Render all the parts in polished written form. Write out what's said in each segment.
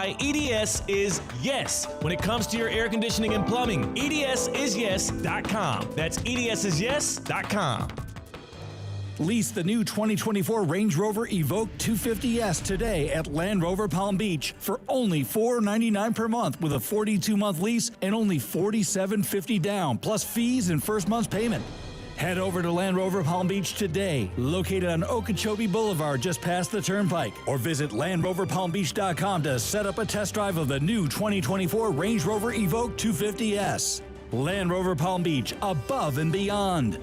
why EDS is yes when it comes to your air conditioning and plumbing. EDSIsYes.com. That's EDSIsYes.com. Lease the new 2024 Range Rover Evoque 250S today at Land Rover Palm Beach for only $499 per month with a 42-month lease and only $47.50 down, plus fees and first month's payment. Head over to Land Rover Palm Beach today, located on Okeechobee Boulevard just past the Turnpike, or visit LandRoverPalmBeach.com to set up a test drive of the new 2024 Range Rover Evoque 250S. Land Rover Palm Beach, above and beyond.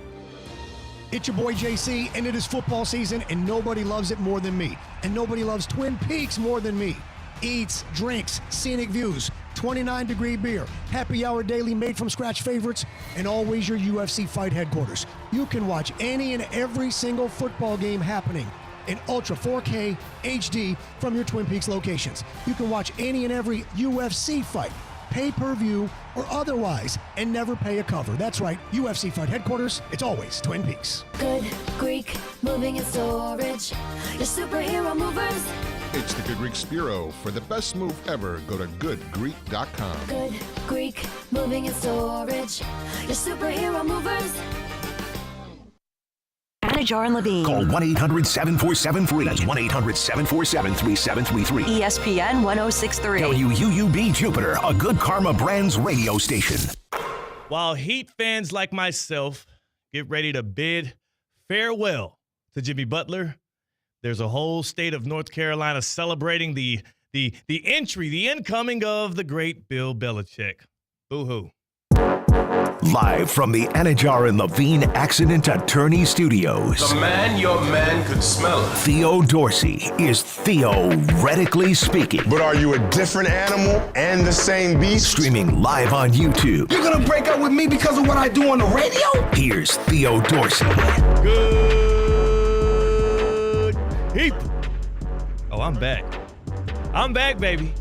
It's your boy JC, and it is football season, and nobody loves it more than me. And nobody loves Twin Peaks more than me. Eats, drinks, scenic views, 29-degree beer, happy hour daily made from scratch favorites, and always your UFC fight headquarters. You can watch any and every single football game happening in Ultra 4K HD from your Twin Peaks locations. You can watch any and every UFC fight, pay-per-view or otherwise, and never pay a cover. That's right, UFC Fight Headquarters, it's always Twin Peaks. Good Greek Moving and Storage, your superhero movers. It's the Good Greek Spiro. For the best move ever, go to goodgreek.com. Good Greek Moving and Storage, your superhero movers. Anajar and Levine. Call 1-800-747-FREE. That's 1-800-747-3733. ESPN 1063. WUUB Jupiter, a Good Karma Brands radio station. While Heat fans like myself get ready to bid farewell to Jimmy Butler, there's a whole state of North Carolina celebrating the incoming of the great Bill Belichick. Boo-hoo. Live from the Anajar and Levine Accident Attorney Studios. The man your man could smell it. Theo Dorsey is theoretically speaking. But are you a different animal and the same beast? Streaming live on YouTube. You're gonna break up with me because of what I do on the radio? Here's Theo Dorsey. Good people. Oh, I'm back. I'm back, baby.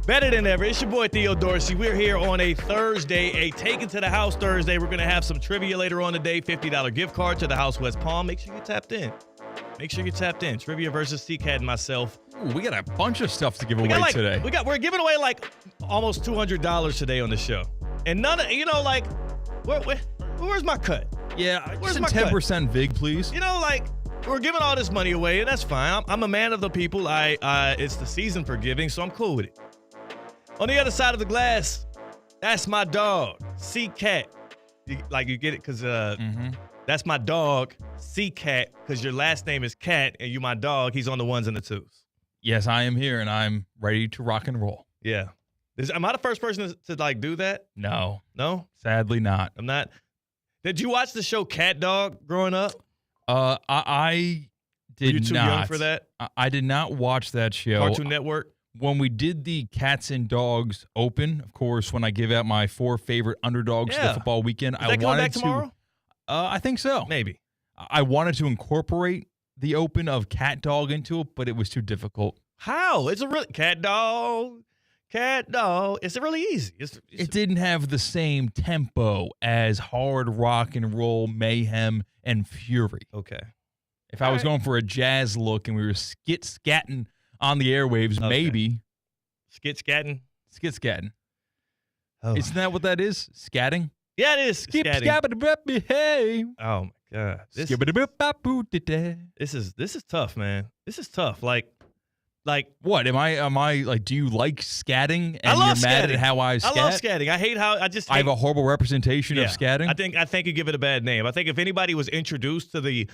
Better than ever. It's your boy, Theo Dorsey. We're here on a Thursday, a Take It to the House Thursday. We're going to have some trivia later on today. $50 gift card to the House West Palm. Make sure you're tapped in. Make sure you're tapped in. Trivia versus C-Cat and myself. Ooh, we got a bunch of stuff to give away today. We're giving away like almost $200 today on the show. And none of, where's my cut? Yeah, where's just my 10% VIG, please. We're giving all this money away, and that's fine. I'm a man of the people. It's the season for giving, so I'm cool with it. On the other side of the glass, that's my dog, C-Cat. You get it? Because that's my dog, C-Cat, because your last name is Cat, and you my dog. He's on the ones and the twos. Yes, I am here, and I'm ready to rock and roll. Yeah. Am I the first person to do that? No. No? Sadly not. I'm not. Did you watch the show Cat Dog growing up? I did not. Were you too young for that? I did not watch that show. Cartoon Network? When we did the Cats and Dogs Open, of course, when I give out my 4 favorite underdogs for the football weekend, I wanted back tomorrow? I think so. Maybe. I wanted to incorporate the Open of Cat Dog into it, but it was too difficult. How? It's a really Cat Dog. It's really easy. It didn't have the same tempo as hard rock and roll, mayhem, and fury. Okay. If I was going for a jazz look and we were scatting on the airwaves, maybe. Scatting? Scatting. Oh. Isn't that what that is? Scatting? Yeah, it is. Skip, hey. Oh my God. This is tough, man. This is tough. Like what? Am I like, do you like scatting and you're mad at how I scat? I love scatting. I hate how I have a horrible representation of scatting. I think you give it a bad name. I think if anybody was introduced to the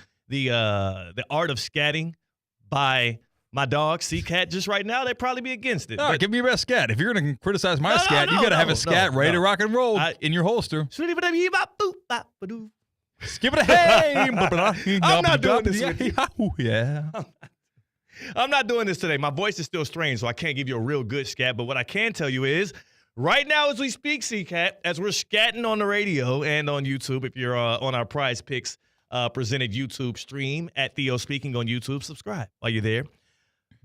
art of scatting by my dog, C-Cat, just right now, they'd probably be against it. All right, give me your best scat. If you're going to criticize my scat, you got to have a scat ready to rock and roll in your holster. Skip it a hey. I'm not doing this with you. Yeah. I'm not doing this today. My voice is still strange, so I can't give you a real good scat. But what I can tell you is, right now as we speak, C-Cat, as we're scatting on the radio and on YouTube, if you're on our Prize Picks presented YouTube stream at Theo Speaking on YouTube, subscribe while you're there.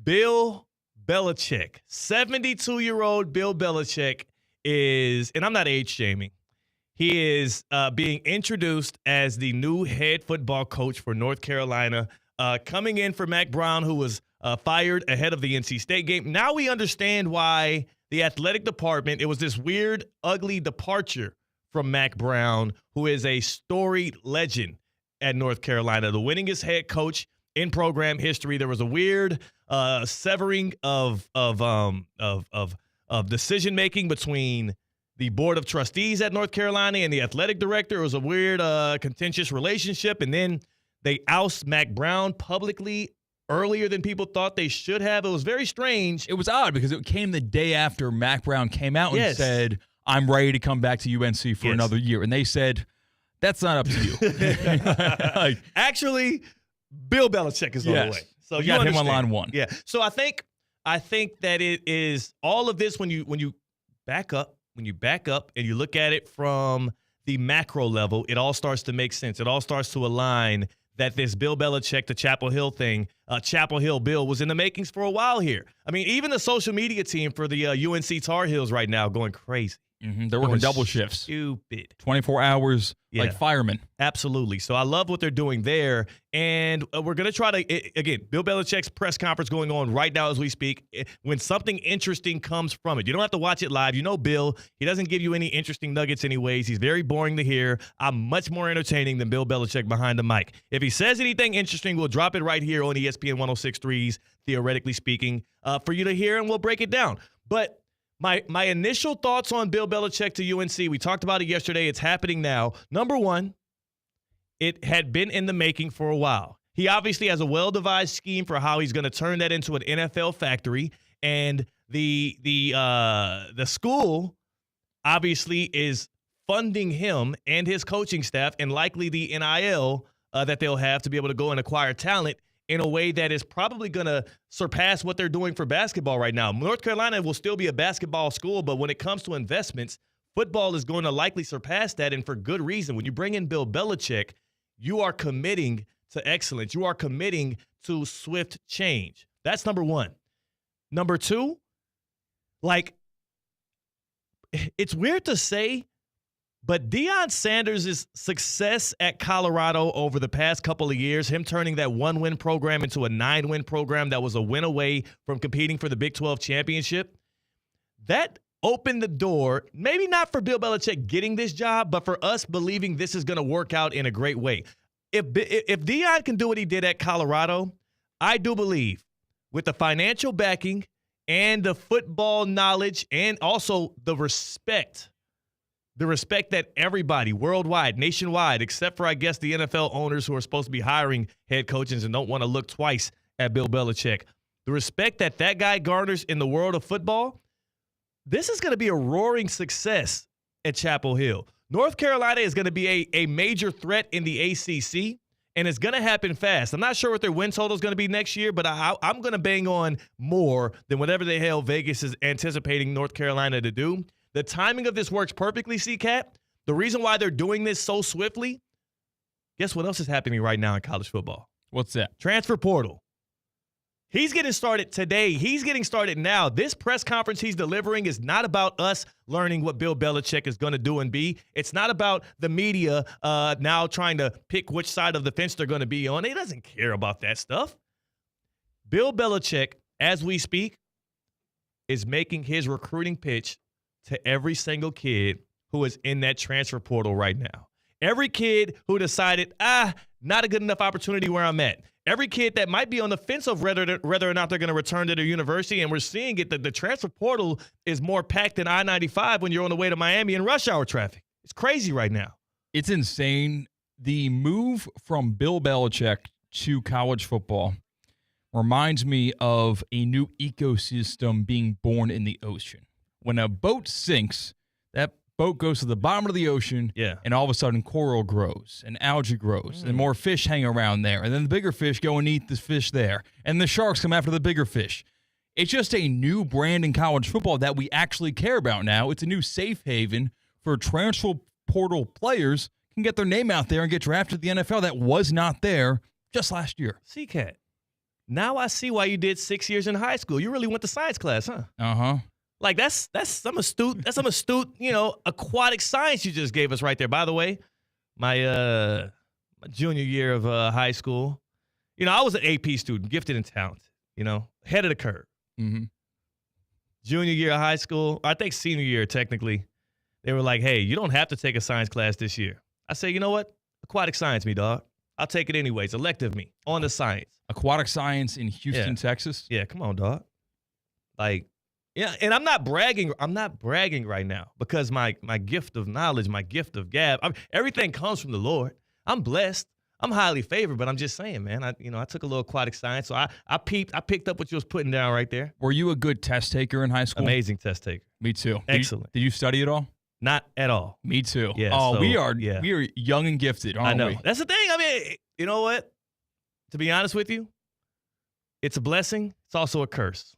Bill Belichick, 72-year-old Bill Belichick is, and I'm not age shaming, he is being introduced as the new head football coach for North Carolina, coming in for Mac Brown, who was fired ahead of the NC State game. Now we understand why the athletic department, it was this weird, ugly departure from Mack Brown, who is a storied legend at North Carolina, the winningest head coach in program history. There was a weird severing of decision making between the board of trustees at North Carolina and the athletic director. It was a weird, contentious relationship, and then they oust Mack Brown publicly earlier than people thought they should have. It was very strange. It was odd because it came the day after Mack Brown came out and Yes. said, I'm ready to come back to UNC for Yes. another year. And they said, that's not up to you. Like, Actually, Bill Belichick is on the Yes. way. So You got him on understand. line one. Yeah. So I think that it is all of this when you back up and you look at it from the macro level, it all starts to make sense. It all starts to align that this Bill Belichick to Chapel Hill thing, Chapel Hill Bill, was in the makings for a while here. I mean, even the social media team for the UNC Tar Heels right now going crazy. they're working Going double shifts, Stupid. 24 hours, like Yeah. firemen. Absolutely. So I love what they're doing there. And we're going to try to, again, Bill Belichick's press conference going on right now as we speak. When something interesting comes from it, you don't have to watch it live. You know Bill, he doesn't give you any interesting nuggets anyways. He's very boring to hear. I'm much more entertaining than Bill Belichick behind the mic. If he says anything interesting, we'll drop it right here on ESPN 106.3's Theoretically Speaking for you to hear, and we'll break it down. But my initial thoughts on Bill Belichick to UNC, we talked about it yesterday. It's happening now. Number one, it had been in the making for a while. He obviously has a well-devised scheme for how he's going to turn that into an NFL factory, and the school obviously is funding him and his coaching staff, and likely the NIL that they'll have to be able to go and acquire talent in a way that is probably going to surpass what they're doing for basketball right now. North Carolina will still be a basketball school, but when it comes to investments, football is going to likely surpass that, and for good reason. When you bring in Bill Belichick, you are committing to excellence. You are committing to swift change. That's number one. Number two, like, it's weird to say, but Deion Sanders' success at Colorado over the past couple of years, him turning that 1-win program into a 9-win program that was a win away from competing for the Big 12 championship, that opened the door, maybe not for Bill Belichick getting this job, but for us believing this is going to work out in a great way. If Deion can do what he did at Colorado, I do believe with the financial backing and the football knowledge and also the respect that everybody worldwide, nationwide, except for, I guess, the NFL owners who are supposed to be hiring head coaches and don't want to look twice at Bill Belichick, the respect that guy garners in the world of football, this is going to be a roaring success at Chapel Hill. North Carolina is going to be a major threat in the ACC, and it's going to happen fast. I'm not sure what their win total is going to be next year, but I'm going to bang on more than whatever the hell Vegas is anticipating North Carolina to do. The timing of this works perfectly, C-Cat. The reason why they're doing this so swiftly, guess what else is happening right now in college football? What's that? Transfer portal. He's getting started today. He's getting started now. This press conference he's delivering is not about us learning what Bill Belichick is going to do and be. It's not about the media now trying to pick which side of the fence they're going to be on. He doesn't care about that stuff. Bill Belichick, as we speak, is making his recruiting pitch to every single kid who is in that transfer portal right now. Every kid who decided, not a good enough opportunity where I'm at. Every kid that might be on the fence of whether or not they're going to return to their university, and we're seeing it that the transfer portal is more packed than I-95 when you're on the way to Miami in rush hour traffic. It's crazy right now. It's insane. The move from Bill Belichick to college football reminds me of a new ecosystem being born in the ocean. When a boat sinks, that boat goes to the bottom of the ocean, and all of a sudden coral grows and algae grows and more fish hang around there. And then the bigger fish go and eat the fish there. And the sharks come after the bigger fish. It's just a new brand in college football that we actually care about now. It's a new safe haven for transfer portal players can get their name out there and get drafted to the NFL that was not there just last year. C-Cat, now I see why you did 6 years in high school. You really went to science class, huh? Uh-huh. Like that's some astute, aquatic science you just gave us right there. By the way, my junior year of high school, I was an AP student, gifted and talented. ahead of the curve. Mm-hmm. Junior year of high school, I think senior year technically, they were like, hey, you don't have to take a science class this year. I say, you know what? Aquatic science me, dog. I'll take it anyways. Elective me on the science. Aquatic science in Houston, Texas? Yeah, come on, dog. Like, yeah, and I'm not bragging. I'm not bragging right now because my gift of knowledge, my gift of gab, everything comes from the Lord. I'm blessed. I'm highly favored, but I'm just saying, man. I took a little aquatic science, so I picked up what you was putting down right there. Were you a good test taker in high school? Amazing test taker. Me too. Excellent. Did you study at all? Not at all. Me too. Yeah. Oh, so, we are yeah. young and gifted, aren't I know. we? That's the thing. I mean, you know what? To be honest with you, it's a blessing. It's also a curse.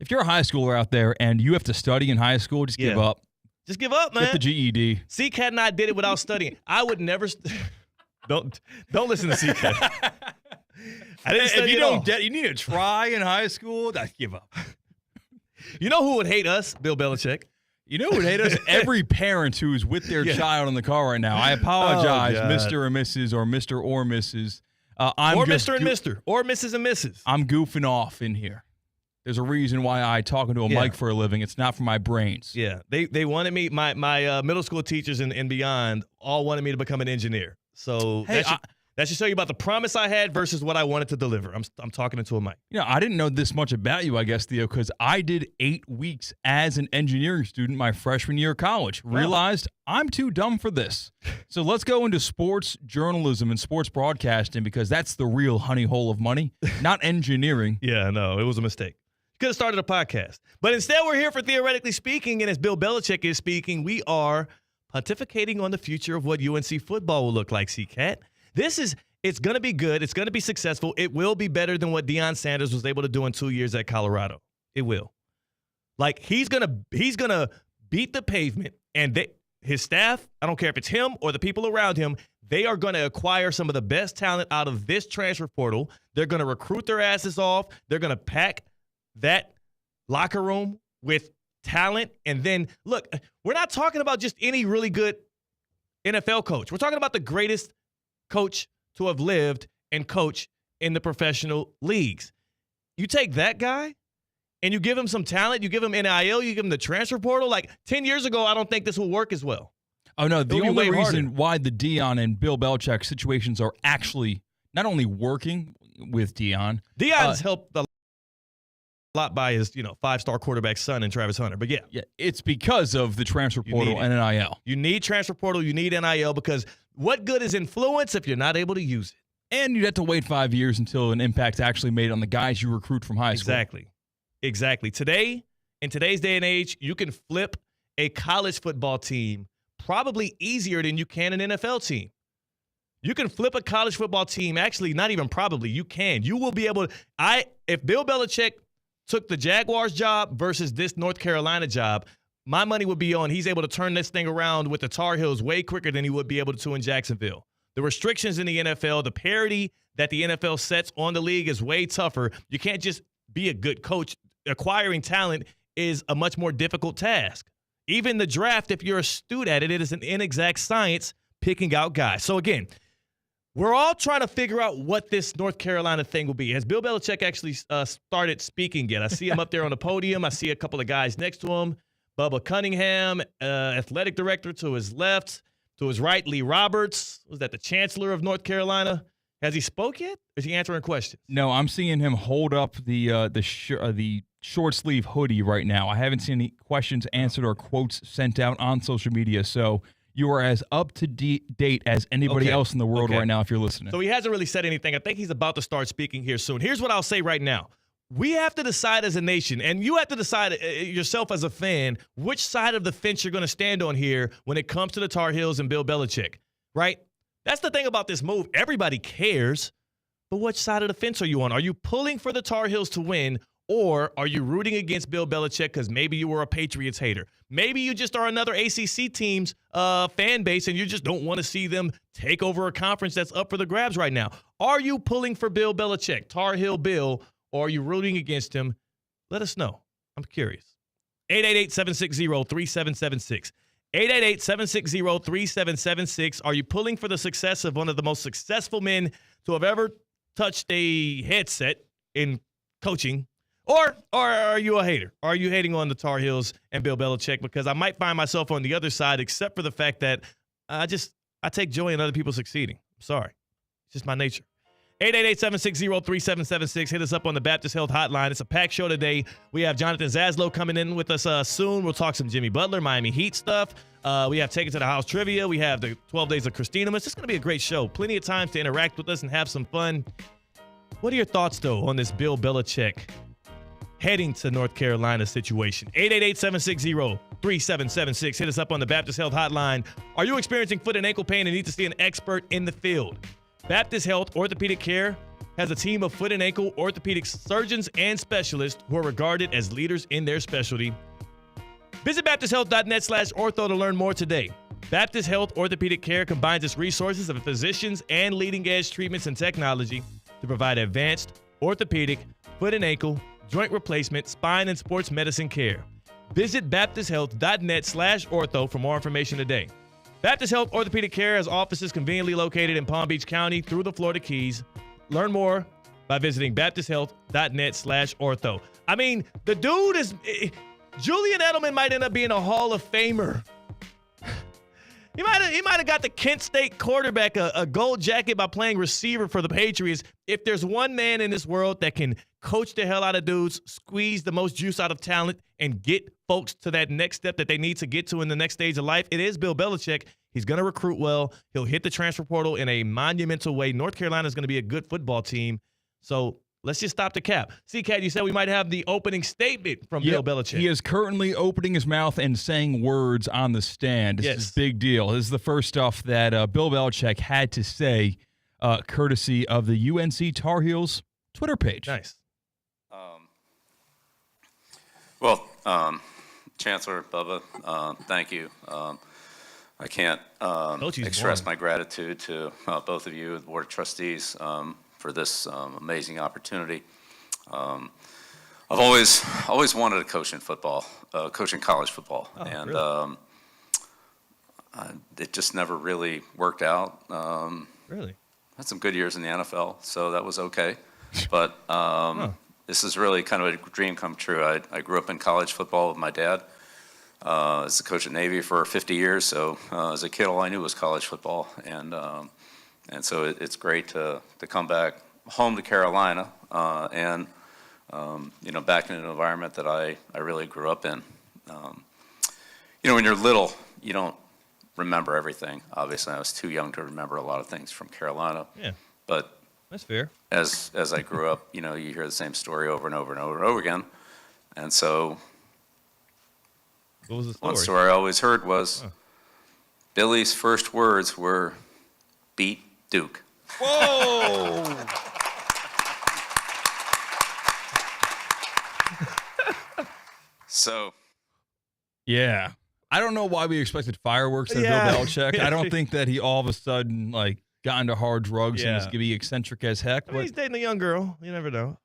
If you're a high schooler out there and you have to study in high school, just give up. Just give up, man. Get the GED. CCAT and I did it without studying. I would never. Don't listen to CCAT. I didn't study if you at don't all. get, you need to try in high school. Just give up. You know who would hate us? Bill Belichick. You know who would hate us? Every parent who's with their child in the car right now. I apologize, Mr. or Mrs. or Mr. or Mrs. I'm or just Mr. and Mr. or Mrs. and Mrs. I'm goofing off in here. There's a reason why I talk into a mic for a living. It's not for my brains. Yeah, they wanted me. My middle school teachers and beyond all wanted me to become an engineer. So Hey, that should tell you about the promise I had versus what I wanted to deliver. I'm talking into a mic. I didn't know this much about you, I guess, Theo, because I did 8 weeks as an engineering student my freshman year of college. Realized I'm too dumb for this. So let's go into sports journalism and sports broadcasting because that's the real honey hole of money, not engineering. Yeah, no, it was a mistake. Could have started a podcast. But instead, we're here for Theoretically Speaking, and as Bill Belichick is speaking, we are pontificating on the future of what UNC football will look like, CCAT. It's going to be good. It's going to be successful. It will be better than what Deion Sanders was able to do in 2 years at Colorado. It will. Like, he's going to beat the pavement, and his staff, I don't care if it's him or the people around him, they are going to acquire some of the best talent out of this transfer portal. They're going to recruit their asses off. They're going to pack that locker room with talent. And then, look, we're not talking about just any really good NFL coach. We're talking about the greatest coach to have lived and coach in the professional leagues. You take that guy and you give him some talent, you give him NIL, you give him the transfer portal. Like 10 years ago, I don't think this will work as well. Oh, no, the only reason harder. why the Deion and Bill Belichick situations are actually not only working with Deion. Deion's helped a lot by his, 5-star quarterback son and Travis Hunter. But yeah, it's because of the transfer portal and NIL. You need transfer portal, you need NIL because what good is influence if you're not able to use it? And you'd have to wait 5 years until an impact's actually made on the guys you recruit from high school. Exactly. Today, in today's day and age, you can flip a college football team probably easier than you can an NFL team. You can flip a college football team. Actually, not even probably. You can. You will be able to. If Bill Belichick took the Jaguars job versus this North Carolina job, my money would be on he's able to turn this thing around with the Tar Heels way quicker than he would be able to in Jacksonville. The restrictions in the NFL, the parity that the NFL sets on the league is way tougher. You can't just be a good coach. Acquiring talent is a much more difficult task. Even the draft, if you're astute at it, it is an inexact science picking out guys. So again, we're all trying to figure out what this North Carolina thing will be. Has Bill Belichick actually started speaking yet? I see him up there on the podium. I see a couple of guys next to him. Bubba Cunningham, athletic director to his left. To his right, Lee Roberts. Was that the chancellor of North Carolina? Has he spoke yet? Is he answering questions? No, I'm seeing him hold up the short sleeve hoodie right now. I haven't seen any questions answered or quotes sent out on social media. So you are as up to date as anybody else in the world right now if you're listening. So he hasn't really said anything. I think he's about to start speaking here soon. Here's what I'll say right now. We have to decide as a nation, and you have to decide yourself as a fan, which side of the fence you're going to stand on here when it comes to the Tar Heels and Bill Belichick, right? That's the thing about this move. Everybody cares, but which side of the fence are you on? Are you pulling for the Tar Heels to win, or are you rooting against Bill Belichick because maybe you were a Patriots hater? Maybe you just are another ACC team's fan base, and you just don't want to see them take over a conference that's up for the grabs right now. Are you pulling for Bill Belichick, Tar Heel Bill, or are you rooting against him? Let us know. I'm curious. 888-760-3776. 888-760-3776. Are you pulling for the success of one of the most successful men to have ever touched a headset in coaching, or are you a hater? Are you hating on the Tar Heels and Bill Belichick? Because I might find myself on the other side, except for the fact that I take joy in other people succeeding. I'm sorry. It's just my nature. 888-760-3776. Hit us up on the Baptist Health Hotline. It's a packed show today. We have Jonathan Zaslow coming in with us soon. We'll talk some Jimmy Butler, Miami Heat stuff. We have Take It to the House trivia. We have the 12 Days of Christina. It's just going to be a great show. Plenty of times to interact with us and have some fun. What are your thoughts, though, on this Bill Belichick heading to North Carolina situation? 888-760-3776. Hit us up on the Baptist Health Hotline. Are you experiencing foot and ankle pain and need to see an expert in the field? Baptist Health Orthopedic Care has a team of foot and ankle orthopedic surgeons and specialists who are regarded as leaders in their specialty. Visit baptisthealth.net/ortho to learn more today. Baptist Health Orthopedic Care combines its resources of physicians and leading-edge treatments and technology to provide advanced orthopedic, foot and ankle, joint replacement, spine, and sports medicine care. Visit baptisthealth.net/ortho for more information today. Baptist Health Orthopedic Care has offices conveniently located in Palm Beach County through the Florida Keys. Learn more by visiting baptisthealth.net/ortho. I mean, the dude is Julian Edelman might end up being a Hall of Famer. He might have got the Kent State quarterback a gold jacket by playing receiver for the Patriots. If there's one man in this world that can coach the hell out of dudes, squeeze the most juice out of talent, and get folks to that next step that they need to get to in the next stage of life, it is Bill Belichick. He's going to recruit well. He'll hit the transfer portal in a monumental way. North Carolina is going to be a good football team. So let's just stop the cap. C-Cat, you said we might have the opening statement from Bill Belichick. He is currently opening his mouth and saying words on the stand. This is a big deal. This is the first stuff that Bill Belichick had to say, courtesy of the UNC Tar Heels Twitter page. Nice. Chancellor Bubba, thank you. I can't express my gratitude to both of you, the Board of Trustees, for this amazing opportunity. I've always wanted to coach in football, coach in college football, really? It just never really worked out. Really? Had some good years in the NFL, so that was okay. But this is really kind of a dream come true. I grew up in college football with my dad. As a coach at Navy for 50 years, so as a kid, all I knew was college football, and so it's great to come back home to Carolina, and back in an environment that I really grew up in. When you're little, you don't remember everything. Obviously, I was too young to remember a lot of things from Carolina. Yeah, but that's fair. As I grew up, you hear the same story over and over and over and over again, and so. What was the story? One story I always heard was Billy's first words were, "Beat Duke." Whoa! So. Yeah. I don't know why we expected fireworks at Bill Belichick. I don't think that he all of a sudden got into hard drugs and was going to be eccentric as heck. I mean, he's dating a young girl. You never know.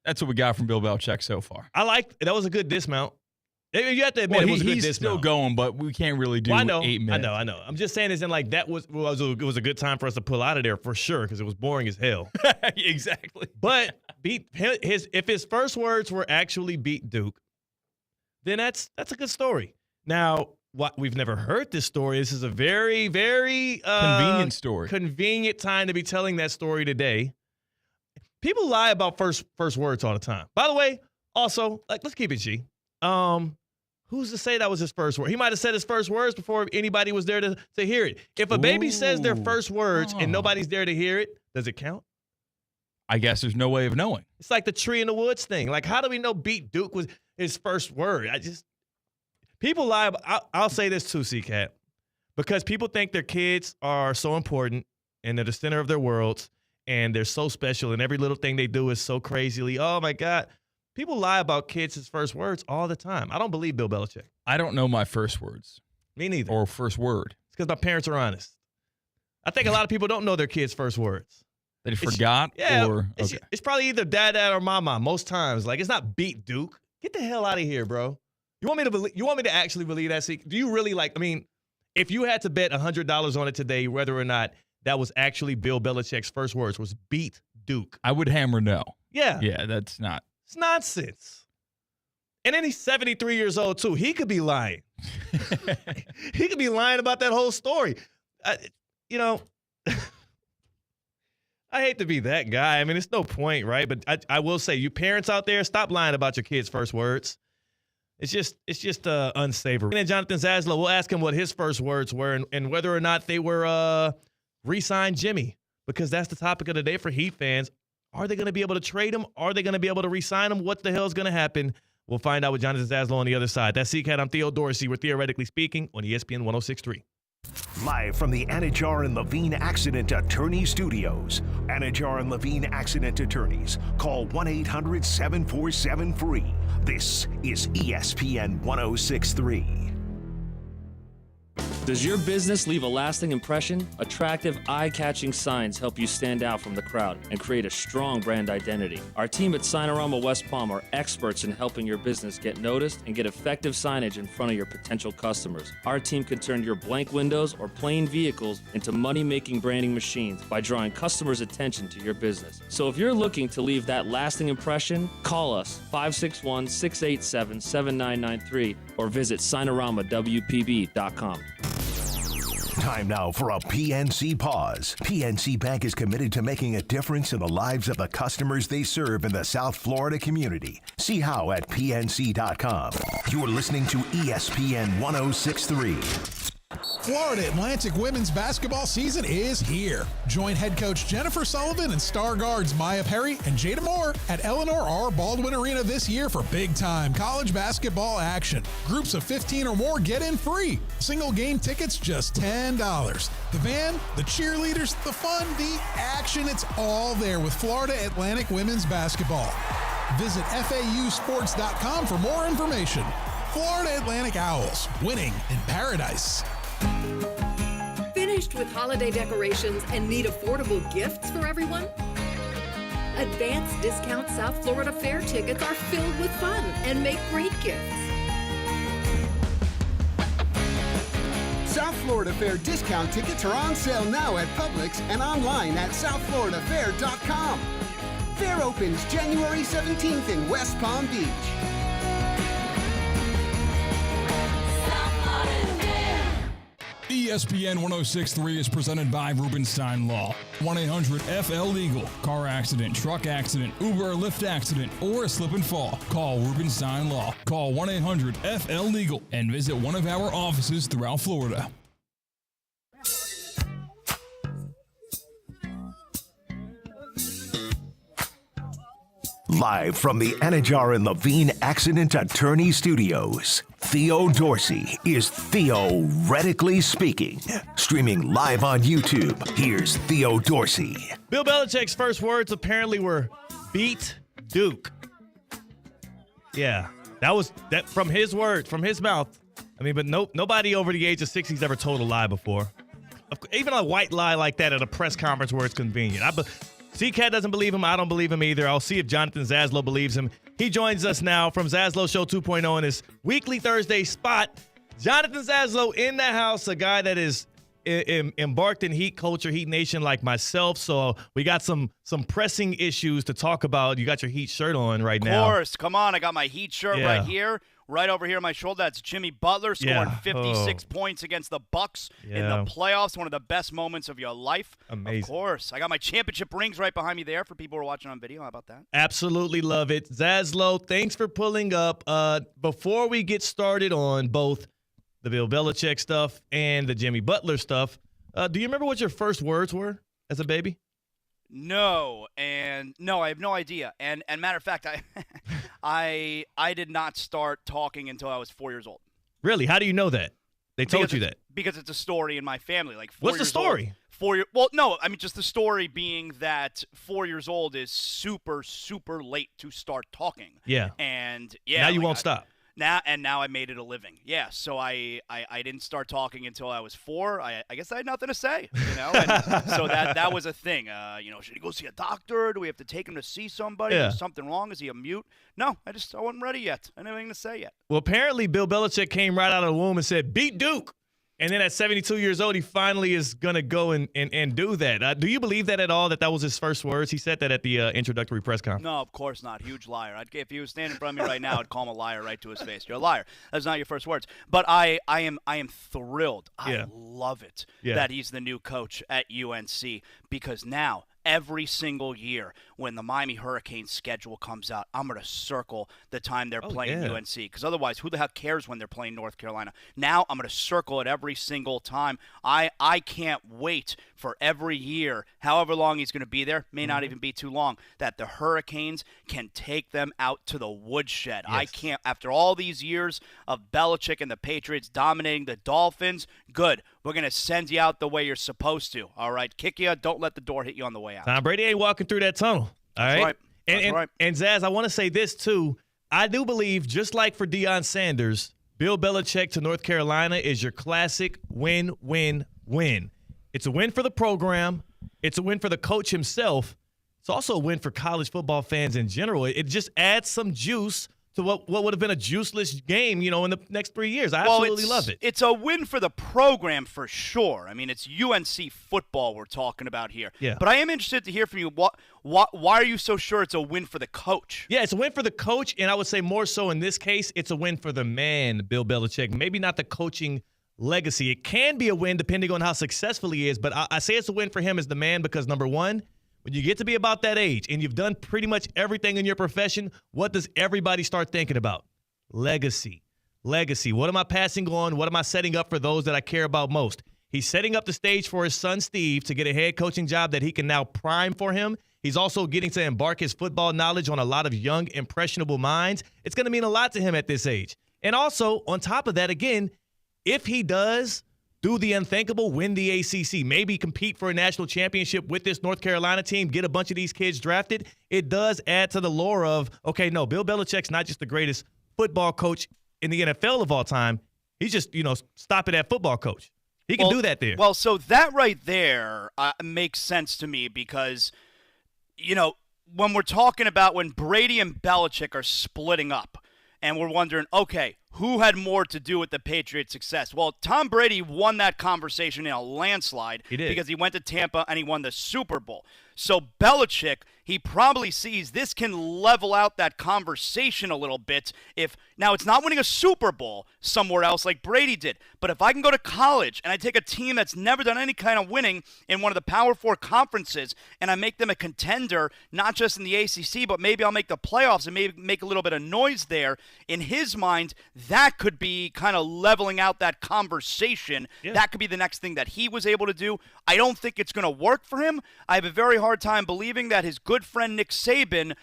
That's what we got from Bill Belichick so far. That was a good dismount. You have to admit it was a good dismount. He's still going, but we can't really do 8 minutes. I know. I'm just saying it was a good time for us to pull out of there for sure because it was boring as hell. Exactly. But if his first words were actually beat Duke, then that's a good story. Now, we've never heard this story. This is a very, very convenient story. Convenient time to be telling that story today. People lie about first words all the time. By the way, also, let's keep it G. Who's to say that was his first word? He might have said his first words before anybody was there to hear it. If a baby says their first words and nobody's there to hear it, does it count? I guess there's no way of knowing. It's like the tree in the woods thing. How do we know beat Duke was his first word? People lie. I'll say this too, C-Cat, because people think their kids are so important and they're the center of their worlds and they're so special and every little thing they do is so crazily, oh my God. People lie about kids' first words all the time. I don't believe Bill Belichick. I don't know my first words. Me neither. Or first word. It's because my parents are honest. I think a lot of people don't know their kids' first words. They forgot? Yeah. It's probably either dad or mama most times. It's not beat Duke. Get the hell out of here, bro. You want me to actually believe that? Do you really if you had to bet $100 on it today, whether or not that was actually Bill Belichick's first words was beat Duke. I would hammer no. Yeah. Yeah, that's not. It's nonsense. And then he's 73 years old, too. He could be lying. He could be lying about that whole story. You know, I hate to be that guy. I mean, it's no point, right? But I will say, you parents out there, stop lying about your kids' first words. It's just unsavory. And then Jonathan Zaslow, we'll ask him what his first words were and whether or not they were re-sign Jimmy, because that's the topic of the day for Heat fans. Are they going to be able to trade him? Are they going to be able to re-sign him? What the hell is going to happen? We'll find out with Jonathan Zaslow on the other side. That's CCAT. I'm Theo Dorsey. We're Theoretically Speaking on ESPN 106.3. Live from the Anajar and Levine Accident Attorney Studios. Anajar and Levine Accident Attorneys. Call 1-800-747-FREE. This is ESPN 106.3. Does your business leave a lasting impression? Attractive, eye-catching signs help you stand out from the crowd and create a strong brand identity. Our team at Signorama West Palm are experts in helping your business get noticed and get effective signage in front of your potential customers. Our team can turn your blank windows or plain vehicles into money-making branding machines by drawing customers' attention to your business. So if you're looking to leave that lasting impression, call us 561-687-7993 or visit signoramawpb.com. Time now for a PNC Pause. PNC Bank is committed to making a difference in the lives of the customers they serve in the South Florida community. See how at pnc.com. You're listening to ESPN 106.3. Florida Atlantic women's basketball season is here. Join head coach Jennifer Sullivan and star guards Maya Perry and Jada Moore at Eleanor R. Baldwin Arena this year for big-time college basketball action. Groups of 15 or more get in free. Single game tickets just $10. The band, the cheerleaders, the fun, the action, it's all there with Florida Atlantic women's basketball. Visit FAUsports.com for more information. Florida Atlantic Owls, winning in paradise. Finished with holiday decorations and need affordable gifts for everyone? Advanced Discount South Florida Fair tickets are filled with fun and make great gifts. South Florida Fair discount tickets are on sale now at Publix and online at southfloridafair.com. Fair opens January 17th in West Palm Beach. ESPN 106.3 is presented by Rubenstein Law. 1-800-FL-LEGAL. Car accident, truck accident, Uber or Lyft accident, or a slip and fall. Call Rubenstein Law. Call 1-800-FL-LEGAL and visit one of our offices throughout Florida. Live from the Anajar and Levine Accident Attorney Studios, Theo Dorsey is Theoretically Speaking. Streaming live on YouTube, here's Theo Dorsey. Bill Belichick's first words apparently were, beat Duke. Yeah, that was that from his words, from his mouth. I mean, but nobody over the age of 60's ever told a lie before. Even a white lie like that at a press conference where it's convenient. CCAT doesn't believe him. I don't believe him either. I'll see if Jonathan Zaslow believes him. He joins us now from Zaslow Show 2.0 in his weekly Thursday spot. Jonathan Zaslow in the house, a guy that is embarked in Heat culture, Heat Nation like myself. So we got some pressing issues to talk about. You got your Heat shirt on right now. Of course. Come on. I got my Heat shirt right here. Right over here on my shoulder, that's Jimmy Butler scoring 56 points against the Bucks in the playoffs. One of the best moments of your life. Amazing. Of course. I got my championship rings right behind me there for people who are watching on video. How about that? Absolutely love it. Zaslow, thanks for pulling up. Before we get started on both the Bill Belichick stuff and the Jimmy Butler stuff, do you remember what your first words were as a baby? No, I have no idea. And matter of fact, I did not start talking until I was 4 years old. Really? How do you know that? They told you that? Because it's a story in my family. Like 4 What's the story? Well, no, I mean just the story being that 4 years old is super, super late to start talking. Yeah. And now you won't stop. Now I made it a living. Yeah, so I didn't start talking until I was 4. I guess I had nothing to say, you know. And so that was a thing. Should he go see a doctor? Do we have to take him to see somebody? Yeah. Is something wrong? Is he a mute? No, I wasn't ready yet. I didn't have anything to say yet. Well, apparently Bill Belichick came right out of the womb and said, beat Duke. And then at 72 years old, he finally is going to go and do that. Do you believe that at all, that was his first words? He said that at the introductory press conference. No, of course not. Huge liar. If he was standing in front of me right now, I'd call him a liar right to his face. You're a liar. That's not your first words. But I am thrilled. I love it that he's the new coach at UNC, because now every single year when the Miami Hurricanes schedule comes out, I'm going to circle the time they're playing UNC, because otherwise, who the heck cares when they're playing North Carolina? Now I'm going to circle it every single time. I can't wait for every year, however long he's going to be there, may not even be too long, that the Hurricanes can take them out to the woodshed. I can't, after all these years of Belichick and the Patriots dominating the Dolphins, good. We're going to send you out the way you're supposed to, all right? Kick you, don't let the door hit you on the way out. Tom Brady ain't walking through that tunnel, all right? That's right. And Zaz, I want to say this, too. I do believe, just like for Deion Sanders, Bill Belichick to North Carolina is your classic win-win-win. It's a win for the program. It's a win for the coach himself. It's also a win for college football fans in general. It just adds some juice to what would have been a juiceless game, in the next 3 years. I absolutely love it. It's a win for the program for sure. I mean, it's UNC football we're talking about here. Yeah. But I am interested to hear from you. Why are you so sure it's a win for the coach? Yeah, it's a win for the coach, and I would say more so in this case, it's a win for the man, Bill Belichick. Maybe not the coaching legacy. It can be a win depending on how successful he is, but I say it's a win for him as the man because, number one, when you get to be about that age and you've done pretty much everything in your profession, what does everybody start thinking about? Legacy. Legacy. What am I passing on? What am I setting up for those that I care about most? He's setting up the stage for his son, Steve, to get a head coaching job that he can now prime for him. He's also getting to embark his football knowledge on a lot of young, impressionable minds. It's going to mean a lot to him at this age. And also, on top of that, again, if he does do the unthinkable, win the ACC, maybe compete for a national championship with this North Carolina team, get a bunch of these kids drafted, it does add to the lore of, okay, no, Bill Belichick's not just the greatest football coach in the NFL of all time. He's just, stop it at football coach. He can do that there. Well, so that right there makes sense to me because, when we're talking about when Brady and Belichick are splitting up and we're wondering, okay, who had more to do with the Patriots' success? Well, Tom Brady won that conversation in a landslide. He did. Because he went to Tampa and he won the Super Bowl. So Belichick, he probably sees this can level out that conversation a little bit. Now, it's not winning a Super Bowl somewhere else like Brady did, but if I can go to college and I take a team that's never done any kind of winning in one of the Power 4 conferences and I make them a contender, not just in the ACC, but maybe I'll make the playoffs and maybe make a little bit of noise there, in his mind, that could be kind of leveling out that conversation. Yeah. That could be the next thing that he was able to do. I don't think it's going to work for him. I have a very hard time believing that his good friend Nick Saban,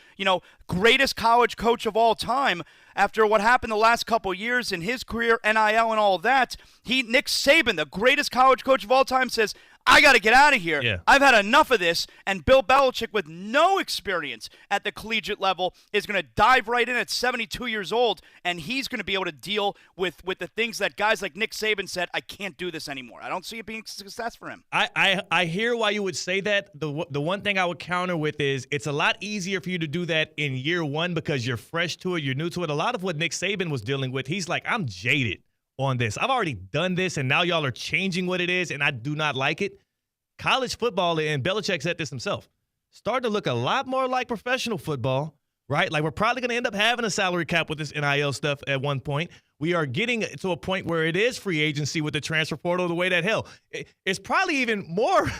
greatest college coach of all time, after what happened the last couple years in his career, NIL and all of that, Nick Saban, the greatest college coach of all time, says, I got to get out of here. Yeah. I've had enough of this. And Bill Belichick, with no experience at the collegiate level, is going to dive right in at 72 years old, and he's going to be able to deal with the things that guys like Nick Saban said, I can't do this anymore. I don't see it being a success for him. I hear why you would say that. The one thing I would counter with is it's a lot easier for you to do that in year one because you're fresh to it, you're new to it. A lot of what Nick Saban was dealing with, he's like, I'm jaded on this. I've already done this, and now y'all are changing what it is, and I do not like it. College football, and Belichick said this himself, starting to look a lot more like professional football, right? Like we're probably going to end up having a salary cap with this NIL stuff at one point. We are getting to a point where it is free agency with the transfer portal the way that it's probably even more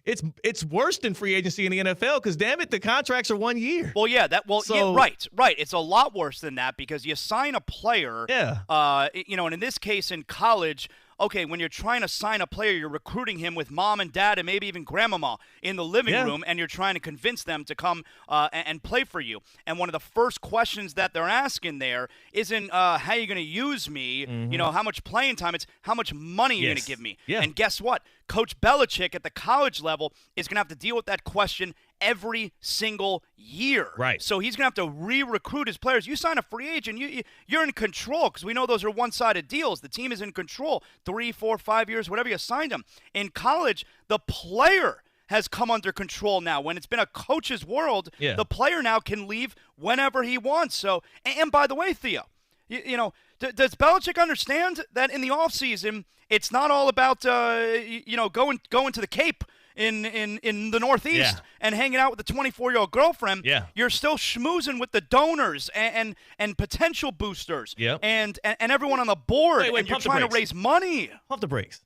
it's worse than free agency in the NFL because, damn it, the contracts are 1 year. Well, yeah, right. It's a lot worse than that because you sign a player, and in this case in college, okay, when you're trying to sign a player, you're recruiting him with mom and dad and maybe even grandmama in the living room, and you're trying to convince them to come and play for you. And one of the first questions that they're asking there isn't how you're going to use me, how much playing time, it's how much money you're going to give me. Yeah. And guess what? Coach Belichick at the college level is going to have to deal with that question every single year. Right. So he's going to have to re-recruit his players. You sign a free agent, you're in control because we know those are one-sided deals. The team is in control 3, 4, 5 years, whatever you signed them. In college, the player has come under control now. When it's been a coach's world, the player now can leave whenever he wants. So, and by the way, Theo, Does Belichick understand that in the offseason, it's not all about going to the Cape in the Northeast and hanging out with the 24-year-old girlfriend? Yeah. You're still schmoozing with the donors and potential boosters and everyone on the board, and you're trying to raise money. Pump the brakes.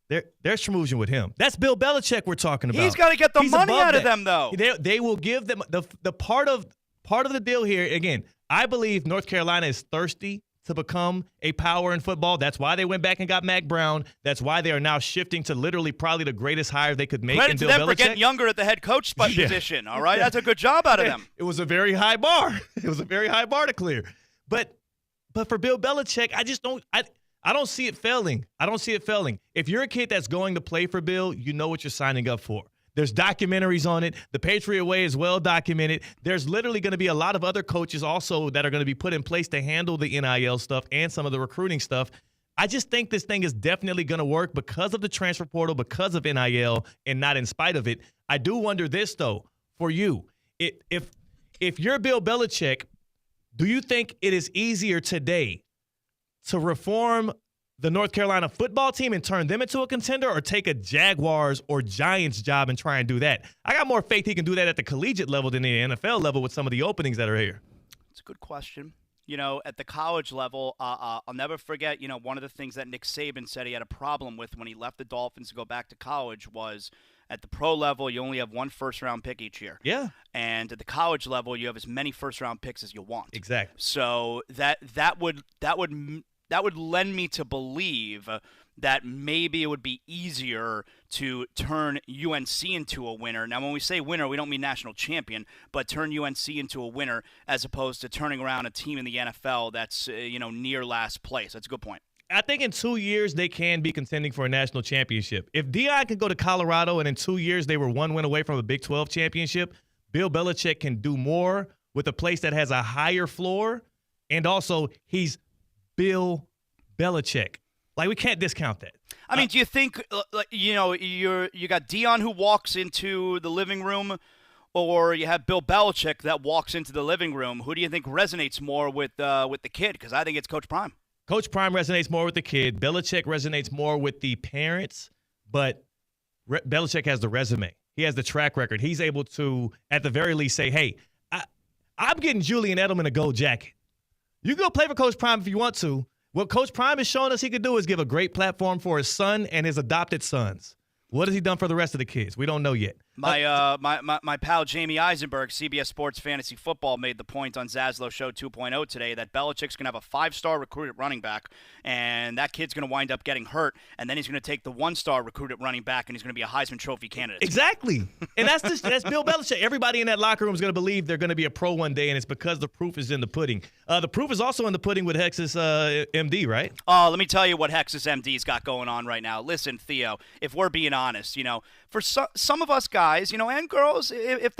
They're schmoozing with him. That's Bill Belichick we're talking about. He's got to get the money out of that. them, though. They will give them the part of the deal here. Again, I believe North Carolina is thirsty to become a power in football. That's why they went back and got Mac Brown. That's why they are now shifting to literally probably the greatest hire they could make in Credit to Bill them Belichick. for getting younger at the head coach position, all right? That's a good job out of them. It was a very high bar. It was a very high bar to clear. But for Bill Belichick, I don't see it failing. I don't see it failing. If you're a kid that's going to play for Bill, you know what you're signing up for. There's documentaries on it. The Patriot Way is well documented. There's literally going to be a lot of other coaches also that are going to be put in place to handle the NIL stuff and some of the recruiting stuff. I just think this thing is definitely going to work because of the transfer portal, because of NIL, and not in spite of it. I do wonder this, though, for you. If you're Bill Belichick, do you think it is easier today to reform the North Carolina football team and turn them into a contender, or take a Jaguars or Giants job and try and do that? I got more faith he can do that at the collegiate level than the NFL level with some of the openings that are here. It's a good question. At the college level, I'll never forget, one of the things that Nick Saban said he had a problem with when he left the Dolphins to go back to college was at the pro level, you only have one first-round pick each year. Yeah. And at the college level, you have as many first-round picks as you want. Exactly. So that would lend me to believe that maybe it would be easier to turn UNC into a winner. Now, when we say winner, we don't mean national champion, but turn UNC into a winner as opposed to turning around a team in the NFL that's near last place. That's a good point. I think in 2 years they can be contending for a national championship. If Deion could go to Colorado and in 2 years they were one win away from a Big 12 championship, Bill Belichick can do more with a place that has a higher floor, and also he's Bill Belichick. Like, we can't discount that. I mean, do you think you got Deion who walks into the living room, or you have Bill Belichick that walks into the living room? Who do you think resonates more with the kid? Because I think it's Coach Prime. Coach Prime resonates more with the kid. Belichick resonates more with the parents, but Belichick has the resume. He has the track record. He's able to, at the very least, say, hey, I'm getting Julian Edelman a gold jacket. You can go play for Coach Prime if you want to. What Coach Prime is showing us he could do is give a great platform for his son and his adopted sons. What has he done for the rest of the kids? We don't know yet. My pal Jamie Eisenberg, CBS Sports Fantasy Football, made the point on Zaslow Show 2.0 today that Belichick's going to have a 5-star recruit at running back, and that kid's going to wind up getting hurt, and then he's going to take the 1-star recruit at running back, and he's going to be a Heisman Trophy candidate. Exactly. And that's Bill Belichick. Everybody in that locker room is going to believe they're going to be a pro one day, and it's because the proof is in the pudding. The proof is also in the pudding with Hexus MD, right? Oh, let me tell you what Hexus MD's got going on right now. Listen, Theo, if we're being honest, for some of us guys, and girls, if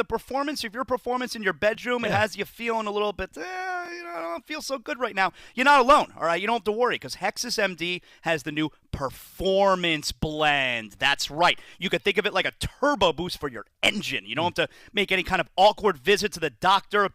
your performance in your bedroom, it has you feeling a little bit, I don't feel so good right now, you're not alone, all right? You don't have to worry, because Hexus MD has the new Performance Blend. That's right. You could think of it like a turbo boost for your engine. You don't have to make any kind of awkward visit to the doctor,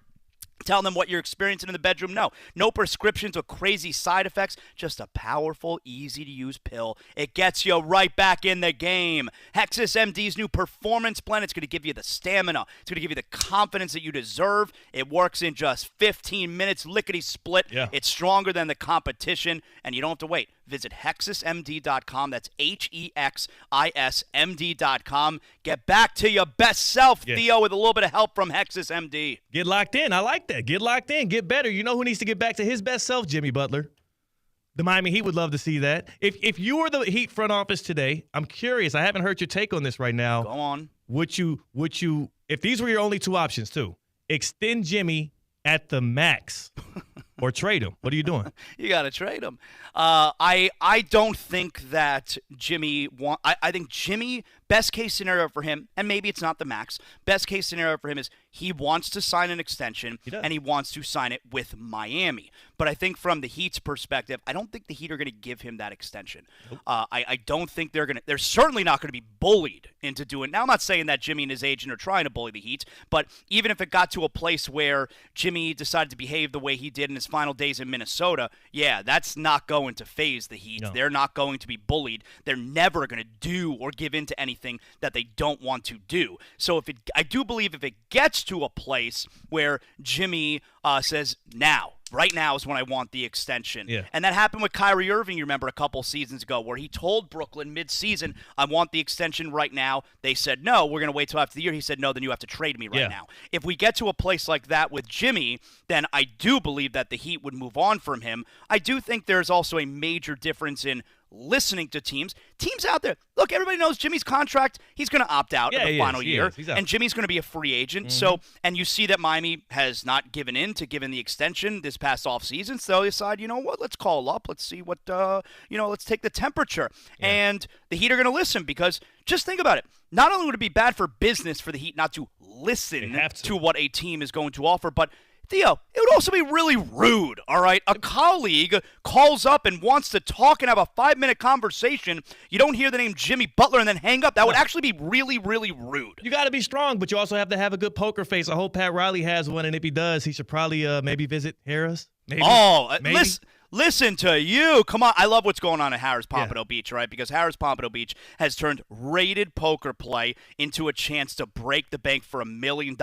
telling them what you're experiencing in the bedroom. No prescriptions or crazy side effects. Just a powerful, easy-to-use pill. It gets you right back in the game. Hexus MD's new Performance Blend. It's going to give you the stamina. It's going to give you the confidence that you deserve. It works in just 15 minutes, lickety-split. Yeah. It's stronger than the competition, and you don't have to wait. Visit HexusMD.com. That's HEXISMD.com. Get back to your best self, Yes. Theo, with a little bit of help from Hexus MD. Get locked in. I like that. Get locked in. Get better. You know who needs to get back to his best self? Jimmy Butler. The Miami Heat would love to see that. If you were the Heat front office today, I'm curious. I haven't heard your take on this right now. Go on. Would you, if these were your only two options too, extend Jimmy at the max or trade him? What are you doing? You got to trade him. I don't think that Jimmy I think Jimmy, best case scenario for him, and maybe it's not the max, best case scenario for him is he wants to sign an extension, and he wants to sign it with Miami. But I think from the Heat's perspective, I don't think the Heat are going to give him that extension. Nope. I don't think they're certainly not going to be bullied into doing. Now, I'm not saying that Jimmy and his agent are trying to bully the Heat, but even if it got to a place where Jimmy decided to behave the way he did in his final days in Minnesota, yeah, that's not going to faze the Heat. No. They're not going to be bullied. They're never going to do or give in to anything that they don't want to do. So I do believe if it gets to a place where Jimmy says, right now is when I want the extension. Yeah. And that happened with Kyrie Irving, you remember, a couple seasons ago, where he told Brooklyn mid-season, I want the extension right now. They said, no, we're going to wait till after the year. He said, no, then you have to trade me right now. If we get to a place like that with Jimmy, then I do believe that the Heat would move on from him. I do think there's also a major difference in listening to teams out there. Look, everybody knows Jimmy's contract, he's going to opt out in the final year, and Jimmy's going to be a free agent. So, and you see that Miami has not given in to giving the extension this past offseason, so they decide, you know what, let's call up, let's see what, let's take the temperature. And the Heat are going to listen, because just think about it. Not only would it be bad for business for the Heat not to listen to what a team is going to offer, but Theo, it would also be really rude, all right? A colleague calls up and wants to talk and have a 5-minute conversation. You don't hear the name Jimmy Butler and then hang up. That would actually be really, really rude. You got to be strong, but you also have to have a good poker face. I hope Pat Riley has one, and if he does, he should probably maybe visit Harris. Maybe. Listen to you. Come on. I love what's going on at Harris Pompano Beach, right? Because Harris Pompano Beach has turned rated poker play into a chance to break the bank for $1 million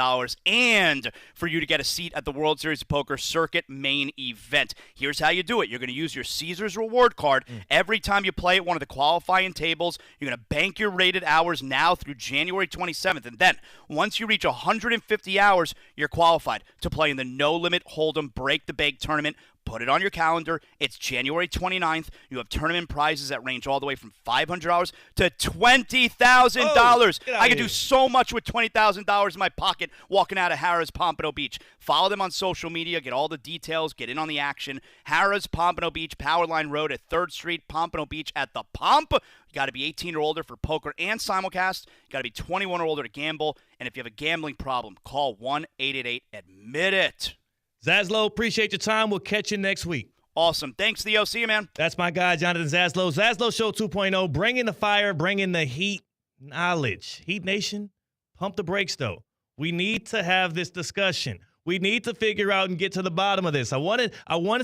and for you to get a seat at the World Series of Poker Circuit main event. Here's how you do it. You're going to use your Caesars reward card every time you play at one of the qualifying tables. You're going to bank your rated hours now through January 27th. And then once you reach 150 hours, you're qualified to play in the No Limit Hold'em Break the Bank tournament. Put it on your calendar. It's January 29th. You have tournament prizes that range all the way from $500 to $20,000. I can do so much with $20,000 in my pocket walking out of Harrah's Pompano Beach. Follow them on social media. Get all the details. Get in on the action. Harrah's Pompano Beach, Powerline Road at 3rd Street, Pompano Beach at the Pomp. You got to be 18 or older for poker and simulcast. You got to be 21 or older to gamble. And if you have a gambling problem, call 1-888-ADMIT-IT. Zaslow, appreciate your time. We'll catch you next week. Awesome. Thanks, Theo. See you, man. That's my guy, Jonathan Zaslow. Zaslow Show 2.0, bringing the fire, bringing the heat knowledge. Heat Nation, pump the brakes, though. We need to have this discussion. We need to figure out and get to the bottom of this. I wanted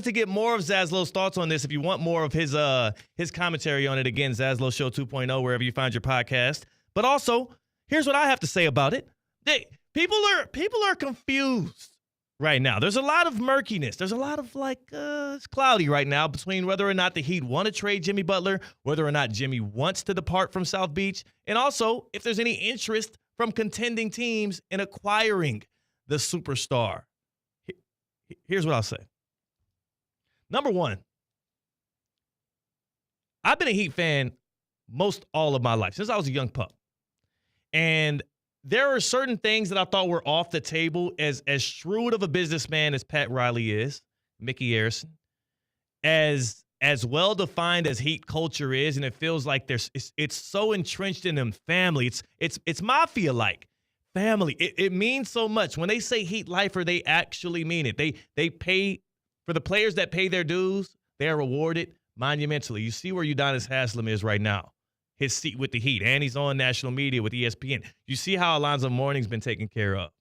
to get more of Zaslow's thoughts on this. If you want more of his commentary on it, again, Zaslow Show 2.0, wherever you find your podcast. But also, here's what I have to say about it. People are confused right now. There's a lot of murkiness. There's a lot of it's cloudy right now between whether or not the Heat want to trade Jimmy Butler, whether or not Jimmy wants to depart from South Beach, and also if there's any interest from contending teams in acquiring the superstar. Here's what I'll say. Number one, I've been a Heat fan most all of my life, since I was a young pup. And there are certain things that I thought were off the table, as shrewd of a businessman as Pat Riley is, Mickey Arison, as well-defined as Heat culture is, and it feels like it's so entrenched in them family. It's mafia-like family. It means so much. When they say Heat lifer, they actually mean it. They pay, for the players that pay their dues, they are rewarded monumentally. You see where Udonis Haslem is right now. His seat with the Heat, and he's on national media with ESPN. You see how Alonzo Mourning's been taken care of.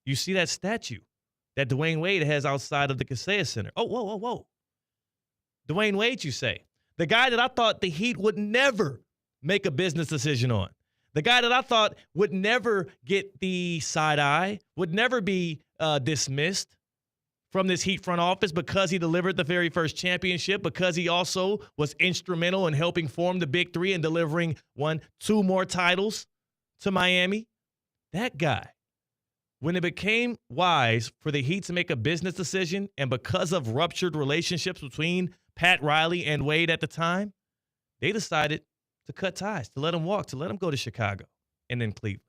You see that statue that Dwayne Wade has outside of the Kaseya Center. Oh, whoa. Dwayne Wade, you say. The guy that I thought the Heat would never make a business decision on. The guy that I thought would never get the side eye, would never be dismissed from this Heat front office because he delivered the very first championship, because he also was instrumental in helping form the Big Three and delivering 2 more titles to Miami. That guy, when it became wise for the Heat to make a business decision, and because of ruptured relationships between Pat Riley and Wade at the time, they decided to cut ties, to let him walk, to let him go to Chicago and then Cleveland,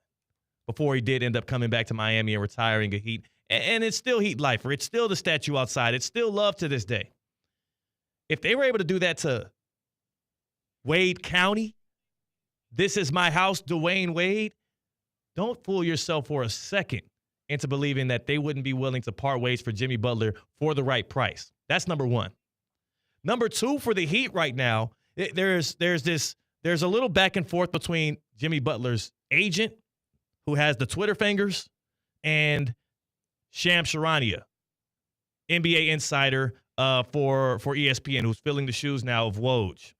before he did end up coming back to Miami and retiring a Heat. And it's still Heat lifer. It's still the statue outside. It's still loved to this day. If they were able to do that to Wade County, this is my house, Dwayne Wade, don't fool yourself for a second into believing that they wouldn't be willing to part ways for Jimmy Butler for the right price. That's number one. Number two, for the Heat right now, there's a little back and forth between Jimmy Butler's agent, who has the Twitter fingers, and Shams Charania, NBA insider for ESPN, who's filling the shoes now of Woj.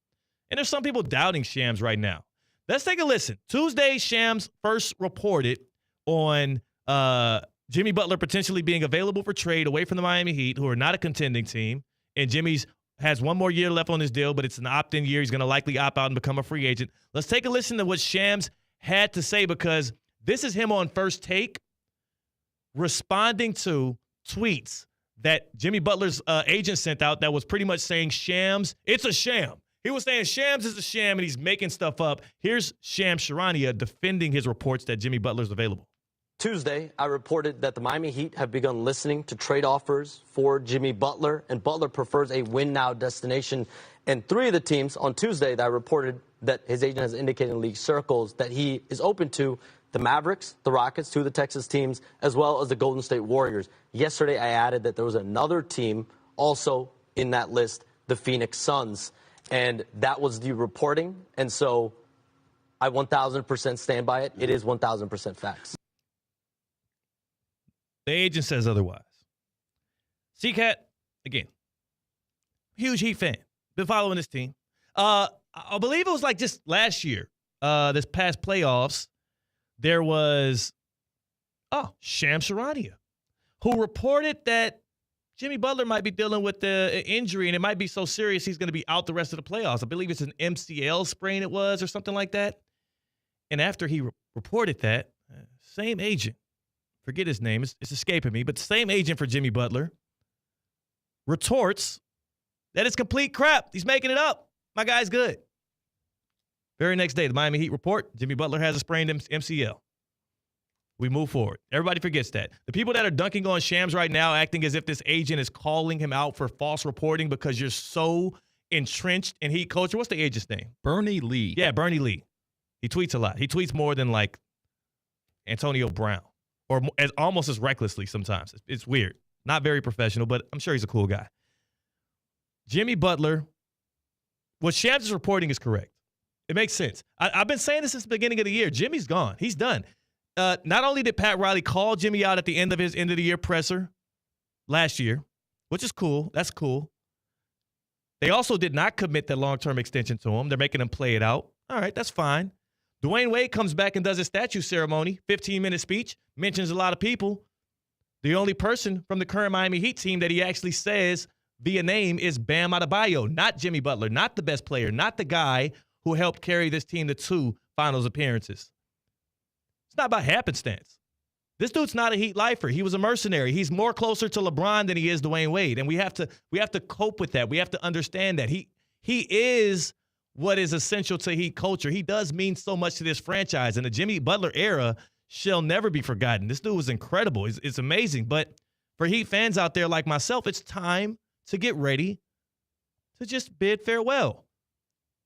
And there's some people doubting Shams right now. Let's take a listen. Tuesday, Shams first reported on Jimmy Butler potentially being available for trade away from the Miami Heat, who are not a contending team. And Jimmy's has one more year left on his deal, but it's an opt-in year. He's going to likely opt out and become a free agent. Let's take a listen to what Shams had to say, because this is him on First Take responding to tweets that Jimmy Butler's agent sent out that was pretty much saying Shams, it's a sham. He was saying Shams is a sham, and he's making stuff up. Here's Shams Charania defending his reports that Jimmy Butler's available. Tuesday, I reported that the Miami Heat have begun listening to trade offers for Jimmy Butler, and Butler prefers a win-now destination. And 3 of the teams on Tuesday that I reported that his agent has indicated in league circles that he is open to: the Mavericks, the Rockets, 2 of the Texas teams, as well as the Golden State Warriors. Yesterday, I added that there was another team also in that list, the Phoenix Suns. And that was the reporting. And so I 1,000% stand by it. It is 1,000% facts. The agent says otherwise. C-Cat, again, huge Heat fan. Been following this team. I believe it was like just last year, this past playoffs, there was, Shams Charania, who reported that Jimmy Butler might be dealing with the injury, and it might be so serious he's going to be out the rest of the playoffs. I believe it's an MCL sprain it was, or something like that. And after he reported that, same agent, forget his name, it's escaping me, but the same agent for Jimmy Butler retorts that it's complete crap. He's making it up. My guy's good. Very next day, the Miami Heat report, Jimmy Butler has a sprained MCL. We move forward. Everybody forgets that. The people that are dunking on Shams right now, acting as if this agent is calling him out for false reporting because you're so entrenched in Heat culture. What's the agent's name? Bernie Lee. Yeah, Bernie Lee. He tweets a lot. He tweets more than like Antonio Brown, or almost as recklessly sometimes. It's weird. Not very professional, but I'm sure he's a cool guy. Jimmy Butler, what Shams is reporting is correct. It makes sense. I've been saying this since the beginning of the year. Jimmy's gone. He's done. Not only did Pat Riley call Jimmy out at the end of his end-of-the-year presser last year, which is cool. That's cool. They also did not commit that long-term extension to him. They're making him play it out. All right, that's fine. Dwayne Wade comes back and does his statue ceremony, 15-minute speech, mentions a lot of people. The only person from the current Miami Heat team that he actually says via name is Bam Adebayo, not Jimmy Butler, not the best player, not the guy who helped carry this team to 2 finals appearances. It's not by happenstance. This dude's not a Heat lifer. He was a mercenary. He's more closer to LeBron than he is Dwayne Wade, and we have to cope with that. We have to understand that he is what is essential to Heat culture. He does mean so much to this franchise, and the Jimmy Butler era shall never be forgotten. This dude was incredible. It's amazing. But for Heat fans out there like myself, it's time to get ready to just bid farewell.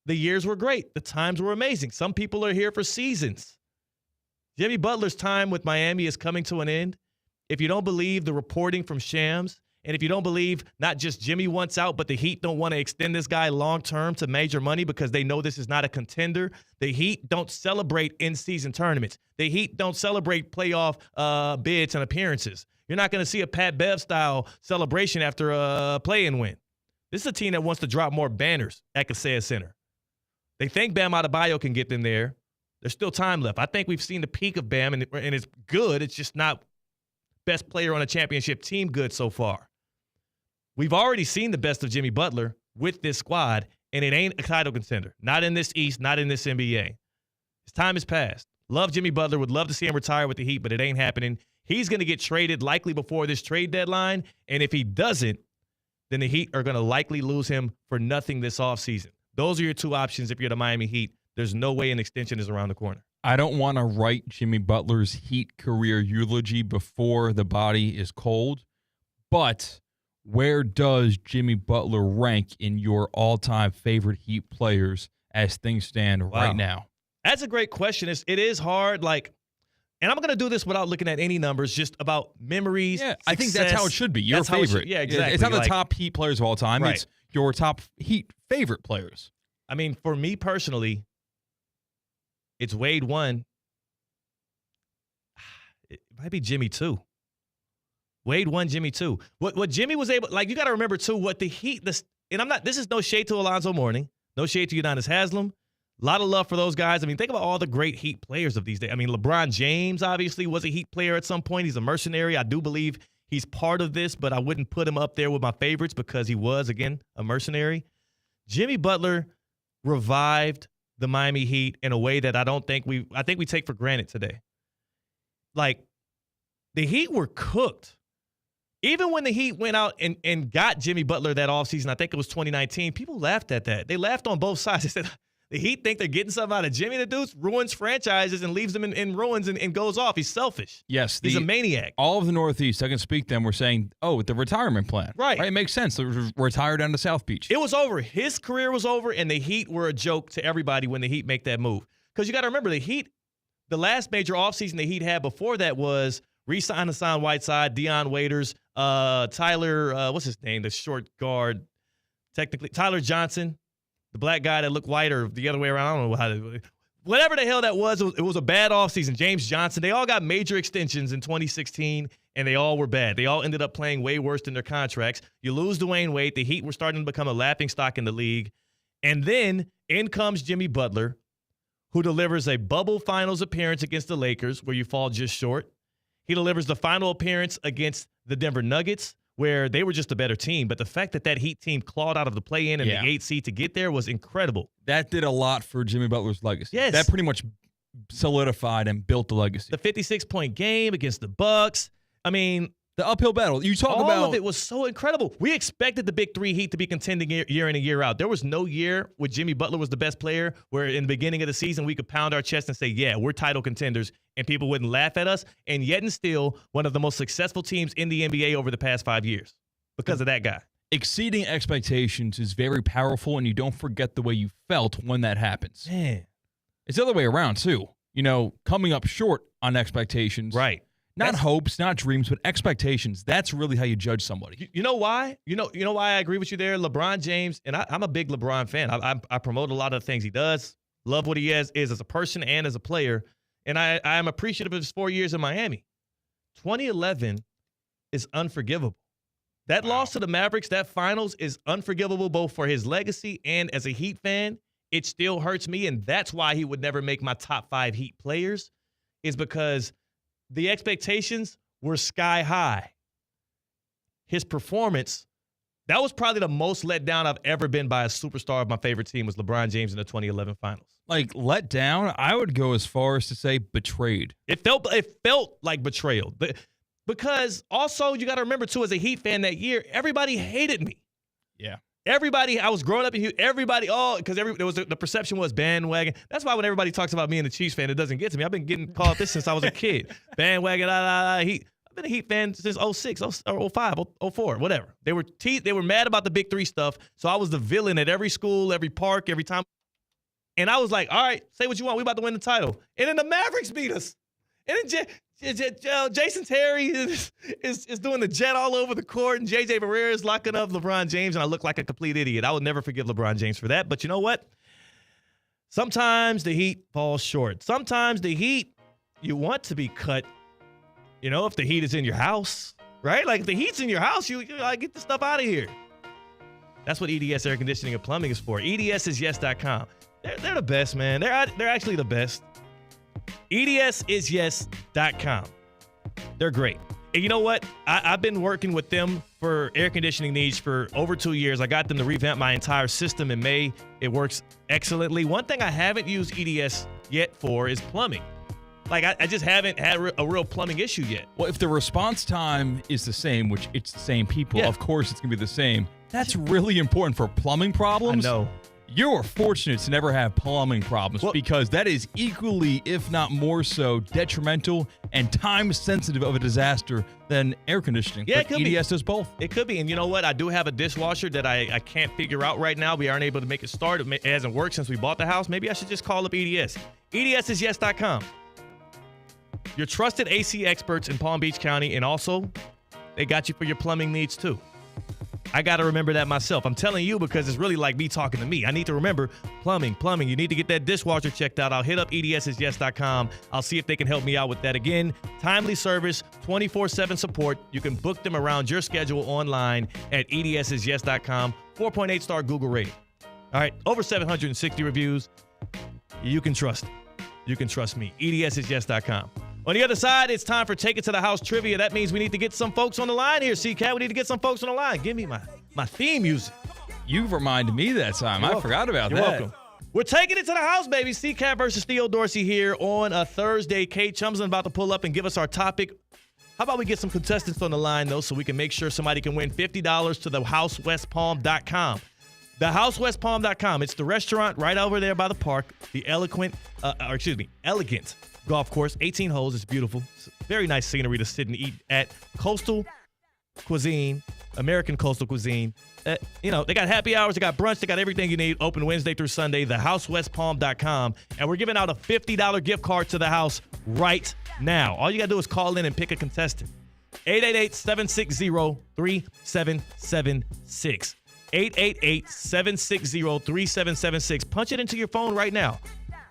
The years were great. The times were amazing. Some people are here for seasons. Jimmy Butler's time with Miami is coming to an end. If you don't believe the reporting from Shams, and if you don't believe not just Jimmy wants out, but the Heat don't want to extend this guy long-term to major money because they know this is not a contender, the Heat don't celebrate in-season tournaments. The Heat don't celebrate playoff bids and appearances. You're not going to see a Pat Bev-style celebration after a play-in win. This is a team that wants to drop more banners at Kaseya Center. They think Bam Adebayo can get them there. There's still time left. I think we've seen the peak of Bam, and it's good. It's just not best player on a championship team good so far. We've already seen the best of Jimmy Butler with this squad, and it ain't a title contender. Not in this East, not in this NBA. His time has passed. Love Jimmy Butler. Would love to see him retire with the Heat, but it ain't happening. He's going to get traded likely before this trade deadline, and if he doesn't, then the Heat are going to likely lose him for nothing this offseason. Those are your 2 options if you're the Miami Heat. There's no way an extension is around the corner. I don't want to write Jimmy Butler's Heat career eulogy before the body is cold, but where does Jimmy Butler rank in your all-time favorite Heat players as things stand right now? That's a great question. It is hard, and I'm going to do this without looking at any numbers, just about memories. Yeah, success. I think that's how it should be. Your favorite. Yeah, exactly. It's not the top Heat players of all time. Right. It's your top Heat favorite players. I mean, for me personally, it's Wade 1. It might be Jimmy 2. Wade won Jimmy too. What Jimmy was able, like, you got to remember too, what the Heat, and this is no shade to Alonzo Mourning, no shade to Udonis Haslem. A lot of love for those guys. I mean, think about all the great Heat players of these days. I mean, LeBron James obviously was a Heat player at some point. He's a mercenary. I do believe he's part of this, but I wouldn't put him up there with my favorites because he was, again, a mercenary. Jimmy Butler revived the Miami Heat in a way that I think we take for granted today. Like, the Heat were cooked. Even when the Heat went out and got Jimmy Butler that offseason, I think it was 2019, people laughed at that. They laughed on both sides. They said, the Heat think they're getting something out of Jimmy. The dude ruins franchises and leaves them in ruins and goes off. He's selfish. Yes. He's a maniac. All of the Northeast, I can speak them, were saying, the retirement plan. Right. It makes sense. Retire down to South Beach. It was over. His career was over, and the Heat were a joke to everybody when the Heat make that move. Because you got to remember, the Heat, the last major offseason the Heat had before that was re-sign Hassan Whiteside, Deion Waiters, Tyler, what's his name, the short guard, technically, Tyler Johnson. The black guy that looked white or the other way around. I don't know how whatever the hell that was, it was a bad offseason. James Johnson, they all got major extensions in 2016, and they all were bad. They all ended up playing way worse than their contracts. You lose Dwayne Wade. The Heat were starting to become a laughingstock in the league. And then in comes Jimmy Butler, who delivers a bubble finals appearance against the Lakers, where you fall just short. He delivers the final appearance against the Denver Nuggets, where they were just a better team. But the fact that Heat team clawed out of the play-in and the 8th seed to get there was incredible. That did a lot for Jimmy Butler's legacy. Yes. That pretty much solidified and built the legacy. The 56-point game against the Bucks. I mean, the uphill battle. You talk all about of it was so incredible. We expected the Big Three Heat to be contending year in and year out. There was no year where Jimmy Butler was the best player where in the beginning of the season we could pound our chest and say, yeah, we're title contenders, and people wouldn't laugh at us. And yet and still one of the most successful teams in the NBA over the past 5 years because of that guy. Exceeding expectations is very powerful, and you don't forget the way you felt when that happens. Man. It's the other way around, too. Coming up short on expectations. Right. Not hopes, not dreams, but expectations. That's really how you judge somebody. You know why? You know why I agree with you there? LeBron James, and I'm a big LeBron fan. I promote a lot of the things he does. Love what he is as a person and as a player. And I am appreciative of his 4 years in Miami. 2011 is unforgivable. That loss to the Mavericks, that finals, is unforgivable both for his legacy and as a Heat fan. It still hurts me, and that's why he would never make my top 5 Heat players, is because the expectations were sky high. His performance, that was probably the most let down I've ever been by a superstar of my favorite team, was LeBron James in the 2011 finals. Like, let down? I would go as far as to say betrayed. It felt like betrayal. Because also, you got to remember, too, as a Heat fan that year, everybody hated me. Yeah. Everybody, I was growing up in Houston, because the perception was bandwagon. That's why when everybody talks about me and the Chiefs fan, it doesn't get to me. I've been getting called this since I was a kid. Bandwagon, Heat. I've been a Heat fan since 06, 05, 04, whatever. They were mad about the Big Three stuff, so I was the villain at every school, every park, every time. And I was like, all right, say what you want. We about to win the title. And then the Mavericks beat us. And then Jason Terry is doing the jet all over the court, and J.J. Barrera is locking up LeBron James, and I look like a complete idiot. I would never forgive LeBron James for that. But you know what? Sometimes the Heat falls short. Sometimes the Heat, you want to be cut, if the Heat is in your house, right? Like, if the Heat's in your house, you get the stuff out of here. That's what EDS Air Conditioning and Plumbing is for. EDSisyes.com. They're the best, man. They're actually the best. EDSisyes.com. They're great. And you know what? I've been working with them for air conditioning needs for over 2 years. I got them to revamp my entire system in May. It works excellently. One thing I haven't used EDS yet for is plumbing. Like, I just haven't had a real plumbing issue yet. Well, if the response time is the same, which it's the same people, of course it's going to be the same. That's really important for plumbing problems. I know. You're fortunate to never have plumbing problems because that is equally, if not more so, detrimental and time-sensitive of a disaster than air conditioning. Yeah, but EDS does both. It could be. And you know what? I do have a dishwasher that I can't figure out right now. We aren't able to make it start. It hasn't worked since we bought the house. Maybe I should just call up EDS. EDSisyes.com. Your trusted AC experts in Palm Beach County, and also they got you for your plumbing needs too. I got to remember that myself. I'm telling you because it's really like me talking to me. I need to remember plumbing. You need to get that dishwasher checked out. I'll hit up EDSisyes.com. I'll see if they can help me out with that. Again, timely service, 24/7 support. You can book them around your schedule online at EDSisyes.com. 4.8-star Google rating. All right, over 760 reviews. You can trust it. You can trust me. EDSisyes.com. On the other side, it's time for Take It to the House trivia. That means we need to get some folks on the line here, C-Cat. We need to get some folks on the line. Give me my theme music. You reminded me that time. You're I welcome. forgot about You're that. welcome. We're taking it to the house, baby. C-Cat versus Theo Dorsey here on a Thursday. Kate Chumsland about to pull up and give us our topic. How about we get some contestants on the line, though, so we can make sure somebody can win $50 to thehousewestpalm.com. Thehousewestpalm.com. It's the restaurant right over there by the park. The elegant golf course. 18 holes. It's beautiful. It's very nice scenery to sit and eat at. Coastal cuisine, American coastal cuisine. They got happy hours. They got brunch. They got everything you need. Open Wednesday through Sunday. Thehousewestpalm.com. And we're giving out a $50 gift card to the house right now. All you got to do is call in and pick a contestant. 888-760-3776. 888-760-3776. Punch it into your phone right now.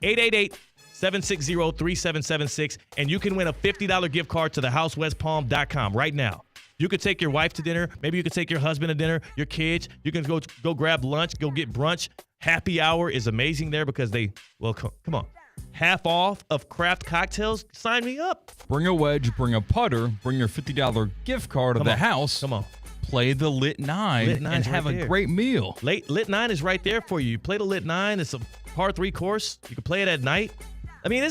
888-760-3776. And you can win a $50 gift card to thehousewestpalm.com right now. You could take your wife to dinner. Maybe you could take your husband to dinner, your kids. You can go grab lunch, go get brunch. Happy hour is amazing there because come on. Half off of craft cocktails. Sign me up. Bring a wedge, bring a putter, bring your $50 gift card to the house. Come on. Play the Lit 9 and have a great meal. Lit 9 is right there for you. You play the Lit 9. It's a par 3 course. You can play it at night. I mean,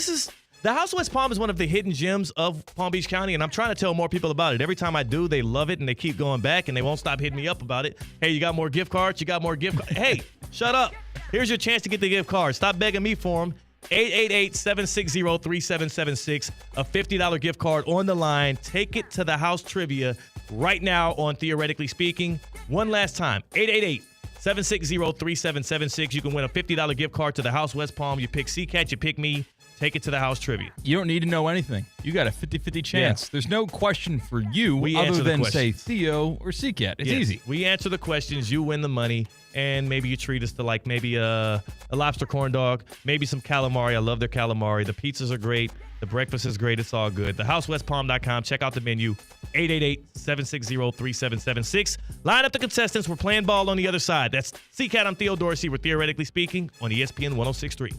the House West Palm is one of the hidden gems of Palm Beach County, and I'm trying to tell more people about it. Every time I do, they love it, and they keep going back, and they won't stop hitting me up about it. Hey, you got more gift cards? You got more gift cards? Hey, shut up. Here's your chance to get the gift card. Stop begging me for them. 888-760-3776. A $50 gift card on the line. Take it to the house trivia right now on Theoretically Speaking. One last time. 888-760-3776. You can win a $50 gift card to the House West Palm. You pick C-Cat, you pick me. Take it to the house trivia. You don't need to know anything. You got a 50-50 chance. Yeah. There's no question for you other than, say, Theo or C-Cat. It's easy. We answer the questions. You win the money. And maybe you treat us to maybe a lobster corn dog, maybe some calamari. I love their calamari. The pizzas are great. The breakfast is great. It's all good. TheHouseWestPalm.com. Check out the menu. 888-760-3776. Line up the contestants. We're playing ball on the other side. That's C-Cat. I'm Theo Dorsey. We're Theoretically Speaking on ESPN 106.3.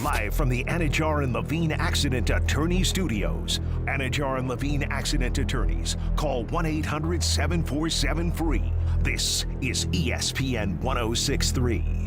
Live from the Anajar and Levine Accident Attorney Studios. Anajar and Levine Accident Attorneys. Call 1-800-747-FREE. This is ESPN 106.3.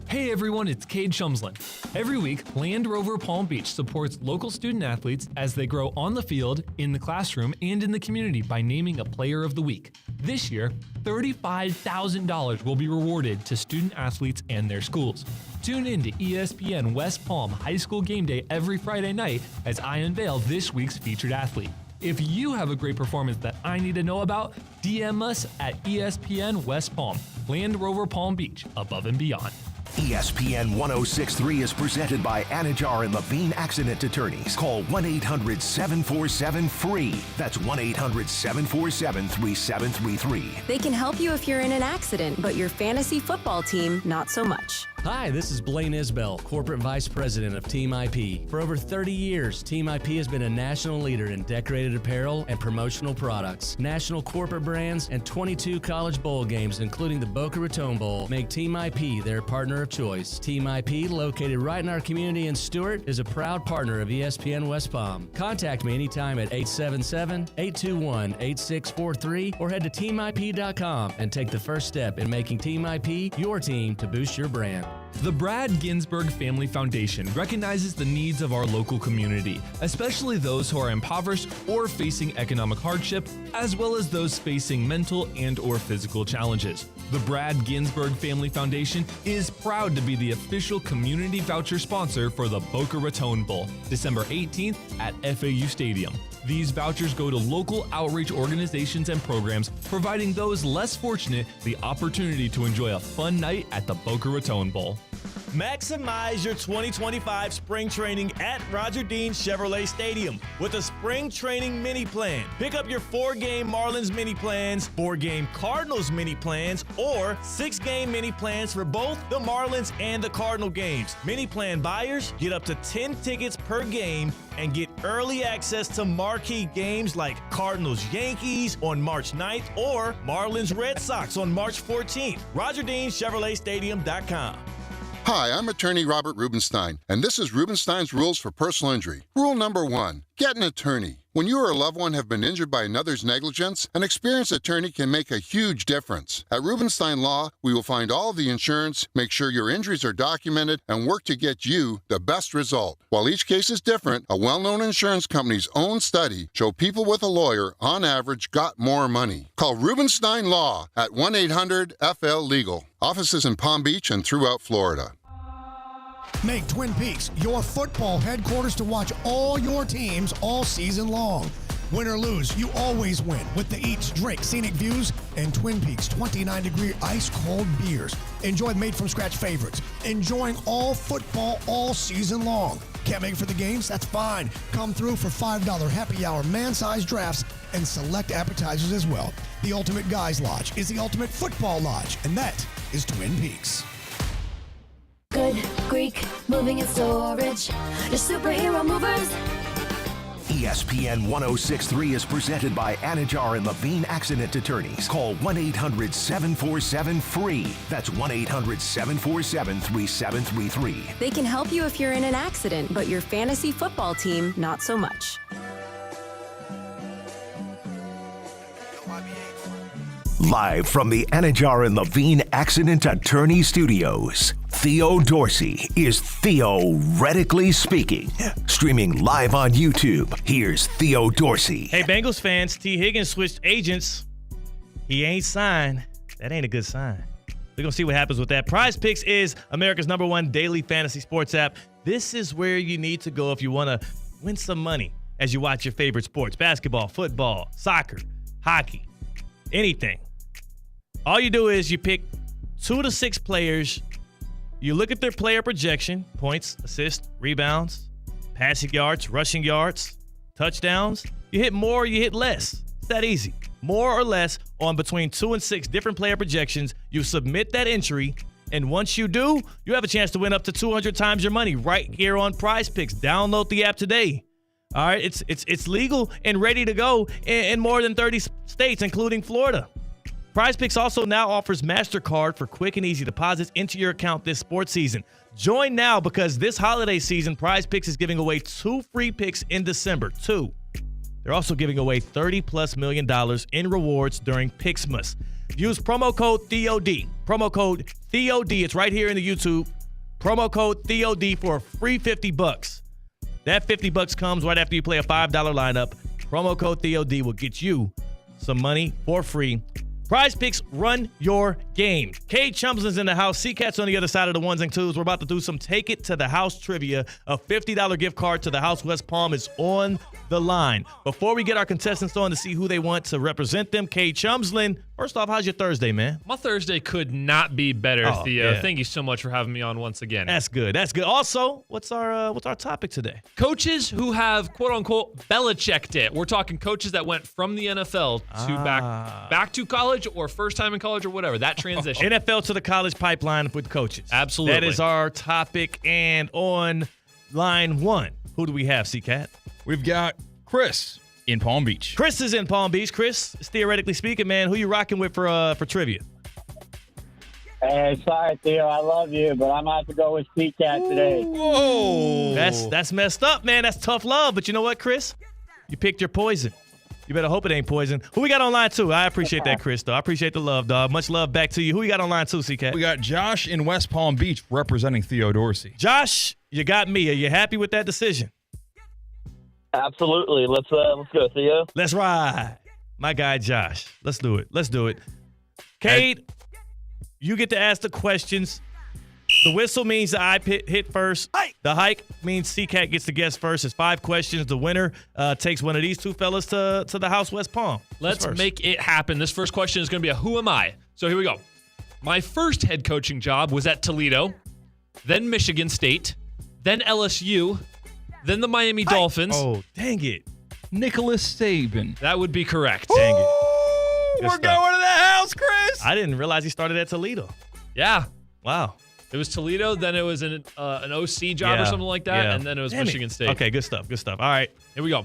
Hey everyone, it's Cade Chumsland. Every week, Land Rover Palm Beach supports local student athletes as they grow on the field, in the classroom, and in the community by naming a Player of the Week. This year, $35,000 will be rewarded to student athletes and their schools. Tune in to ESPN West Palm High School Game Day every Friday night as I unveil this week's featured athlete. If you have a great performance that I need to know about, DM us at ESPN West Palm, Land Rover Palm Beach, above and beyond. ESPN 106.3 is presented by Anajar and Levine Accident Attorneys. Call 1-800-747-FREE. That's 1-800-747-3733. They can help you if you're in an accident, but your fantasy football team, not so much. Hi, this is Blaine Isbell, Corporate Vice President of Team IP. For over 30 years, Team IP has been a national leader in decorated apparel and promotional products. National corporate brands and 22 college bowl games, including the Boca Raton Bowl, make Team IP their partner of choice. Team IP, located right in our community in Stewart, is a proud partner of ESPN West Palm. Contact me anytime at 877-821-8643 or head to teamip.com and take the first step in making Team IP your team to boost your brand. The Brad Ginsburg Family Foundation recognizes the needs of our local community, especially those who are impoverished or facing economic hardship, as well as those facing mental and/or physical challenges. The Brad Ginsburg Family Foundation is proud to be the official community voucher sponsor for the Boca Raton Bowl, December 18th at FAU Stadium. These vouchers go to local outreach organizations and programs, providing those less fortunate the opportunity to enjoy a fun night at the Boca Raton Bowl. Maximize your 2025 spring training at Roger Dean Chevrolet Stadium with a spring training mini plan. Pick up your 4-game Marlins mini plans, 4-game Cardinals mini plans, or 6-game mini plans for both the Marlins and the Cardinal games. Mini plan buyers get up to 10 tickets per game and get early access to marquee games like Cardinals Yankees on March 9th or Marlins Red Sox on March 14th. RogerDeanChevroletStadium.com. Hi, I'm attorney Robert Rubenstein, and this is Rubenstein's Rules for Personal Injury. Rule number 1, get an attorney. When you or a loved one have been injured by another's negligence, an experienced attorney can make a huge difference. At Rubenstein Law, we will find all of the insurance, make sure your injuries are documented, and work to get you the best result. While each case is different, a well-known insurance company's own study showed people with a lawyer, on average, got more money. Call Rubenstein Law at 1-800-FL-LEGAL. Offices in Palm Beach and throughout Florida. Make Twin Peaks your football headquarters to watch all your teams all season long. Win or lose, you always win with the eats, drink, scenic views, and Twin Peaks 29-degree ice-cold beers. Enjoy made-from-scratch favorites. Enjoying all football all season long. Can't make it for the games? That's fine. Come through for $5 happy hour man-sized drafts and select appetizers as well. The Ultimate Guys Lodge is the ultimate football lodge, and that is Twin Peaks. Good Greek moving and storage. Your superhero movers. ESPN 1063 is presented by Anajar and Levine Accident Attorneys. Call 1-800-747-FREE. That's 1-800-747-3733. They can help you if you're in an accident, but your fantasy football team, not so much. Live from the Anajar and Levine Accident Attorney Studios, Theo Dorsey is theoretically speaking. Streaming live on YouTube, here's Theo Dorsey. Hey, Bengals fans, T. Higgins switched agents. He ain't signed. That ain't a good sign. We're going to see what happens with that. Prize Picks is America's #1 daily fantasy sports app. This is where you need to go if you want to win some money as you watch your favorite sports. Basketball, football, soccer, hockey, anything. All you do is you pick 2 to 6 players. You look at their player projection, points, assists, rebounds, passing yards, rushing yards, touchdowns. You hit more, you hit less. It's that easy. More or less on between 2 and 6 different player projections. You submit that entry, and once you do, you have a chance to win up to 200 times your money right here on Prize Picks. Download the app today. All right, it's legal and ready to go in more than 30 states, including Florida. Prize Picks also now offers MasterCard for quick and easy deposits into your account this sports season. Join now because this holiday season, Prize Picks is giving away 2 free picks in December. 2. They're also giving away $30+ million in rewards during Pixmas. Use promo code THEOD. Promo code THEOD. It's right here in the YouTube. Promo code THEOD for a free $50. That $50 comes right after you play a $5 lineup. Promo code THEOD will get you some money for free. Prize Picks, run your game. Cade Chumslin's in the house. C-Cat's on the other side of the ones and twos. We're about to do some Take It to the House trivia. A $50 gift card to the House West Palm is on the line. Before we get our contestants on to see who they want to represent them, Cade Chumslin, first off, how's your Thursday, man? My Thursday could not be better, Theo. Yeah. Thank you so much for having me on once again. That's good. That's good. Also, what's our topic today? Coaches who have quote unquote Belichicked it. We're talking coaches that went from the NFL to back to college or first time in college or whatever. That transition. NFL to the college pipeline with coaches. Absolutely. That is our topic. And on line 1, who do we have, C-Cat? We've got Chris in Palm Beach. Chris is in Palm Beach. Chris, theoretically speaking, man, who you rocking with for trivia? Hey, sorry, Theo. I love you, but I'm going to have to go with C-Cat today. Whoa. That's messed up, man. That's tough love. But you know what, Chris? You picked your poison. You better hope it ain't poison. Who we got on line 2? I appreciate that, Chris, though. I appreciate the love, dog. Much love back to you. Who you got on line 2, C-Cat? We got Josh in West Palm Beach representing Theo Dorsey. Josh, you got me. Are you happy with that decision? Absolutely. Let's go, Theo. Let's ride. My guy, Josh. Let's do it. Cade, you get to ask the questions. The whistle means the I hit first. The hike means C-Cat gets to guess first. It's 5 questions. The winner takes one of these 2 fellas to the House West Palm. Let's make it happen. This first question is going to be a who am I? So here we go. My first head coaching job was at Toledo. then Michigan State, then LSU, then the Miami Dolphins. Oh, dang it. Nicholas Saban. That would be correct. Dang it. We're going to the house, Chris. I didn't realize he started at Toledo. Yeah. Wow. It was Toledo, then it was an OC job or something like that, and then it was Michigan State. Okay, good stuff. All right. Here we go.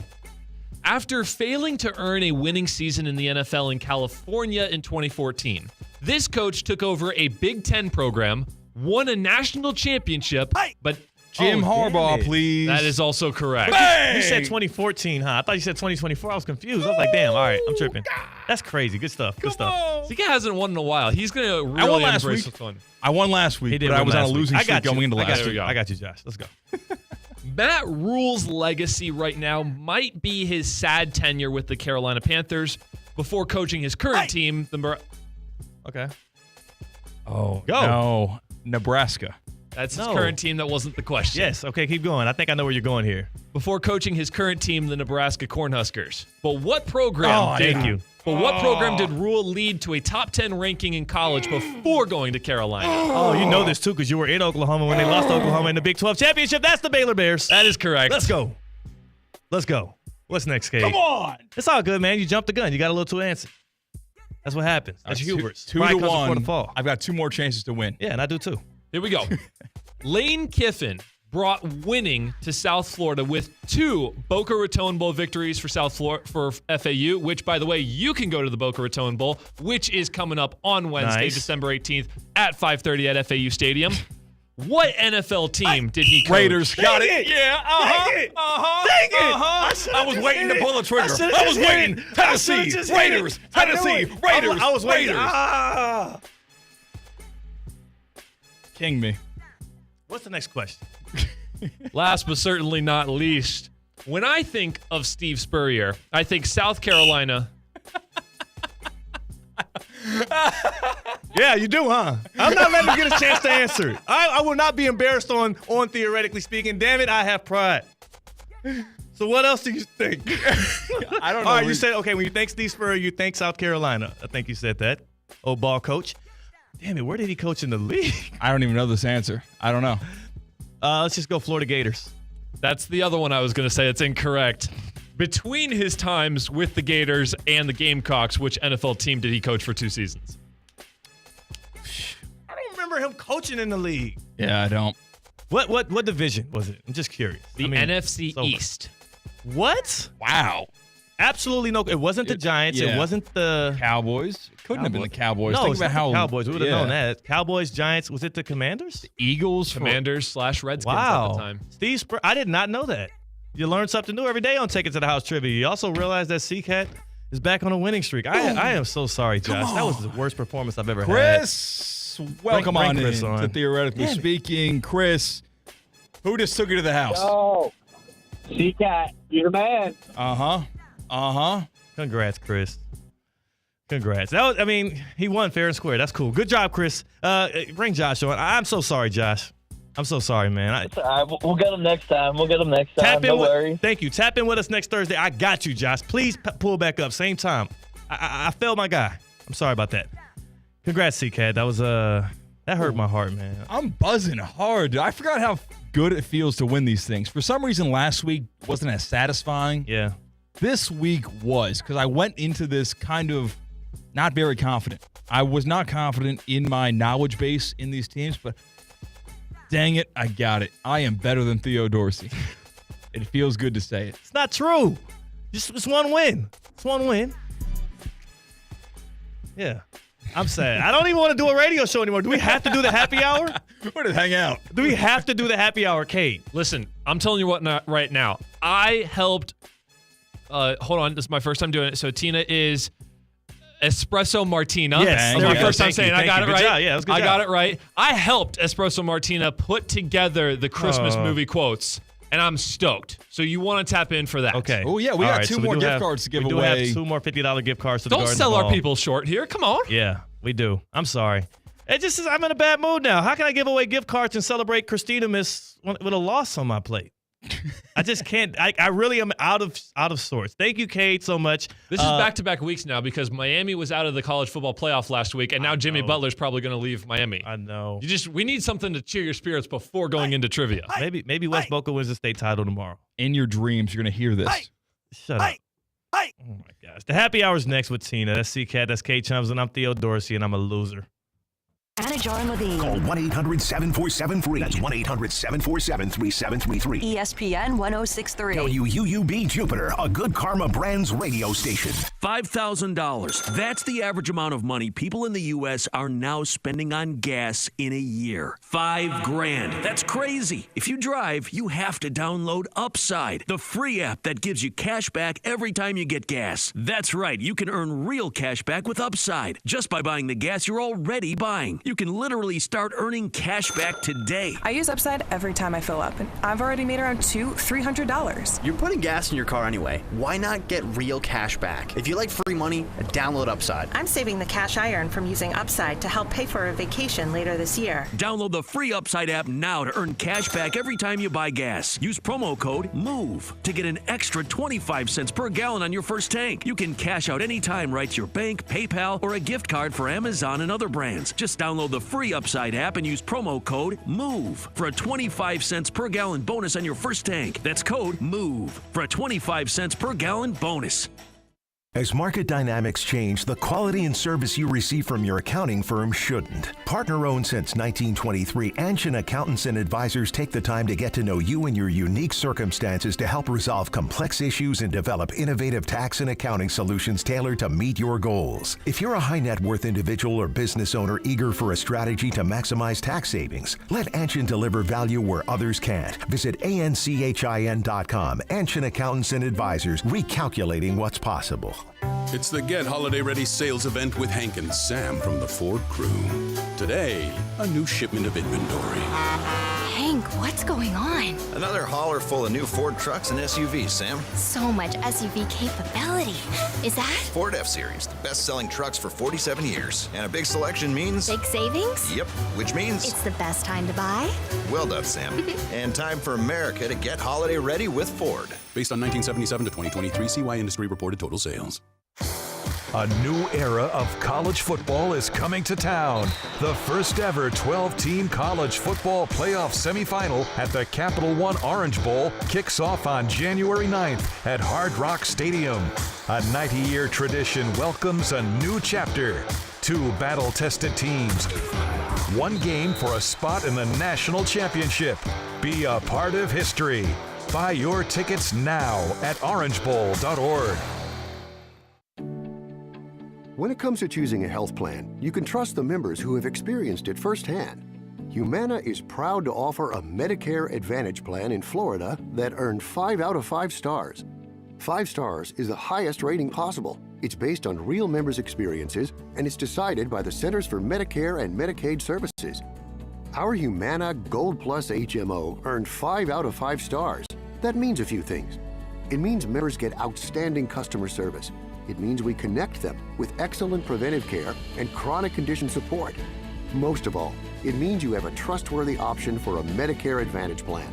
After failing to earn a winning season in the NFL in California in 2014, this coach took over a Big Ten program, won a national championship, but Jim Harbaugh, please. That is also correct. You said 2014, huh? I thought you said 2024. I was confused. I was like, damn, all right, I'm tripping. That's crazy. Good stuff. Zeke hasn't won in a while. He's going to really embrace this one. I won last week, but I was on a losing streak going into last week. I got you, Josh. Let's go. Matt Rule's legacy right now might be his sad tenure with the Carolina Panthers before coaching his current team. Okay. Oh, go. No. Nebraska. That's his current team. That wasn't the question. Yes. Okay, keep going. I think I know where you're going here. Before coaching his current team, the Nebraska Cornhuskers. But what program did Rule lead to a top 10 ranking in college before going to Carolina? Oh, you know this too because you were in Oklahoma when they lost to Oklahoma in the Big 12 championship. That's the Baylor Bears. That is correct. Let's go. What's next, Kate? Come on. It's all good, man. You jumped the gun. You got a little too antsy. That's what happens. That's hubris. 2-1. The fall. I've got 2 more chances to win. Yeah, and I do too. Here we go. Lane Kiffin brought winning to South Florida with 2 Boca Raton Bowl victories for FAU, which, by the way, you can go to the Boca Raton Bowl, which is coming up on Wednesday, December 18th at 5:30 at FAU Stadium. What NFL team did he coach? Raiders. Got it. Yeah. I was waiting to pull the trigger. I was waiting. Tennessee. Raiders. Tennessee. Raiders. I was waiting. King me. What's the next question? Last but certainly not least, when I think of Steve Spurrier, I think South Carolina. Yeah, you do, huh? I'm not letting you get a chance to answer. I will not be embarrassed on theoretically speaking. Damn it, I have pride. So what else do you think? I don't know. All right, you said, okay, when you think Steve Spurrier, you think South Carolina. I think you said that. Old ball coach. Damn it, where did he coach in the league? I don't even know this answer. I don't know. Let's just go Florida Gators. That's the other one I was going to say. It's incorrect. Between his times with the Gators and the Gamecocks, which NFL team did he coach for 2 seasons? I don't remember him coaching in the league. Yeah, I don't. What division was it? I'm just curious. The NFC East. What? Wow. Absolutely no. It wasn't the Giants. Yeah. It wasn't the Cowboys. It couldn't have been the Cowboys. No, Think it's about not how the Cowboys. We would have known that. Cowboys, Giants. Was it the Commanders? The Eagles. Commanders/Redskins wow. at the time. Steve Spurrier. I did not know that. You learn something new every day on Take It to the House Trivia. You also realize that C-Cat is back on a winning streak. I am so sorry, Josh. That was the worst performance I've ever had. Chris, welcome on Chris in on. to Theoretically Speaking. Chris, who just took you to the house? Oh, C-Cat, you're the man. Uh-huh. Congrats, Chris. Congrats. He won fair and square. That's cool. Good job, Chris. Bring Josh on. I'm so sorry, Josh. I'm so sorry, man. It's all right. We'll get them next time. No worries. Thank you. Tap in with us next Thursday. I got you, Josh. Please pull back up. Same time. I failed my guy. I'm sorry about that. Congrats, C-Cat. That was that hurt my heart, man. I'm buzzing hard, dude. I forgot how good it feels to win these things. For some reason, last week wasn't as satisfying. Yeah. This week was, because I went into this kind of not very confident. I was not confident in my knowledge base in these teams, but dang it, I got it. I am better than Theo Dorsey. It feels good to say it. It's not true. It's one win. It's one win. Yeah. I'm sad. I don't even want to do a radio show anymore. Do we have to do the happy hour? We're to hang out. Do we have to do the happy hour, Kate? Listen, I'm telling you what right now. I helped. Hold on. This is my first time doing it. So Tina is Espresso Martina. Yes. That's my first time saying it. I got it right. Good job. Yeah, that was a good I job. got it right. I helped Espresso Martina put together the Christmas movie quotes, and I'm stoked. So you want to tap in for that. Okay. Oh, yeah. We got 2 more gift cards to give away. We do have 2 more $50 gift cards to the Don't Garden sell Ball. our people short here. Come on. Yeah, we do. I'm sorry. It just is, I'm in a bad mood now. How can I give away gift cards and celebrate Christina Miss with a loss on my plate? I just can't. I really am out of sorts. Thank you, Cade, so much. This is back-to-back weeks now because Miami was out of the college football playoff last week, and now Jimmy Butler's probably going to leave Miami. I know. We need something to cheer your spirits before going into trivia. Maybe West Boca wins the state title tomorrow. In your dreams, you're going to hear this. Shut up. Oh my gosh. The happy hour's next with Tina. That's C-Cat. That's Kate Chums, and I'm Theo Dorsey, and I'm a loser. Anna Jar and Levine. Call 1-800-747-FREE. That's 1-800-747-3733. ESPN 1063. WUUB Jupiter, a Good Karma Brands radio station. $5,000. That's the average amount of money people in the U.S. are now spending on gas in a year. $5,000. That's crazy. If you drive, you have to download Upside, the free app that gives you cash back every time you get gas. That's right. You can earn real cash back with Upside just by buying the gas you're already buying. You can literally start earning cash back today. I use Upside every time I fill up, and I've already made around $300. You're putting gas in your car anyway. Why not get real cash back? If you like free money, download Upside. I'm saving the cash I earn from using Upside to help pay for a vacation later this year. Download the free Upside app now to earn cash back every time you buy gas. Use promo code MOVE to get an extra 25 cents per gallon on your first tank. You can cash out anytime right to your bank, PayPal, or a gift card for Amazon and other brands. Just download the free Upside app and use promo code MOVE for a 25 cents per gallon bonus on your first tank. That's code MOVE for a 25 cents per gallon bonus. As market dynamics change, the quality and service you receive from your accounting firm shouldn't. Partner-owned since 1923, Anshin Accountants and Advisors take the time to get to know you and your unique circumstances to help resolve complex issues and develop innovative tax and accounting solutions tailored to meet your goals. If you're a high net worth individual or business owner eager for a strategy to maximize tax savings, let Anshin deliver value where others can't. Visit ANCHIN.com. Anshin Accountants and Advisors, recalculating what's possible. It's the Get Holiday Ready sales event with Hank and Sam from the Ford crew. Today, a new shipment of inventory. Hank, what's going on? Another hauler full of new Ford trucks and SUVs, Sam. So much SUV capability. Is that? Ford F-Series, the best-selling trucks for 47 years. And a big selection means... Big savings? Yep, which means... It's the best time to buy? Well done, Sam. And time for America to get holiday ready with Ford. Based on 1977 to 2023 CY Industry reported total sales. A new era of college football is coming to town. The first ever 12-team college football playoff semifinal at the Capital One Orange Bowl kicks off on January 9th at Hard Rock Stadium. A 90-year tradition welcomes a new chapter. 2 battle-tested teams. 1 game for a spot in the national championship. Be a part of history. Buy your tickets now at orangebowl.org. When it comes to choosing a health plan, you can trust the members who have experienced it firsthand. Humana is proud to offer a Medicare Advantage plan in Florida that earned 5 out of 5 stars. 5 stars is the highest rating possible. It's based on real members' experiences, and it's decided by the Centers for Medicare and Medicaid Services. Our Humana Gold Plus HMO earned 5 out of 5 stars. That means a few things. It means members get outstanding customer service. It means we connect them with excellent preventive care and chronic condition support. Most of all, it means you have a trustworthy option for a Medicare Advantage plan.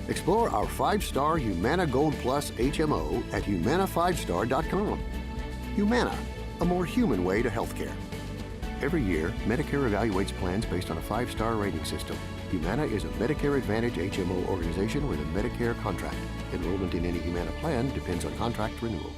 Explore our 5-star Humana Gold Plus HMO at humana5star.com. Humana, a more human way to healthcare. Every year, Medicare evaluates plans based on a 5-star rating system. Humana is a Medicare Advantage HMO organization with a Medicare contract. Enrollment in any Humana plan depends on contract renewal.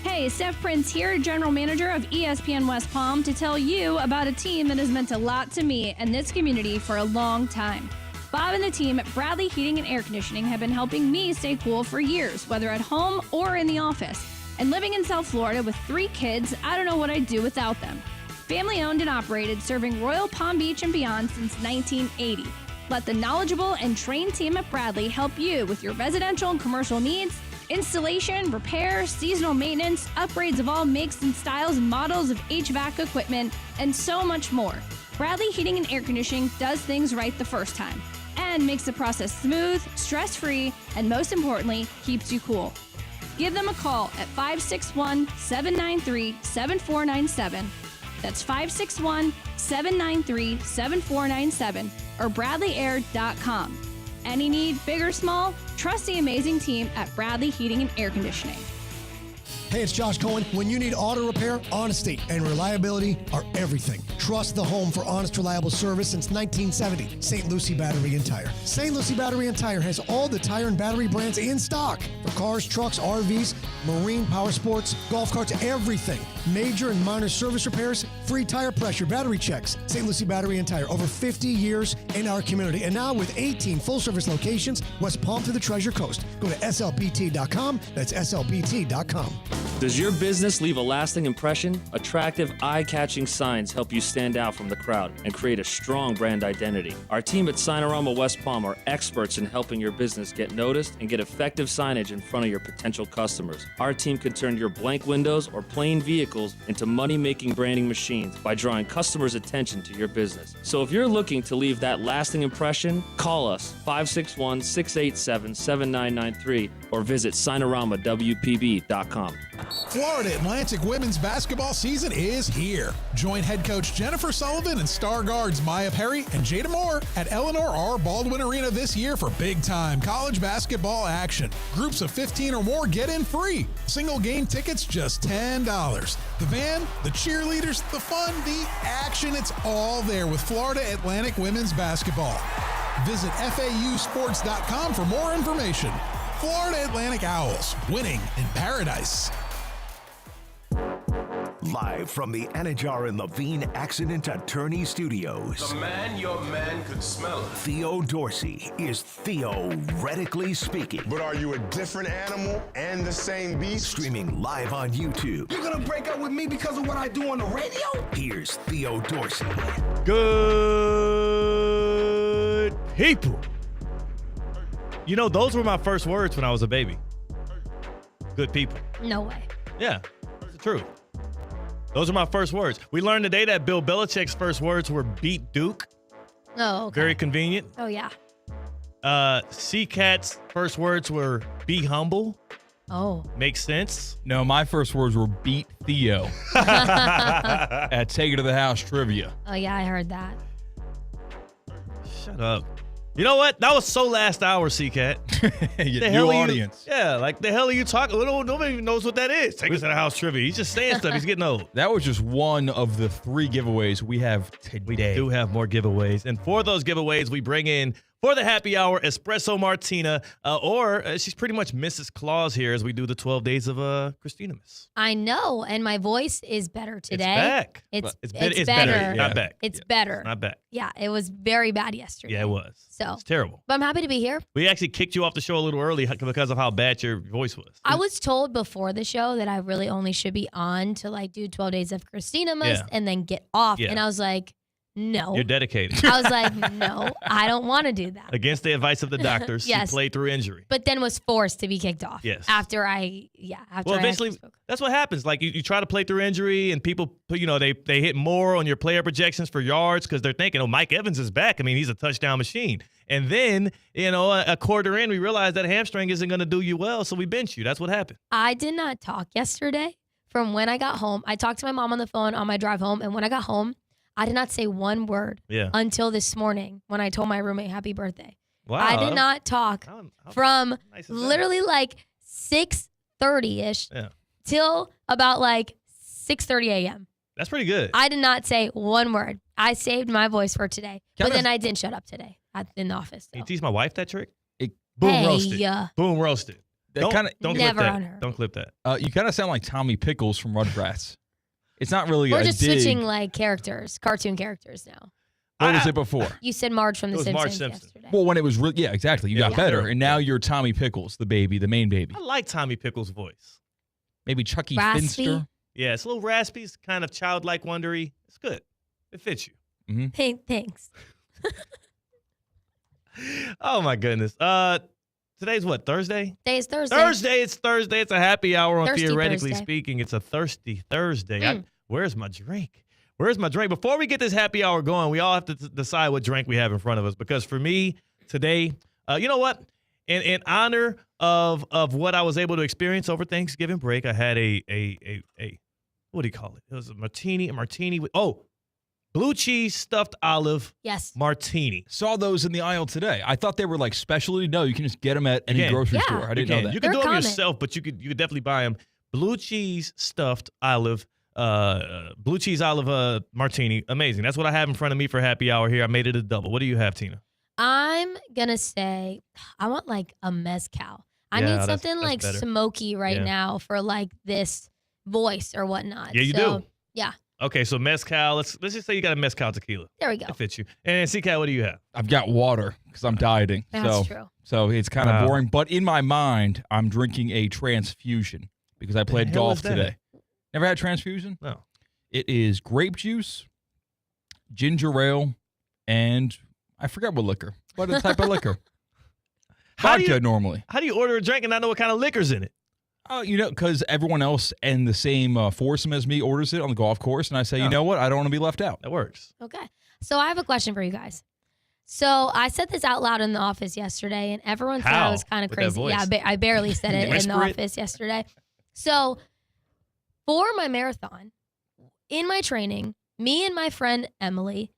Hey, Steph Prince here, General Manager of ESPN West Palm, to tell you about a team that has meant a lot to me and this community for a long time. Bob and the team at Bradley Heating and Air Conditioning have been helping me stay cool for years, whether at home or in the office. And living in South Florida with 3 kids, I don't know what I'd do without them. Family owned and operated, serving Royal Palm Beach and beyond since 1980. Let the knowledgeable and trained team at Bradley help you with your residential and commercial needs, installation, repair, seasonal maintenance, upgrades of all makes and styles and models of HVAC equipment, and so much more. Bradley Heating and Air Conditioning does things right the first time and makes the process smooth, stress-free, and most importantly, keeps you cool. Give them a call at 561-793-7497. That's 561-793-7497 or bradleyair.com. any need, big or small, trust the amazing team at Bradley Heating and Air Conditioning. Hey, it's Josh Cohen. When you need auto repair, honesty and reliability are everything. Trust the home for honest, reliable service since 1970. St. Lucie Battery and Tire. St. Lucie Battery and Tire has all the tire and battery brands in stock for cars, trucks, RVs, marine, power sports, golf carts, everything. Major and minor service repairs, free tire pressure, battery checks. St. Lucie Battery and Tire, over 50 years in our community. And now with 18 full-service locations, West Palm to the Treasure Coast. Go to slpt.com. That's slpt.com. Does your business leave a lasting impression? Attractive, eye-catching signs help you stand out from the crowd and create a strong brand identity. Our team at Signorama West Palm are experts in helping your business get noticed and get effective signage in front of your potential customers. Our team can turn your blank windows or plain vehicles into money-making branding machines by drawing customers' attention to your business. So if you're looking to leave that lasting impression, call us 561-687-7993 or visit signoramawpb.com. Florida Atlantic women's basketball season is here. Join head coach Jennifer Sullivan and star guards Maya Perry and Jada Moore at Eleanor R. Baldwin Arena this year for big-time college basketball action. Groups of 15 or more get in free. Single game tickets just $10. The van, the cheerleaders, the fun, the action, it's all there with Florida Atlantic women's basketball. Visit FAUsports.com for more information. Florida Atlantic Owls, winning in paradise. Live from the Anajar and Levine Accident Attorney Studios. The man your man could smell it. Theo Dorsey is theoretically speaking. But are you a different animal and the same beast? Streaming live on YouTube. You're gonna break up with me because of what I do on the radio? Here's Theo Dorsey. Good people. You know, those were my first words when I was a baby. Good people. No way. Yeah, it's the truth. Those are my first words. We learned today that Bill Belichick's first words were beat Duke. Oh, okay. Very convenient. Oh, yeah. C-Cat's first words were be humble. Oh. Makes sense. No, my first words were beat Theo at Take It to the House trivia. Oh, yeah, I heard that. Shut up. You know what? That was so last hour, C-Cat. New audience. Yeah, like the hell are you talking? Nobody even knows what that is. Take us to the house trivia. He's just saying stuff. He's getting old. That was just one of the 3 giveaways we have today. We do have more giveaways. And for those giveaways, we bring in, for the happy hour, Espresso Martina, or she's pretty much Mrs. Claus here as we do the 12 days of Christina Miss. I know, and my voice is better today. It's back. It's better. better. Not back. It's better. Not back. Yeah, it was very bad yesterday. Yeah, it was. So it's terrible. But I'm happy to be here. We actually kicked you off the show a little early because of how bad your voice was. I was told before the show that I really only should be on to like do 12 days of Christina Miss and then get off. Yeah. And I was like, no. You're dedicated. I was like, no, I don't want to do that. Against the advice of the doctors, Yes. you played through injury. But then was forced to be kicked off. Yes. After Well, I eventually, that's what happens. Like you try to play through injury, and people, they hit more on your player projections for yards because they're thinking, oh, Mike Evans is back. I mean, he's a touchdown machine. And then, a quarter in, we realized that hamstring isn't going to do you well, so we bench you. That's what happened. I did not talk yesterday from when I got home. I talked to my mom on the phone on my drive home, and when I got home, I did not say one word until this morning when I told my roommate happy birthday. Wow. I did not talk from literally like 6:30-ish till about like 6:30 a.m. That's pretty good. I did not say one word. I saved my voice for today. But then I didn't shut up today in the office. Can you teach my wife that trick? Boom roasted. Boom roasted. Don't clip Never that. on her. Don't clip that. You kind of sound like Tommy Pickles from Rugrats. It's not really We're a just dig. switching like characters, cartoon characters now. What was it before? You said Marge from The Simpsons yesterday. Well, when it was yeah, exactly. You got better, and now you're Tommy Pickles, the baby, the main baby. I like Tommy Pickles' voice. Maybe Chucky Raspy? Finster. Yeah, it's a little raspy. It's kind of childlike wondery. It's good. It fits you. Mm-hmm. Hey, thanks. Oh, my goodness. Today's what, Thursday? Today is Thursday. It's Thursday. It's a happy hour on Thirsty Theoretically Thursday. Speaking. It's a thirsty Thursday. Where's my drink? Where's my drink? Before we get this happy hour going, we all have to decide what drink we have in front of us. Because for me today, you know what? In honor of what I was able to experience over Thanksgiving break, I had a what do you call it? It was a martini with blue cheese stuffed olive martini. Saw those in the aisle today. I thought they were like specialty. No, you can just get them at any grocery store. I didn't know that. You can do them yourself, but you could definitely buy them. Blue cheese stuffed olive, blue cheese olive martini. Amazing. That's what I have in front of me for happy hour here. I made it a double. What do you have, Tina? I'm going to say I want like a mezcal. I need something that's like better. Smoky right now for like this voice or whatnot. Yeah, you do. Yeah. Okay, so mezcal. Let's just say you got a mezcal tequila. There we go. That fits you. And C-Cat, what do you have? I've got water because I'm dieting. That's true. So it's kind of boring. But in my mind, I'm drinking a transfusion because I played golf today. Never had transfusion? No. It is grape juice, ginger ale, and I forgot what liquor. What type of liquor? Vodka normally. How do you order a drink and not know what kind of liquor's in it? Oh, because everyone else in the same foursome as me orders it on the golf course, and I say, you know what? I don't want to be left out. That works. Okay. So I have a question for you guys. So I said this out loud in the office yesterday, and everyone said I was kind of crazy. Yeah, I barely said it in the office yesterday. So for my marathon, in my training, me and my friend Emily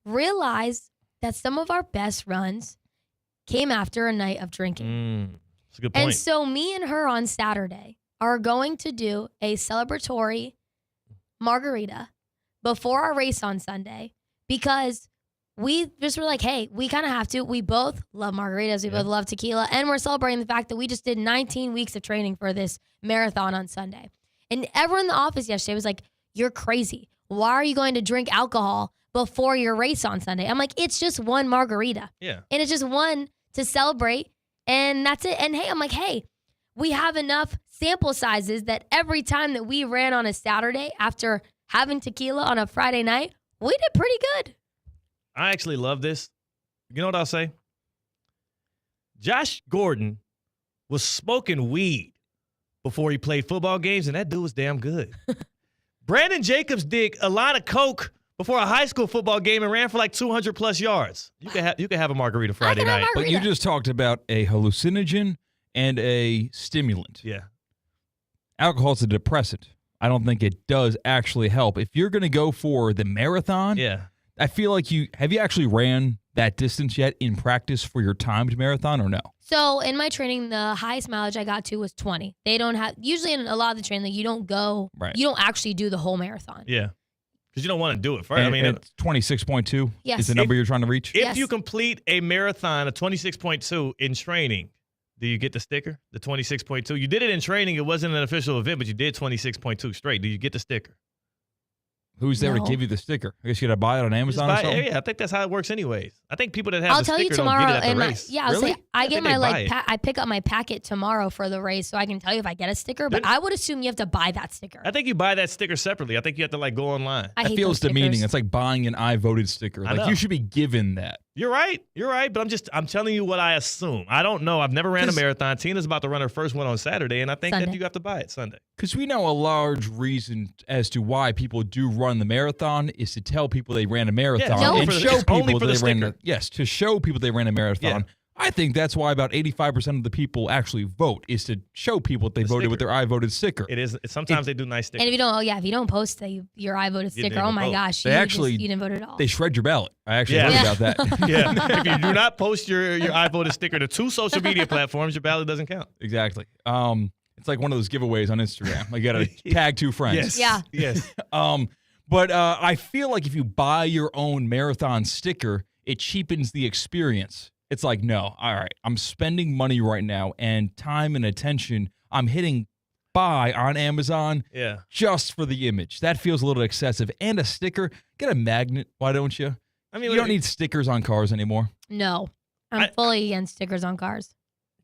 realized that some of our best runs came after a night of drinking. That's a good point. And so me and her on Saturday are going to do a celebratory margarita before our race on Sunday because we just were like, hey, we kind of have to. We both love margaritas. We both love tequila. And we're celebrating the fact that we just did 19 weeks of training for this marathon on Sunday. And everyone in the office yesterday was like, you're crazy. Why are you going to drink alcohol before your race on Sunday? I'm like, it's just one margarita. Yeah. And it's just one to celebrate. And that's it. And hey, I'm like, hey, we have enough sample sizes that every time that we ran on a Saturday after having tequila on a Friday night, we did pretty good. I actually love this. You know what I'll say? Josh Gordon was smoking weed before he played football games, and that dude was damn good. Brandon Jacobs did a line of coke before a high school football game and ran for like 200-plus yards. You could have a margarita Friday night. But you just talked about a hallucinogen and a stimulant. Yeah. Alcohol's a depressant. I don't think it does actually help. If you're going to go for the marathon, I feel like have you actually ran that distance yet in practice for your timed marathon or no? So in my training, the highest mileage I got to was 20. They don't have, usually in a lot of the training, you don't go, you don't actually do the whole marathon. Yeah. Because you don't want to do it first. I mean, 26.2 is the number you're trying to reach? If you complete a marathon, a 26.2 in training, do you get the sticker? The 26.2? You did it in training. It wasn't an official event, but you did 26.2 straight. Do you get the sticker? Who's there to give you the sticker? I guess you got to buy it on Amazon or something? Yeah, I think that's how it works anyways. I think people that have I'll the tell sticker you tomorrow don't get it at the race. I'll say I get my I pick up my packet tomorrow for the race, so I can tell you if I get a sticker. But I would assume you have to buy that sticker. I think you buy that sticker separately. I think you have to go online. I hate that feels demeaning. It's like buying an I voted sticker. Like you should be given that. You're right. But I'm telling you what I assume. I don't know. I've never ran a marathon. Tina's about to run her first one on Saturday, and I think that you have to buy it Sunday. Because we know a large reason as to why people do run the marathon is to tell people they ran a marathon and show people that they ran. To show people they ran a marathon. Yeah. I think that's why about 85% of the people actually vote is to show people that they voted with their I voted sticker. It is. Sometimes they do nice stickers. And if you don't post your I voted sticker, oh my gosh, you didn't vote at all. They shred your ballot. I actually heard about that. If you do not post your I voted sticker to 2 social media platforms, your ballot doesn't count. Exactly. It's like one of those giveaways on Instagram. Like you got to tag 2 friends. Yes. But I feel like if you buy your own marathon sticker, it cheapens the experience. It's like, no, all right, I'm spending money right now and time and attention. I'm hitting buy on Amazon just for the image. That feels a little excessive. And a sticker, get a magnet, why don't you? I mean, you don't need stickers on cars anymore. No, I'm fully against stickers on cars.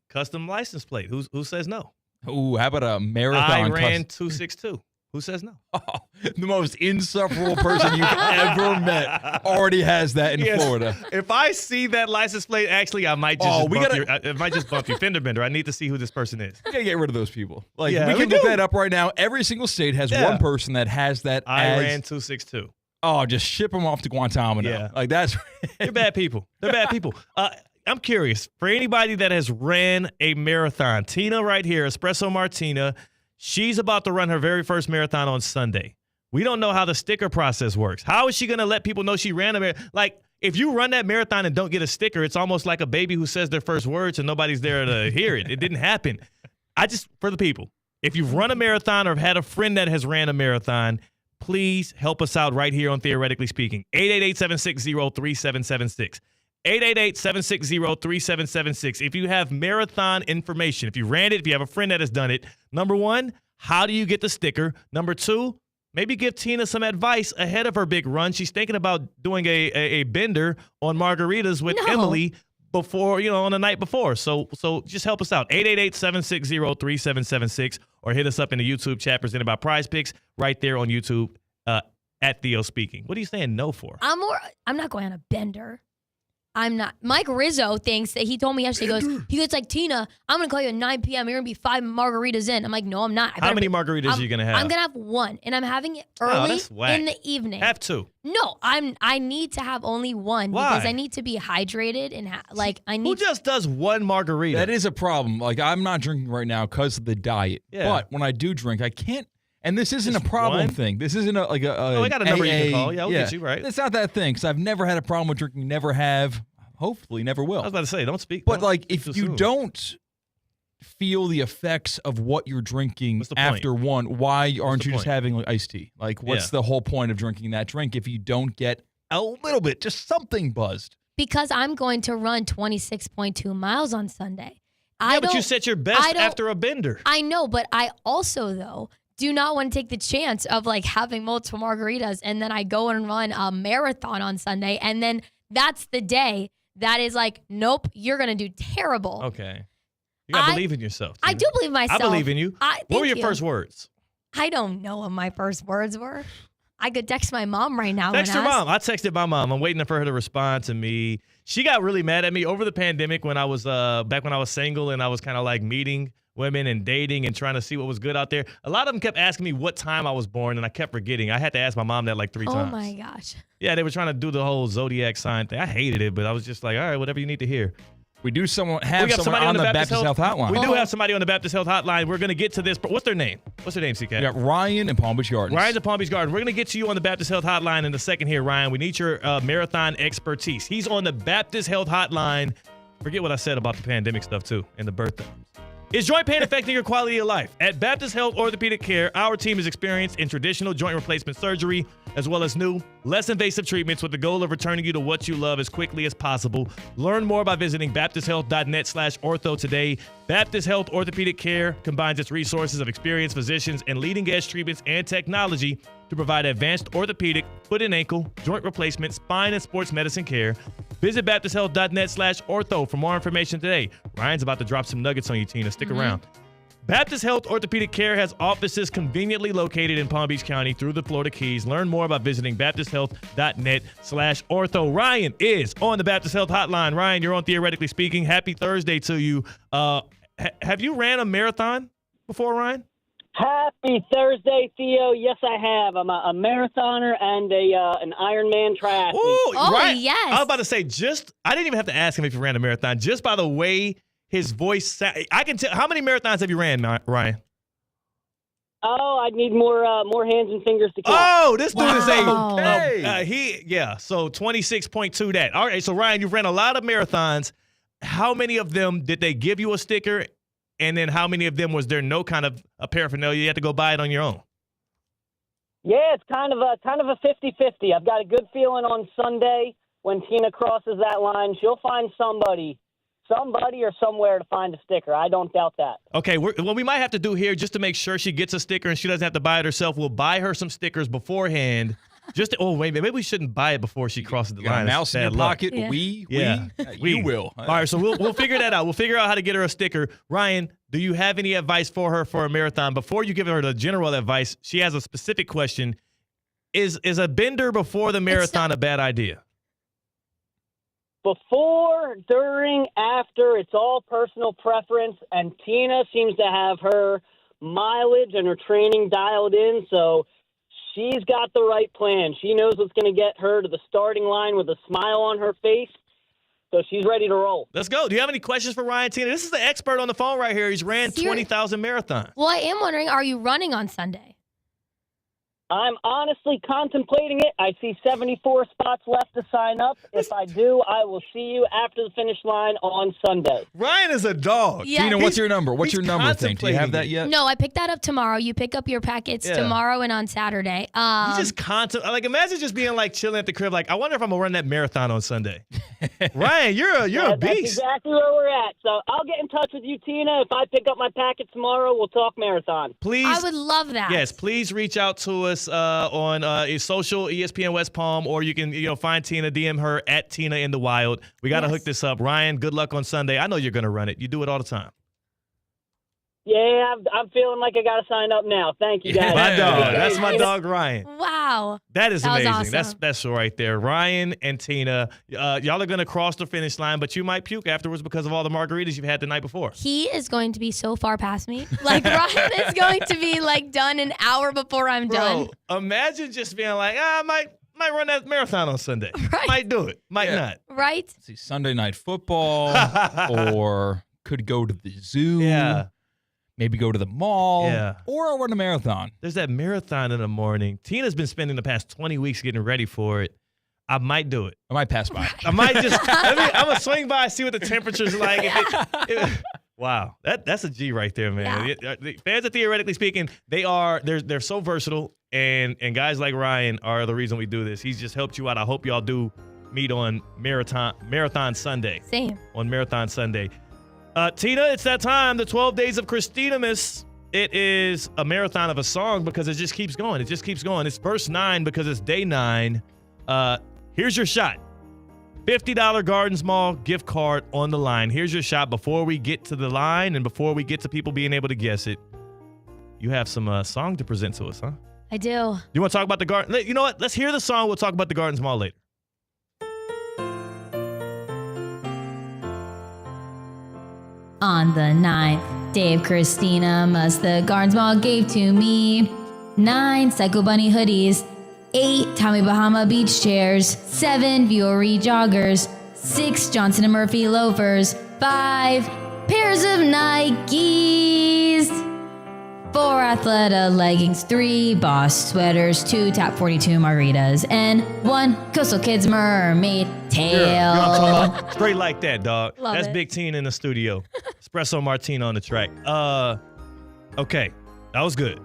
Custom license plate, who says no? Ooh, how about a marathon? I ran 262. Who says no? Oh, the most insufferable person you've ever met already has that in Florida. If I see that license plate, actually, I might just bump you. Fender bender. I need to see who this person is. We gotta get rid of those people. Like we can look that up right now. Every single state has one person that has that. I ran 262. Oh, just ship them off to Guantanamo. Yeah. Like that's. They're bad people. They're bad people. I'm curious for anybody that has ran a marathon. Tina, right here, Espresso Martina. She's about to run her very first marathon on Sunday. We don't know how the sticker process works. How is she going to let people know she ran a marathon? Like, if you run that marathon and don't get a sticker, it's almost like a baby who says their first words and nobody's there to hear it. It didn't happen. For the people, if you've run a marathon or have had a friend that has ran a marathon, please help us out right here on Theoretically Speaking. 888-760-3776. 888-760-3776. If you have marathon information, if you ran it, if you have a friend that has done it, number one, how do you get the sticker? Number two, maybe give Tina some advice ahead of her big run. She's thinking about doing a bender on margaritas with Emily before, on the night before. So just help us out. 888-760-3776 or hit us up in the YouTube chat presented by Prize Picks right there on YouTube at Theo Speaking. What are you saying no for? I'm not going on a bender. I'm not. Mike Rizzo thinks that he told me yesterday, he goes like, Tina, I'm going to call you at 9 p.m. You're going to be 5 margaritas in. I'm like, no, I'm not. How many margaritas are you going to have? I'm going to have one, and I'm having it early in the evening. Have two. No, I need to have only one. Why? Because I need to be hydrated and I need. Who just does one margarita? That is a problem. Like, I'm not drinking right now because of the diet. Yeah. But when I do drink, I can't. And this isn't Just a problem one? thing. This isn't I got a number you can call. Yeah, I'll get you right. It's not that thing. Because I've never had a problem with drinking. Never have. Hopefully, never will. I was about to say, don't speak. But if you don't feel the effects of what you're drinking after one, why aren't you just having iced tea? Like, what's the whole point of drinking that drink if you don't get a little bit, just something buzzed? Because I'm going to run 26.2 miles on Sunday. But you set your best after a bender. I know, but I also, though, do not want to take the chance of having multiple margaritas and then I go and run a marathon on Sunday and then that's the day that is nope, you're going to do terrible. Okay. You got to believe in yourself. Tina. I do believe myself. I believe in you. What were your first words? I don't know what my first words were. I could text my mom right now. Text your mom. I texted my mom. I'm waiting for her to respond to me. She got really mad at me over the pandemic when I was back when I was single and I was kind of meeting women and dating and trying to see what was good out there. A lot of them kept asking me what time I was born, and I kept forgetting. I had to ask my mom that 3 times. Oh, my gosh. Yeah, they were trying to do the whole zodiac sign thing. I hated it, but I was just like, all right, whatever you need to hear. We do have someone on the Baptist Health Hotline. We do have somebody on the Baptist Health Hotline. We're going to get to this. What's their name? CK? We got Ryan in Palm Beach Gardens. Ryan's in Palm Beach Gardens. We're going to get to you on the Baptist Health Hotline in a second here, Ryan. We need your marathon expertise. He's on the Baptist Health Hotline. Forget what I said about the pandemic stuff, too, and the birthday. Is joint pain affecting your quality of life? At Baptist Health Orthopedic Care, our team is experienced in traditional joint replacement surgery, as well as new, less invasive treatments with the goal of returning you to what you love as quickly as possible. Learn more by visiting baptisthealth.net/ortho today. Baptist Health Orthopedic Care combines its resources of experienced physicians and leading-edge treatments and technology to provide advanced orthopedic, foot and ankle, joint replacement, spine, and sports medicine care. Visit baptisthealth.net/ortho for more information today. Ryan's about to drop some nuggets on you, Tina. Stick around. Baptist Health Orthopedic Care has offices conveniently located in Palm Beach County through the Florida Keys. Learn more by visiting baptisthealth.net/ortho. Ryan is on the Baptist Health Hotline. Ryan, you're on Theoretically Speaking. Happy Thursday to you. Have you ran a marathon before, Ryan? Happy Thursday, Theo. Yes, I have. I'm a marathoner and an Ironman triathlete. Ooh, Ryan, yes. I was about to say, I didn't even have to ask him if he ran a marathon. Just by the way his voice, I can tell. How many marathons have you ran, Ryan? Oh, I need more hands and fingers to count. Oh, this dude is so 26.2 that. All right, so Ryan, you've ran a lot of marathons. How many of them did they give you a sticker? And then how many of them was there no kind of a paraphernalia? You had to go buy it on your own. Yeah, it's kind of a 50-50. I've got a good feeling on Sunday when Tina crosses that line, she'll find somebody or somewhere to find a sticker. I don't doubt that. Okay, what we might have to do here, just to make sure she gets a sticker and she doesn't have to buy it herself, we'll buy her some stickers beforehand. Maybe we shouldn't buy it before she crosses the line. Mouse in your pocket. Yeah. We will. All right, so we'll figure that out. We'll figure out how to get her a sticker. Ryan, do you have any advice for her for a marathon? Before you give her the general advice, she has a specific question. Is a bender before the marathon a bad idea? Before, during, after, it's all personal preference, and Tina seems to have her mileage and her training dialed in, so she's got the right plan. She knows what's going to get her to the starting line with a smile on her face, so she's ready to roll. Let's go. Do you have any questions for Ryan, Tina? This is the expert on the phone right here. He's ran 20,000 marathons. Well, I am wondering, are you running on Sunday? I'm honestly contemplating it. I see 74 spots left to sign up. If I do, I will see you after the finish line on Sunday. Ryan is a dog. Yeah. Tina, what's your number? What's your number thing? Do you have that contemplating yet? No, I picked that up tomorrow. You pick up your packets Yeah. tomorrow and on Saturday. You just like imagine just being like chilling at the crib. Like I wonder if I'm gonna run that marathon on Sunday. Ryan, you're a That's beast. exactly where we're at. So I'll get in touch with you, Tina. If I pick up my packet tomorrow, we'll talk marathon. Please, I would love that. yes, please reach out to us on social ESPN West Palm, or you can find Tina, DM her at Tina in the Wild. We got to hook this up. Ryan, good luck on Sunday. I know you're gonna run it. You do it all the time. Yeah, I'm feeling like I got to sign up now. Thank you, guys. My dog. That's my dog, Ryan. Wow. That is That was amazing. awesome. That's special right there. Ryan and Tina, y'all are going to cross the finish line, but you might puke afterwards because of all the margaritas you've had the night before. He is going to be so far past me. Like, Ryan is going to be, like, done an hour before I'm done. Bro, imagine just being like, I might run that marathon on Sunday. Right. Might do it. Might not. Right? Let's see, Sunday Night Football, or could go to the zoo. Yeah. Maybe go to the mall. Yeah. Or I'll run a marathon. There's that marathon in the morning. Tina's been spending the past 20 weeks getting ready for it. I might do it. I might pass by. I might just, I'm going to swing by, see what the temperature's like. Wow. That's a G right there, man. Yeah. The fans are theoretically speaking, they're so versatile, and guys like Ryan are the reason we do this. He's just helped you out. I hope y'all do meet on Marathon Sunday. Same. On Marathon Sunday. Tina, it's that time, the 12 Days of Christina-mas. It is a marathon of a song because it just keeps going. It just keeps going. It's verse 9 because it's day 9. Here's your shot. $50 Gardens Mall gift card on the line. Here's your shot. Before we get to the line and before we get to people being able to guess it, you have some song to present to us, huh? I do. You want to talk about the garden? You know what? Let's hear the song. We'll talk about the Gardens Mall later. On the 9th day of Christina-mas, the Gardens Mall gave to me 9 Psycho Bunny hoodies, 8 Tommy Bahama beach chairs, 7 Vuori joggers, 6 Johnson & Murphy loafers, 5 pairs of Nikes, 4 Athleta leggings, 3 Boss sweaters, 2 Tap 42 margaritas, and 1 Coastal Kids mermaid tail. You know what I'm talking about? Straight like that, dog. Love That's it. Big Tina in the studio. Espresso Martino on the track. Okay. That was good.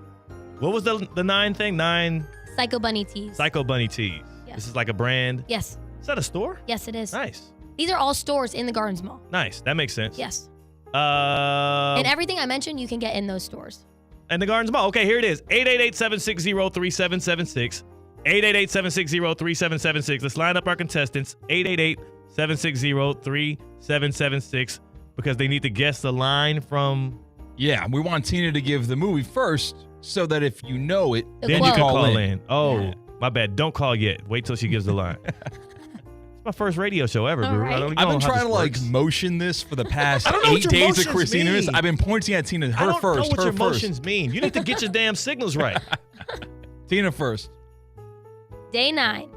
What was the 9 thing? 9 Psycho Bunny tees. Psycho Bunny tees. Yes. This is like a brand. Yes. Is that a store? Yes, it is. Nice. These are all stores in the Gardens Mall. Nice. That makes sense. Yes. And And everything I mentioned, you can get in those stores. the Gardens Mall. Okay, here it is. 888-760-3776. 888-760-3776. Let's line up our contestants. 888-760-3776 because they need to guess the line from... Yeah, we want Tina to give the movie first so that if you know it, The Then quote. you can call in. Oh, Yeah. my bad. Don't call yet. Wait till she gives the line. It's my first radio show ever, All bro. right. I don't even I've know been how trying to this like works. motion this for the past I don't know what 8 your days of motions Christina. mean. I've been pointing at Tina. I Her don't first. know what Her your first. motions mean. You need to get your damn signals right. Tina first. Day 9.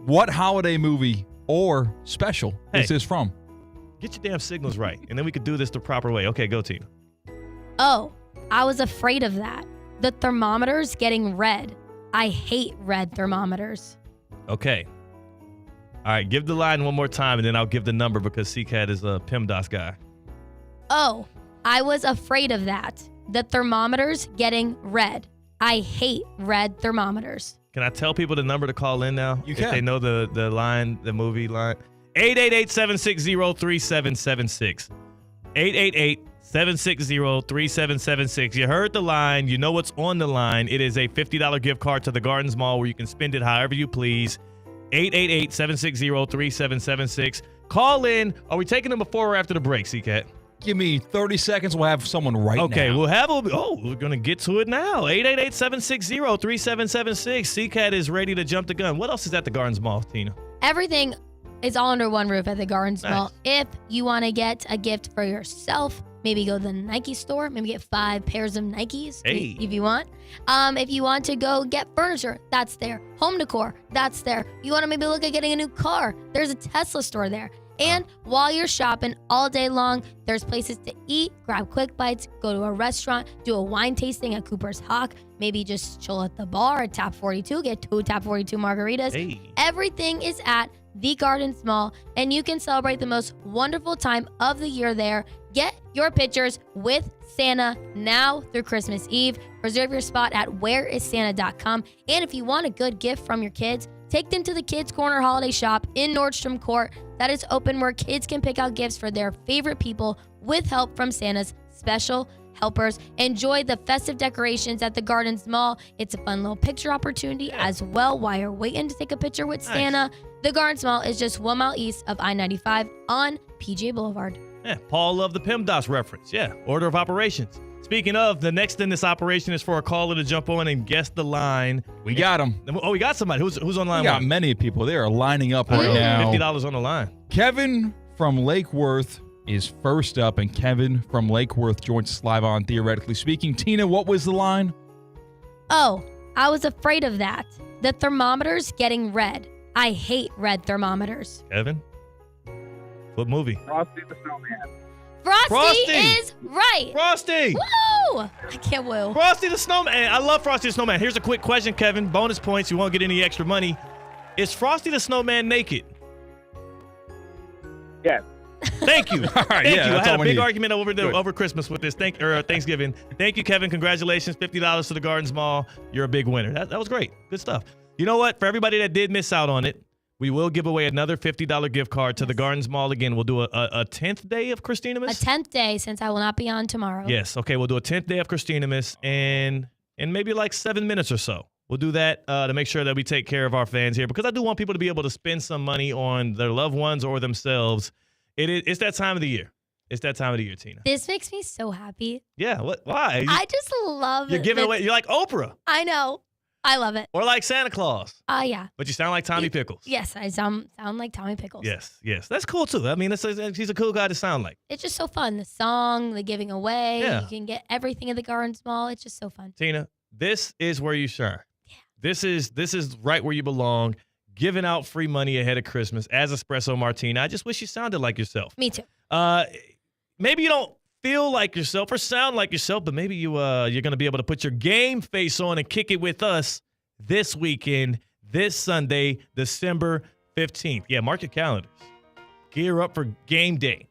What holiday movie or special is Hey. this from? Get your damn signals right, and then we could do this the proper way. Okay, go, Tina. Oh, I was afraid of that. The thermometer's getting red. I hate red thermometers. Okay. All right, give the line one more time, and then I'll give the number because CCAT is a PEMDAS guy. Oh, I was afraid of that. The thermometer's getting red. I hate red thermometers. Can I tell people the number to call in now? You if can. they know the line, the movie line. 888-760-3776. 888-760-3776. You heard the line. You know what's on the line. It is a $50 gift card to the Gardens Mall where you can spend it however you please. 888-760-3776. Call in. Are we taking them before or after the break, CCAT? Give me 30 seconds. We'll have someone right now. Okay, we'll have we're going to get to it now. 888-760-3776. CCAT is ready to jump the gun. What else is at the Gardens Mall, Tina? Everything is all under one roof at the Gardens Nice. Mall. If you want to get a gift for yourself, maybe go to the Nike store, maybe get 5 pairs of Nikes Hey. if you want. If you want to go get furniture, that's there. Home decor, that's there. You want to maybe look at getting a new car, there's a Tesla store there. And while you're shopping all day long, there's places to eat, grab quick bites, go to a restaurant, do a wine tasting at Cooper's Hawk, maybe just chill at the bar at Tap 42, get 2 Tap 42 margaritas. Hey. Everything is at the Gardens Mall, and you can celebrate the most wonderful time of the year there. Get your pictures with Santa now through Christmas Eve. Reserve your spot at whereissanta.com. And if you want a good gift from your kids, take them to the Kids Corner Holiday Shop in Nordstrom Court. That is open where kids can pick out gifts for their favorite people with help from Santa's special helpers. Enjoy the festive decorations at the Gardens Mall. It's a fun little picture opportunity as well while you're waiting to take a picture with Santa. The Gardens Mall is just 1 mile east of I-95 on PJ Boulevard. Yeah, Paul loved the PEMDAS reference. Yeah, order of operations. Speaking of, the next in this operation is for a caller to jump on and guess the line. We got him. Oh, we got somebody. Who's on line? We got many people. They are lining up right now. $50 on the line. Kevin from Lake Worth is first up, and Kevin from Lake Worth joins us live on Theoretically Speaking. Tina, what was the line? Oh, I was afraid of that. The thermometer's getting red. I hate red thermometers. Kevin? What movie? Frosty the Snowman. Frosty is right. Frosty. Woo! I can't woo. Frosty the Snowman. I love Frosty the Snowman. Here's a quick question, Kevin. Bonus points. You won't get any extra money. Is Frosty the Snowman naked? Yes. Thank you. All right, Thank yeah, you. I that's had all a we big need. argument over Christmas with this. Thanksgiving. Thank you, Kevin. Congratulations. $50 to the Gardens Mall. You're a big winner. That was great. Good stuff. You know what? For everybody that did miss out on it, we will give away another $50 gift card to the Gardens Mall again. We'll do a 10th day of Christinamas. A 10th day since I will not be on tomorrow. Yes. Okay. We'll do a 10th day of Christinamas and maybe like 7 minutes or so. We'll do that to make sure that we take care of our fans here because I do want people to be able to spend some money on their loved ones or themselves. It's that time of the year. It's that time of the year, Tina. This makes me so happy. Yeah. What? Why? I just love You're giving away. You're like Oprah. I know. I love it. Or like Santa Claus. Yeah. But you sound like Tommy Pickles. Yes, I sound like Tommy Pickles. Yes. That's cool, too. I mean, he's a cool guy to sound like. It's just so fun. The song, the giving away. Yeah. You can get everything at the Gardens Mall. It's just so fun. Tina, this is where you shine. Yeah. This is right where you belong. Giving out free money ahead of Christmas as Espresso Martina. I just wish you sounded like yourself. Me too. Maybe you don't feel like yourself or sound like yourself, but maybe you're going to be able to put your game face on and kick it with us this weekend, this Sunday, December 15th. Yeah, mark your calendars. Gear up for game day.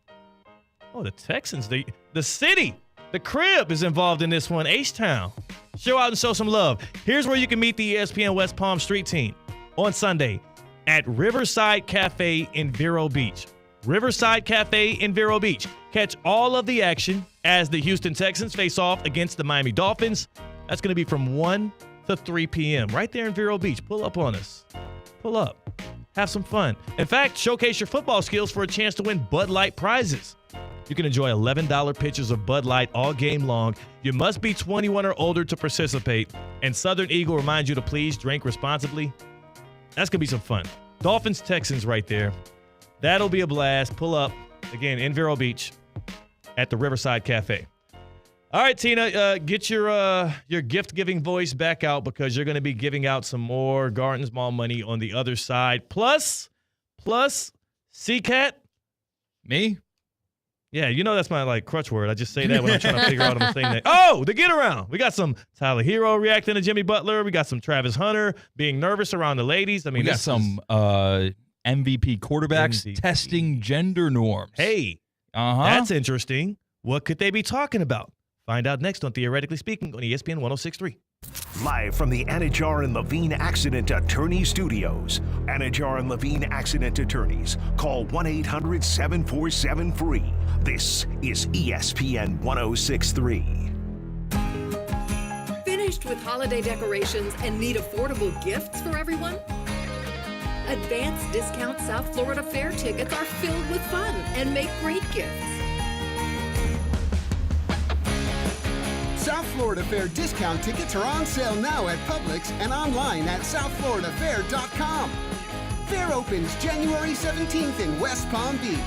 Oh, the Texans, the city, the crib is involved in this one, H-Town. Show out and show some love. Here's where you can meet the ESPN West Palm Street team on Sunday at Riverside Cafe in Vero Beach. Riverside Cafe in Vero Beach. Catch all of the action as the Houston Texans face off against the Miami Dolphins. That's going to be from 1 to 3 p.m. right there in Vero Beach. Pull up on us. Pull up. Have some fun. In fact, showcase your football skills for a chance to win Bud Light prizes. You can enjoy $11 pitchers of Bud Light all game long. You must be 21 or older to participate. And Southern Eagle reminds you to please drink responsibly. That's going to be some fun. Dolphins, Texans right there. That'll be a blast. Pull up, again, in Vero Beach at the Riverside Cafe. All right, Tina, get your gift-giving voice back out because you're going to be giving out some more Gardens Mall money on the other side. Plus, C-Cat. Me? Yeah, you know that's my crutch word. I just say that when I'm trying to figure out I'm saying that. Oh, the get around. We got some Tyler Hero reacting to Jimmy Butler. We got some Travis Hunter being nervous around the ladies. I mean, we got some MVP quarterbacks testing gender norms. Hey, that's interesting. What could they be talking about? Find out next on Theoretically Speaking on ESPN 106.3. Live from the Anajar and Levine Accident Attorney Studios. Anajar and Levine Accident Attorneys. Call 1-800-747-FREE. This is ESPN 106.3. Finished with holiday decorations and need affordable gifts for everyone? Advanced Discount South Florida Fair tickets are filled with fun and make great gifts. South Florida Fair discount tickets are on sale now at Publix and online at southfloridafair.com. Fair opens January 17th in West Palm Beach.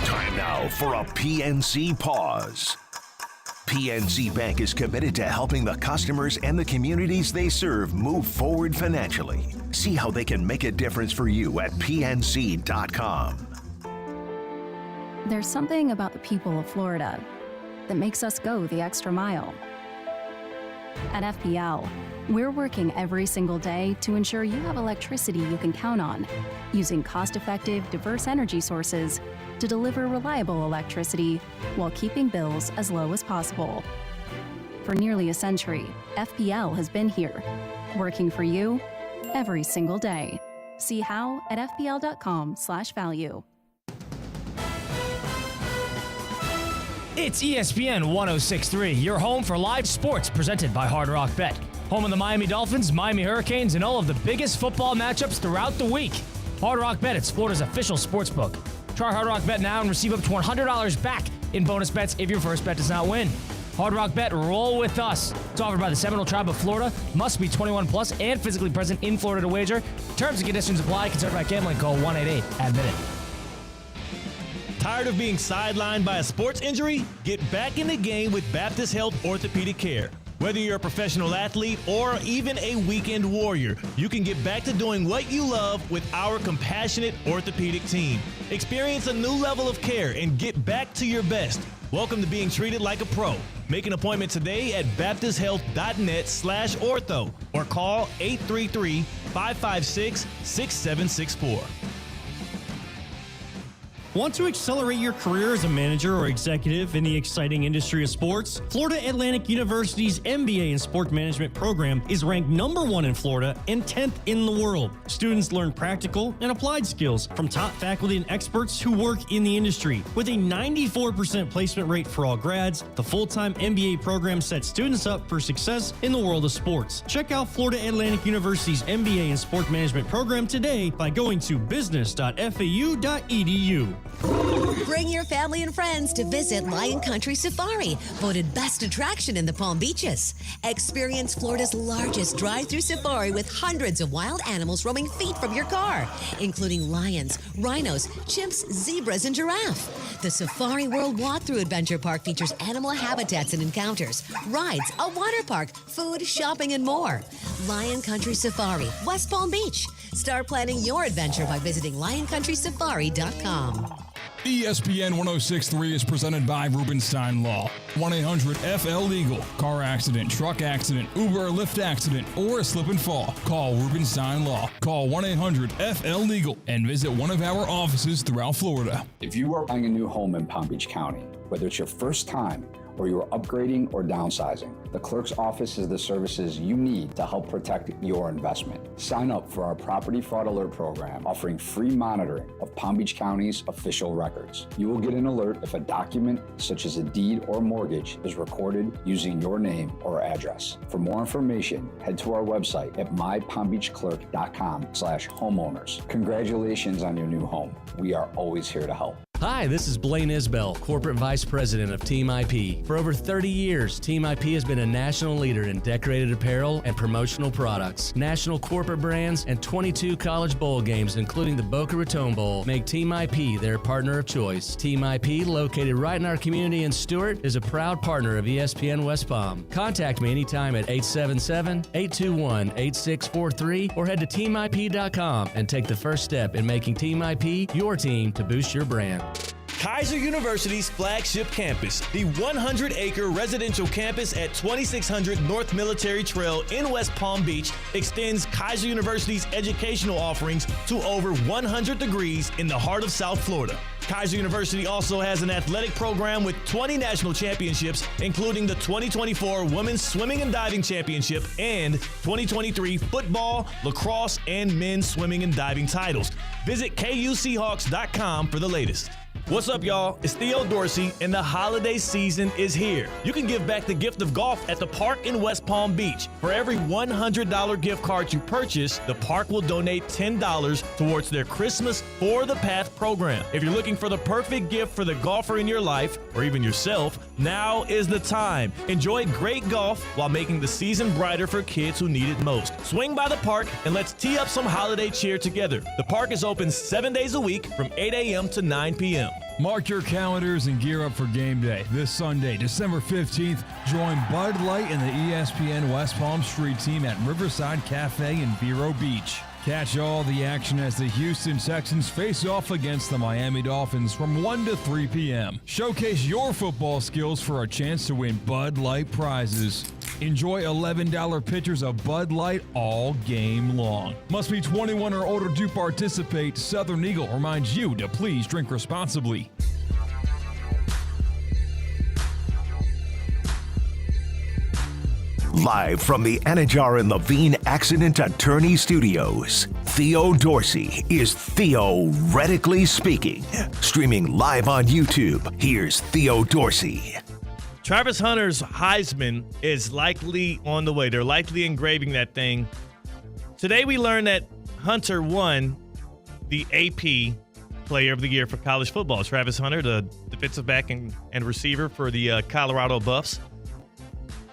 Time now for a PNC pause. PNC Bank is committed to helping the customers and the communities they serve move forward financially. See how they can make a difference for you at PNC.com. There's something about the people of Florida that makes us go the extra mile. At FPL, we're working every single day to ensure you have electricity you can count on, using cost-effective, diverse energy sources to deliver reliable electricity while keeping bills as low as possible. For nearly a century, FPL has been here, working for you every single day. See how at fpl.com/value. It's ESPN 106.3, your home for live sports presented by Hard Rock Bet. Home of the Miami Dolphins, Miami Hurricanes, and all of the biggest football matchups throughout the week. Hard Rock Bet, it's Florida's official sports book. Try Hard Rock Bet now and receive up to $100 back in bonus bets if your first bet does not win. Hard Rock Bet, roll with us. It's offered by the Seminole Tribe of Florida. Must be 21 plus and physically present in Florida to wager. Terms and conditions apply. Concerned by gambling, call 1-888-ADMIT-IT. Tired of being sidelined by a sports injury? Get back in the game with Baptist Health Orthopedic Care. Whether you're a professional athlete or even a weekend warrior, you can get back to doing what you love with our compassionate orthopedic team. Experience a new level of care and get back to your best. Welcome to being treated like a pro. Make an appointment today at baptisthealth.net/ortho or call 833-556-6764. Want to accelerate your career as a manager or executive in the exciting industry of sports? Florida Atlantic University's MBA in Sport Management program is ranked #1 in Florida and 10th in the world. Students learn practical and applied skills from top faculty and experts who work in the industry. With a 94% placement rate for all grads, the full-time MBA program sets students up for success in the world of sports. Check out Florida Atlantic University's MBA in Sport Management program today by going to business.fau.edu. Bring your family and friends to visit Lion Country Safari, voted best attraction in the Palm Beaches. Experience Florida's largest drive-through safari with hundreds of wild animals roaming feet from your car, including lions, rhinos, chimps, zebras, and giraffe. The Safari World Walkthrough Adventure Park features animal habitats and encounters, rides, a water park, food, shopping, and more. Lion Country Safari, West Palm Beach. Start planning your adventure by visiting lioncountrysafari.com. ESPN 106.3 is presented by Rubenstein Law. 1-800-FL-LEGAL. Car accident, truck accident, Uber or Lyft accident, or a slip and fall. Call Rubenstein Law. Call 1-800-FL-LEGAL and visit one of our offices throughout Florida. If you are buying a new home in Palm Beach County, whether it's your first time or you are upgrading or downsizing, the clerk's office is the services you need to help protect your investment. Sign up for our Property Fraud Alert program, offering free monitoring of Palm Beach County's official records. You will get an alert if a document, such as a deed or mortgage, is recorded using your name or address. For more information, head to our website at mypalmbeachclerk.com/homeowners. Congratulations on your new home. We are always here to help. Hi, this is Blaine Isbell, Corporate Vice President of Team IP. For over 30 years, Team IP has been a national leader in decorated apparel and promotional products. National corporate brands and 22 college bowl games, including the Boca Raton Bowl, make Team IP their partner of choice. Team IP, located right in our community in Stewart, is a proud partner of ESPN West Palm. Contact me anytime at 877-821-8643 or head to teamip.com and take the first step in making Team IP your team to boost your brand. Kaiser University's flagship campus, the 100-acre residential campus at 2600 North Military Trail in West Palm Beach, extends Kaiser University's educational offerings to over 100 degrees in the heart of South Florida. Kaiser University also has an athletic program with 20 national championships, including the 2024 Women's Swimming and Diving Championship and 2023 football, lacrosse, and men's swimming and diving titles. Visit KUSeahawks.com for the latest. What's up, y'all? It's Theo Dorsey, and the holiday season is here. You can give back the gift of golf at the park in West Palm Beach. For every $100 gift card you purchase, the park will donate $10 towards their Christmas For the Path program. If you're looking for the perfect gift for the golfer in your life, or even yourself, now is the time. Enjoy great golf while making the season brighter for kids who need it most. Swing by the park and let's tee up some holiday cheer together. The park is open 7 days a week from 8 a.m. to 9 p.m. Mark your calendars and gear up for game day. This Sunday, December 15th, join Bud Light and the ESPN West Palm Street team at Riverside Cafe in Vero Beach. Catch all the action as the Houston Texans face off against the Miami Dolphins from 1 to 3 p.m. Showcase your football skills for a chance to win Bud Light prizes. Enjoy $11 pitchers of Bud Light all game long. Must be 21 or older to participate. Southern Eagle reminds you to please drink responsibly. Live from the Anajar and Levine Accident Attorney Studios, Theo Dorsey is theoretically speaking. Streaming live on YouTube, here's Theo Dorsey. Travis Hunter's Heisman is likely on the way. They're likely engraving that thing. Today we learned that Hunter won the AP Player of the Year for college football. Travis Hunter, the defensive back and receiver for the Colorado Buffs.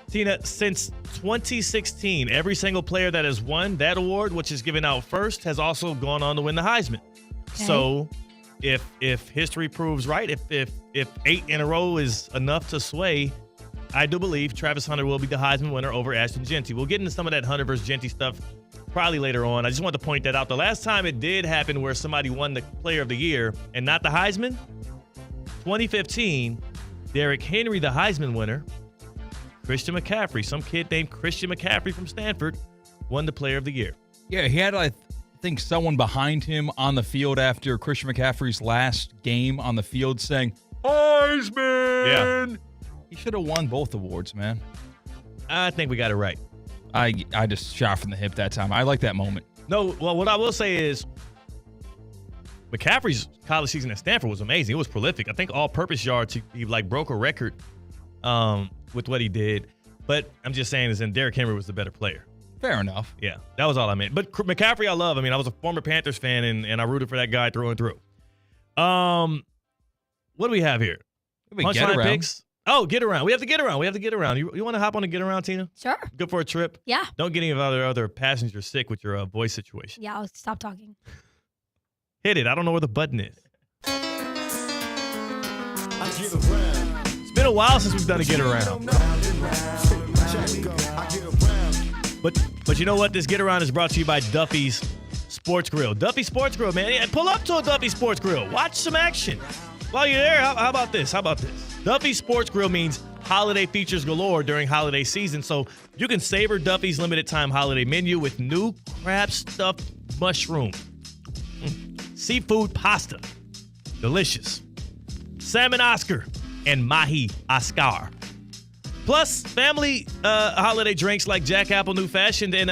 Tina, since 2016, every single player that has won that award, which is given out first, has also gone on to win the Heisman. Okay. So if history proves right, if 8 in a row is enough to sway, I do believe Travis Hunter will be the Heisman winner over Ashton Genty. We'll get into some of that Hunter versus Genty stuff probably later on. I just wanted to point that out. The last time it did happen where somebody won the Player of the Year and not the Heisman, 2015, Derrick Henry, the Heisman winner, Christian McCaffrey, some kid named Christian McCaffrey from Stanford, won the Player of the Year. Yeah, he had, I think, someone behind him on the field after Christian McCaffrey's last game on the field saying, Heisman! Yeah. He should have won both awards, man. I think we got it right. I just shot from the hip that time. I like that moment. No, well, what I will say is McCaffrey's college season at Stanford was amazing. It was prolific. I think all-purpose yards, he broke a record with what he did. But I'm just saying is Derrick Henry was the better player. Fair enough. Yeah, that was all I meant. But McCaffrey I love. I mean, I was a former Panthers fan, and I rooted for that guy through and through. What do we have here? Punchline picks. Oh, get around. We have to get around. You want to hop on and get around, Tina? Sure. Good for a trip? Yeah. Don't get any of other passengers sick with your voice situation. Yeah, I'll stop talking. Hit it. I don't know where the button is. It's been a while since we've done a get around. But you know what? This get around is brought to you by Duffy's Sports Grill. Duffy Sports Grill, man. Pull up to a Duffy Sports Grill. Watch some action. While you're there, how about this? Duffy Sports Grill means holiday features galore during holiday season, so you can savor Duffy's limited time holiday menu with new crab stuffed mushroom, seafood pasta, delicious, salmon Oscar, and mahi Oscar. Plus, family holiday drinks like Jack Apple New Fashioned and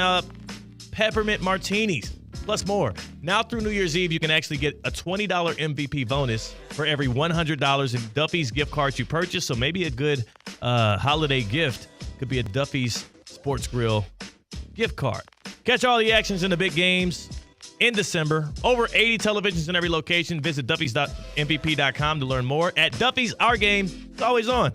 peppermint martinis. Plus more. Now through New Year's Eve, you can actually get a $20 MVP bonus for every $100 in Duffy's gift cards you purchase. So maybe a good holiday gift could be a Duffy's Sports Grill gift card. Catch all the actions in the big games in December. Over 80 televisions in every location. Visit duffys.mvp.com to learn more. At Duffy's, our game is always on.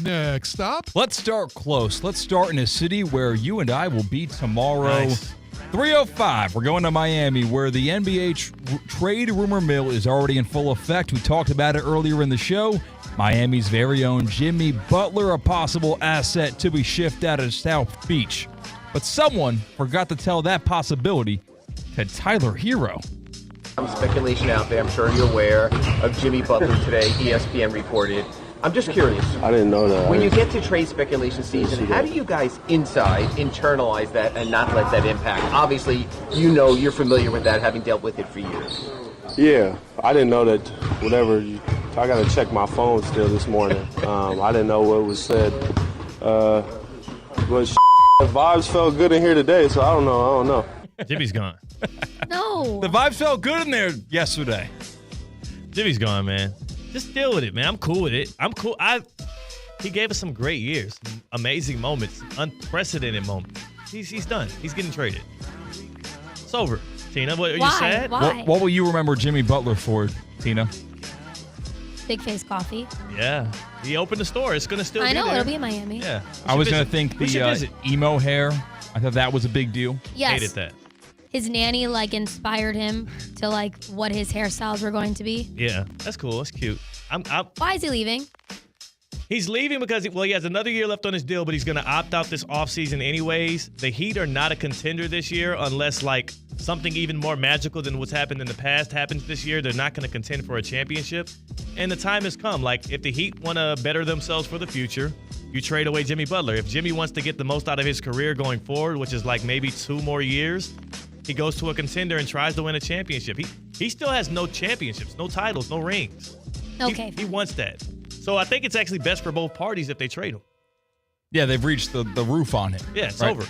Next stop. Let's start close. Let's start in a city where you and I will be tomorrow. Nice. 3:05. We're going to Miami, where the NBA trade rumor mill is already in full effect. We talked about it earlier in the show. Miami's very own Jimmy Butler, a possible asset to be shipped out of South Beach. But someone forgot to tell that possibility to Tyler Hero. Some speculation out there, I'm sure you're aware, of Jimmy Butler today. ESPN reported. I'm just curious. I didn't know that. When you get to trade speculation season, how do you guys internalize that and not let that impact? Obviously, you're familiar with that, having dealt with it for years. Yeah, I didn't know that I got to check my phone still this morning. I didn't know what was said. But the vibes felt good in here today, so I don't know. Jimmy's gone. No. The vibes felt good in there yesterday. Jimmy's gone, man. Just deal with it, man. I'm cool with it. I'm cool. He gave us some great years, amazing moments, unprecedented moments. He's done. He's getting traded. It's over. Tina, what are you sad? Why? What will you remember Jimmy Butler for, Tina? Big Face Coffee. Yeah. He opened the store. It's going to still be there. I know. It'll be in Miami. Yeah. I was going to think the emo hair. I thought that was a big deal. Yes. Hated that. his nanny like inspired him to like what his hairstyles were going to be. Yeah, that's cool. That's cute. Why is he leaving? He's leaving because, he has another year left on his deal, but he's going to opt out this offseason anyways. The Heat are not a contender this year unless, like, something even more magical than what's happened in the past happens this year. They're not going to contend for a championship. And the time has come. Like, if the Heat want to better themselves for the future, you trade away Jimmy Butler. If Jimmy wants to get the most out of his career going forward, which is like maybe 2 more years, he goes to a contender and tries to win a championship. He still has no championships, no titles, no rings. Okay. He wants that. So I think it's actually best for both parties if they trade him. Yeah, they've reached the roof on him. Yeah, it's right? over.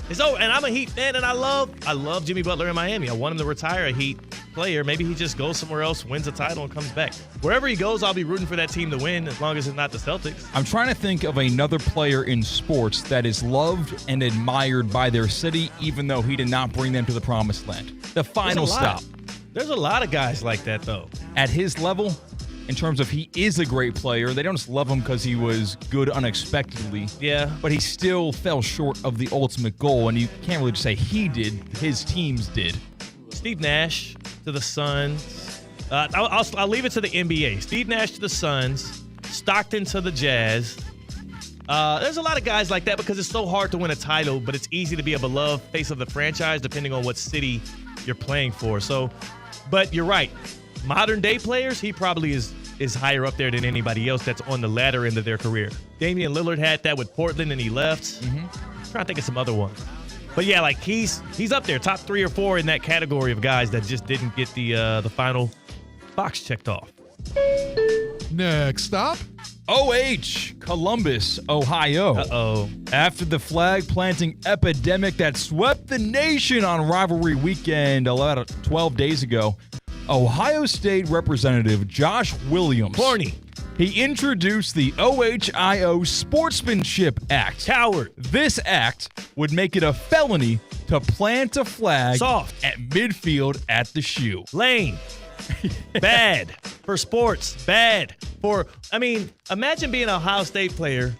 It's over. And I'm a Heat fan, and I love Jimmy Butler in Miami. I want him to retire a Heat player. Maybe he just goes somewhere else, wins a title, and comes back. Wherever he goes, I'll be rooting for that team to win as long as it's not the Celtics. I'm trying to think of another player in sports that is loved and admired by their city, even though he did not bring them to the promised land. The final stop. There's a lot of guys like that, though. At his level, in terms of he is a great player, they don't just love him because he was good unexpectedly. Yeah. But he still fell short of the ultimate goal, and you can't really just say he did. His teams did. Steve Nash to the Suns. I'll leave it to the NBA. Steve Nash to the Suns. Stockton to the Jazz. There's a lot of guys like that because it's so hard to win a title, but it's easy to be a beloved face of the franchise depending on what city you're playing for. So, but you're right. Modern day players, he probably is higher up there than anybody else that's on the latter end of their career. Damian Lillard had that with Portland and he left. I'm trying to think of some other ones. But yeah, like he's up there, top 3 or 4 in that category of guys that just didn't get the final box checked off. Next stop. OH, Columbus, Ohio. Uh-oh. After the flag planting epidemic that swept the nation on rivalry weekend about 12 days ago, Ohio State Representative Josh Williams. Corny. He introduced the OHIO Sportsmanship Act. Coward. This act would make it a felony to plant a flag Soft. at midfield at the shoe. Lame. Bad for sports. Bad for, imagine being an Ohio State player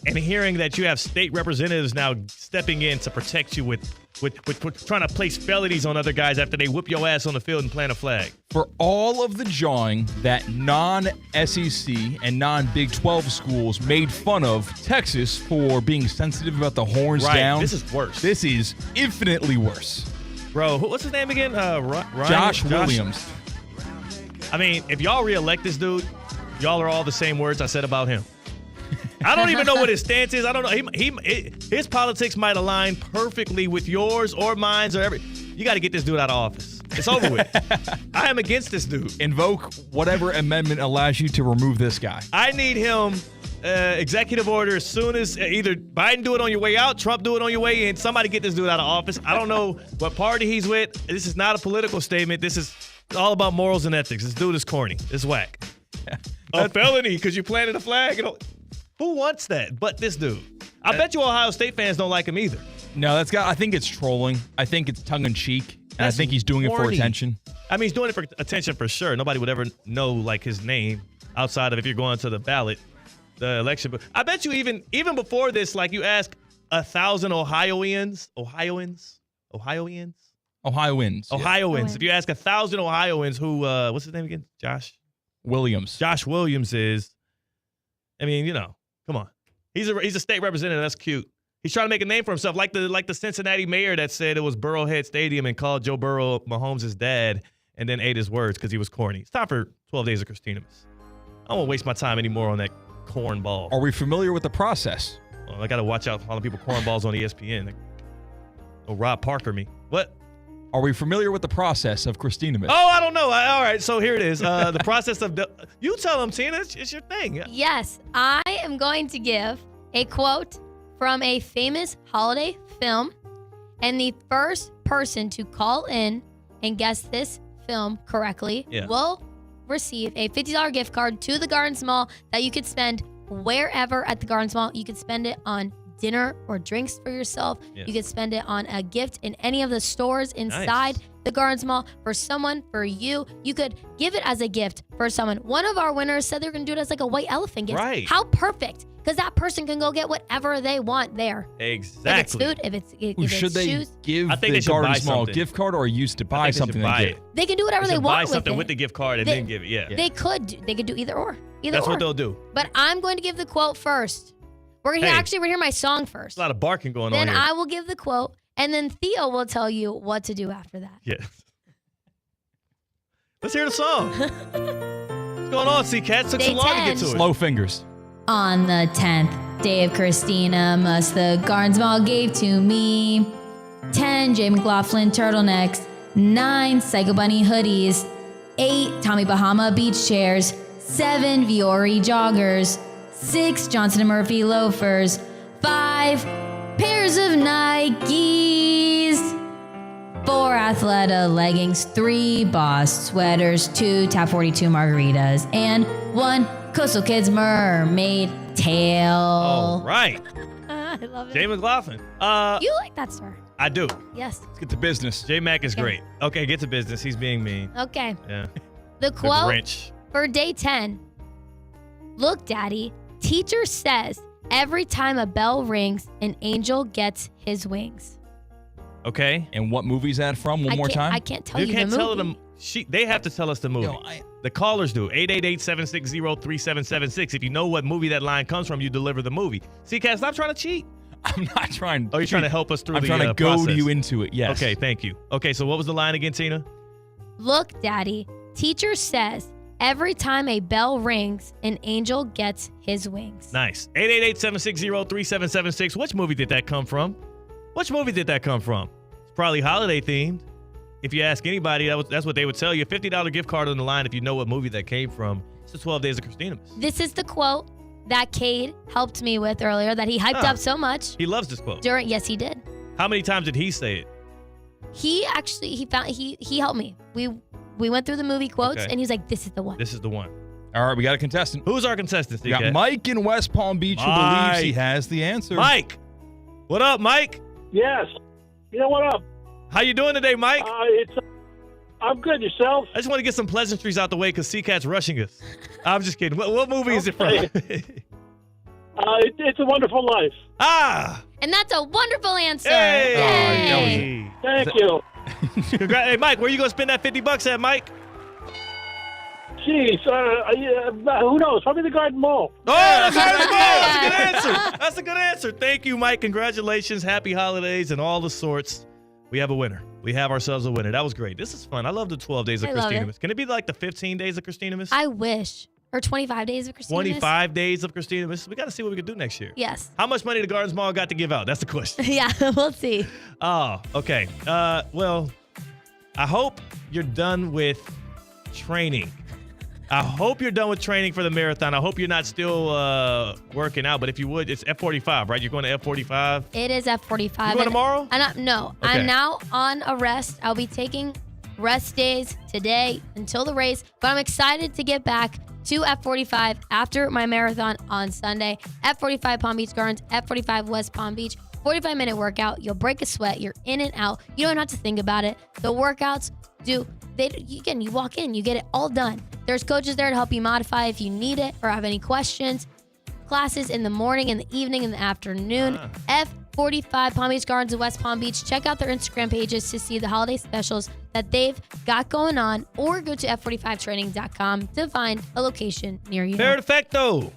and hearing that you have state representatives now stepping in to protect you with trying to place felonies on other guys after they whip your ass on the field and plant a flag. For all of the jawing that non-SEC and non-Big 12 schools made fun of Texas for being sensitive about the horns down. This is worse. This is infinitely worse. Bro, what's his name again? Ryan? Josh Williams. If y'all reelect this dude, y'all are all the same words I said about him. I don't even know what his stance is. I don't know. His politics might align perfectly with yours or mine or every. You got to get this dude out of office. It's over with. I am against this dude. Invoke whatever amendment allows you to remove this guy. I need him. Executive order as soon as either Biden do it on your way out, Trump do it on your way in. Somebody get this dude out of office. I don't know what party he's with. This is not a political statement. This is all about morals and ethics. This dude is corny. It's whack. A felony because you planted a flag. Who wants that but this dude? I bet you Ohio State fans don't like him either. No, I think it's trolling. I think it's tongue in cheek. And I think he's doing it for attention. He's doing it for attention for sure. Nobody would ever know like his name outside of if you're going to the ballot. The election, but I bet you even before this, like you ask 1,000 Ohioans. If you ask 1,000 Ohioans who, what's his name again? Josh Williams. Josh Williams is. Come on. He's a state representative. That's cute. He's trying to make a name for himself, like the Cincinnati mayor that said it was Burrowhead Stadium and called Joe Burrow Mahomes' dad, and then ate his words because he was corny. It's time for 12 Days of Christina. I won't waste my time anymore on that cornball. Are we familiar with the process? Well, I got to watch out for calling people cornballs on ESPN. Oh, Rob Parker me. What? Are we familiar with the process of Christina? Oh, I don't know. All right, so here it is. The process of you tell them, Tina. It's your thing. Yes, I am going to give a quote from a famous holiday film, and the first person to call in and guess this film correctly will receive a $50 gift card to the Gardens Mall that you could spend wherever at the Gardens Mall. You could spend it on dinner or drinks for yourself. You could spend it on a gift in any of the stores inside the Gardens Mall for someone, for you. You could give it as a gift for someone. One of our winners said they were going to do it as like a white elephant gift. Right. How perfect. Because that person can go get whatever they want there. Exactly. If it's food, if it's Should they shoes, give I think the they should buy Garden Small something. gift card or use to buy I think they should something buy they it. get? they can do whatever They they should want buy with something it. with the gift card and They- then give it. Yeah. They could do either or. That's what they'll do. But I'm going to give the quote first. We're going to hear my song first. There's a lot of barking going Then on here. I will give the quote, and then Theo will tell you what to do after that. Yeah. Let's hear the song. What's going on, C-Cat? Took Day so long to 10. get to it. Slow fingers. On the 10th day of Christina, must the Garden Small gave to me 10 J. McLaughlin turtlenecks, 9 Psycho Bunny hoodies, 8 Tommy Bahama beach chairs, 7 Viore joggers, 6 Johnson & Murphy loafers, 5 pairs of Nikes, 4 Athleta leggings, 3 Boss sweaters, 2 Tap 42 margaritas, and 1 Coastal Kids mermaid tail. All right. I love it. Jay McLaughlin. You like that store? I do. Yes. Let's get to business. J-Mac is Okay. great. Okay, get to business. He's being mean. Okay. Yeah. The quote Grinch. for day 10. Look, Daddy, teacher says every time a bell rings, an angel gets his wings. Okay. And what movie is that from? One more time? I can't tell You you can't the tell movie. them. They have to tell us the movie. The callers do. 888-760-3776. If you know what movie that line comes from, you deliver the movie. C-Cat, stop trying to cheat. I'm not trying. Oh, you're trying to help us through I'm the trying to goad process. you into it. Yes. Okay, thank you. Okay, so what was the line again, Tina? Look, Daddy, teacher says every time a bell rings, an angel gets his wings. Nice. 888-760-3776. Which movie did that come from? Which movie did that come from? It's probably holiday themed. If you ask anybody, that's what they would tell you. $50 gift card on the line if you know what movie that came from. It's the 12 Days of Christina. This is the quote that Cade helped me with earlier that he hyped up so much. He loves this quote. Yes, he did. How many times did he say it? He helped me. We went through the movie quotes Okay. and he was like, this is the one. This is the one. All right, we got a contestant. Who's our contestant, We got C-Cat? Mike in West Palm Beach who believes he has the answer. Mike. What up, Mike? Yes. You know what up? How you doing today, Mike? I'm good. Yourself? I just want to get some pleasantries out the way because C-Cat's rushing us. I'm just kidding. What movie is it from? It's a Wonderful Life. Ah! And that's a wonderful answer. Hey! Yay. Thank you. Hey, Mike, where you going to spend that $50 at, Mike? Jeez, who knows? Probably the Garden Mall. Oh, that's a good answer. That's a good answer. Thank you, Mike. Congratulations. Happy holidays and all the sorts. We have a winner. We have ourselves a winner. That was great. This is fun. I love the 12 days of I love Christina it. Miss. Can it be like the 15 days of Christina Miss? I wish. Or 25 days of Christina. 25 days of Christina Miss. We got to see what we can do next year. Yes. How much money the Gardens Mall got to give out? That's the question. Yeah, we'll see. Oh, okay. Well, I hope you're done with training. I hope you're done with training for the marathon. I hope you're not still working out, but if you would, it's F45, right? You're going to F45? It is F45. You going tomorrow? No. Okay. I'm now on a rest. I'll be taking rest days today until the race, but I'm excited to get back to F45 after my marathon on Sunday. F45 Palm Beach Gardens, F45 West Palm Beach. 45-minute workout. You'll break a sweat. You're in and out. You don't have to think about it. The workouts you walk in, you get it all done. There's coaches there to help you modify if you need it or have any questions. Classes in the morning, in the evening, in the afternoon. F45 Palm Beach Gardens in West Palm Beach. Check out their Instagram pages to see the holiday specials that they've got going on, or go to f45training.com to find a location near you. Perfecto.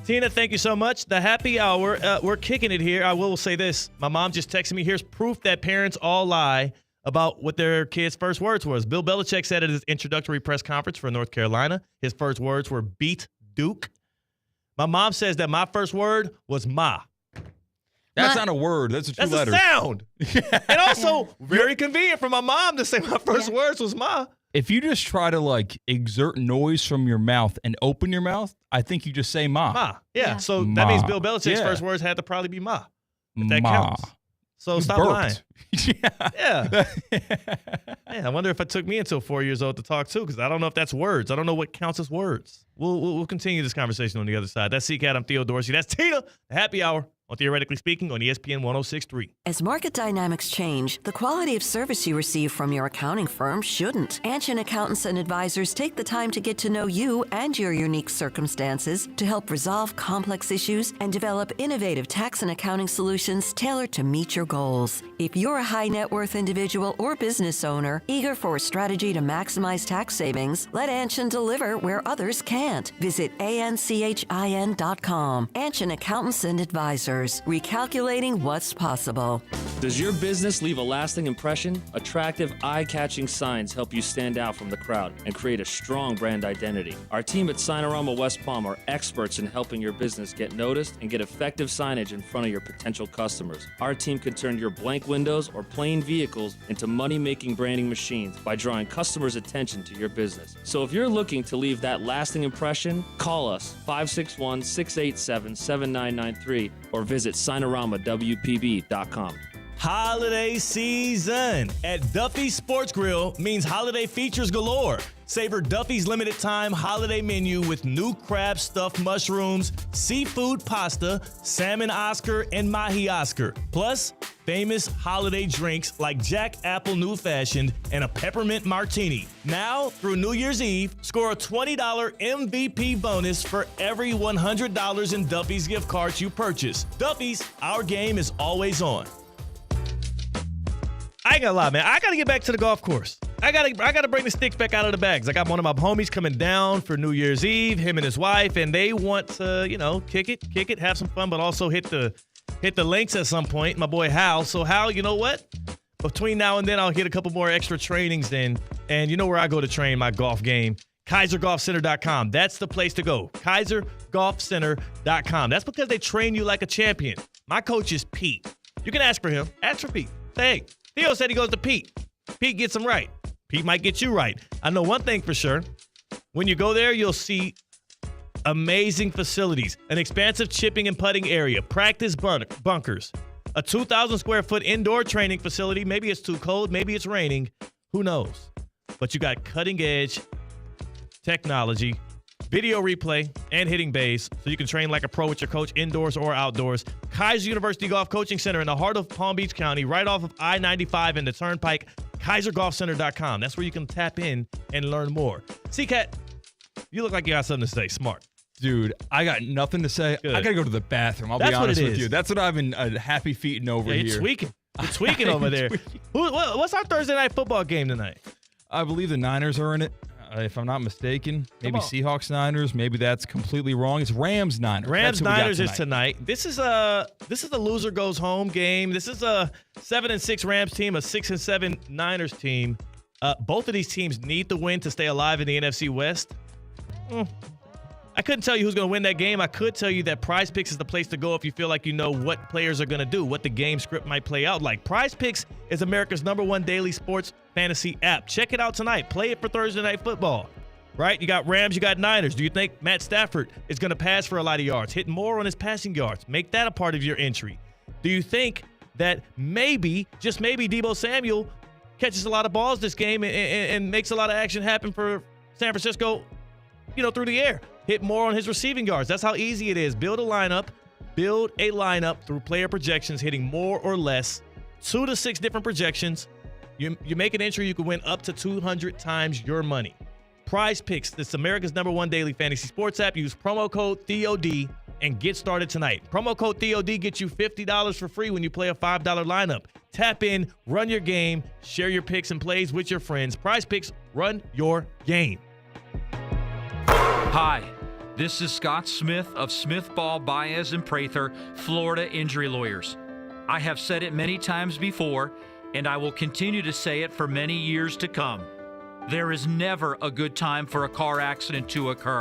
Tina, thank you so much. The happy hour, we're kicking it here. I will say this. My mom just texted me. Here's proof that parents all lie about what their kids' first words was. Bill Belichick said at his introductory press conference for North Carolina, his first words were beat Duke. My mom says that my first word was ma. That's not a word. That's a two letters. That's a sound. And also very convenient for my mom to say my first words was ma. If you just try to exert noise from your mouth and open your mouth, I think you just say ma. Ma. Yeah. So Ma. that means Bill Belichick's Yeah. first words had to probably be ma. If that Ma. counts. So You stop burped. lying. Yeah. I wonder if it took me until 4 years old to talk too, because I don't know if that's words. I don't know what counts as words. We'll continue this conversation on the other side. That's C-Cat. I'm Theo Dorsey. That's Tina. The happy hour. on Theoretically Speaking on ESPN 106.3. As market dynamics change, the quality of service you receive from your accounting firm shouldn't. Anshin Accountants and Advisors take the time to get to know you and your unique circumstances to help resolve complex issues and develop innovative tax and accounting solutions tailored to meet your goals. If you're a high net worth individual or business owner eager for a strategy to maximize tax savings, let Anshin deliver where others can't. Visit anchin.com. Anshin Accountants and Advisors. Recalculating what's possible. Does your business leave a lasting impression? Attractive, eye-catching signs help you stand out from the crowd and create a strong brand identity. Our team at Signorama West Palm are experts in helping your business get noticed and get effective signage in front of your potential customers. Our team can turn your blank windows or plain vehicles into money-making branding machines by drawing customers' attention to your business. So if you're looking to leave that lasting impression, call us 561-687-7993 or visit SignoramawPB.com. Holiday season at Duffy's Sports Grill means holiday features galore. Savor Duffy's limited time holiday menu with new crab stuffed mushrooms, seafood pasta, salmon Oscar, and mahi Oscar. Plus, famous holiday drinks like Jack Apple New Fashioned and a peppermint martini. Now, through New Year's Eve, score a $20 MVP bonus for every $100 in Duffy's gift cards you purchase. Duffy's, our game is always on. I ain't gonna lie, man. I gotta get back to the golf course. I gotta bring the sticks back out of the bags. I got one of my homies coming down for New Year's Eve, him and his wife, and they want to, kick it, have some fun, but also hit the links at some point. My boy Hal. So Hal, you know what? Between now and then, I'll get a couple more extra trainings in, and you know where I go to train my golf game? KaiserGolfCenter.com. That's the place to go. KaiserGolfCenter.com. That's because they train you like a champion. My coach is Pete. You can ask for him. Ask for Pete. Say, hey, Theo said he goes to Pete. Pete gets him right. Pete might get you right. I know one thing for sure. When you go there, you'll see amazing facilities, an expansive chipping and putting area, practice bunkers, a 2,000 square foot indoor training facility. Maybe it's too cold. Maybe it's raining. Who knows? But you got cutting edge technology, video replay, and hitting bays, so you can train like a pro with your coach indoors or outdoors. Kaiser University Golf Coaching Center in the heart of Palm Beach County, right off of I-95 and the Turnpike. KaiserGolfCenter.com. That's where you can tap in and learn more. C-Cat, you look like you got something to say. Smart. Dude, I got nothing to say. Good. I got to go to the bathroom. I'll That's be honest what it with is. you. That's what I've been happy feeting over here. You're tweaking. You're tweaking over there. What's our Thursday night football game tonight? I believe the Niners are in it. If I'm not mistaken, maybe Seahawks Niners. Maybe that's completely wrong. It's Rams Niners. Rams Niners is tonight. This is a loser goes home game. This is a 7-6 Rams team, a 6-7 Niners team. Both of these teams need to win to stay alive in the NFC West. I couldn't tell you who's going to win that game. I could tell you that Prize Picks is the place to go if you feel like you know what players are going to do, what the game script might play out like. Prize Picks is America's #1 daily sports fantasy app. Check it out tonight. Play it for Thursday Night Football, right? You got Rams, you got Niners. Do you think Matt Stafford is going to pass for a lot of yards, hit more on his passing yards? Make that a part of your entry. Do you think that maybe, just maybe, Deebo Samuel catches a lot of balls this game and makes a lot of action happen for San Francisco, through the air? Hit more on his receiving yards. That's how easy it is. Build a lineup through player projections, hitting more or less, 2 to 6 different projections. You make an entry, you can win up to 200 times your money. Prize Picks, this is America's #1 daily fantasy sports app. Use promo code THEOD and get started tonight. Promo code THEOD gets you $50 for free when you play a $5 lineup. Tap in, run your game, share your picks and plays with your friends. Prize Picks, run your game. Hi, this is Scott Smith of Smith, Ball, Baez, and Prather, Florida Injury Lawyers. I have said it many times before, and I will continue to say it for many years to come. There is never a good time for a car accident to occur.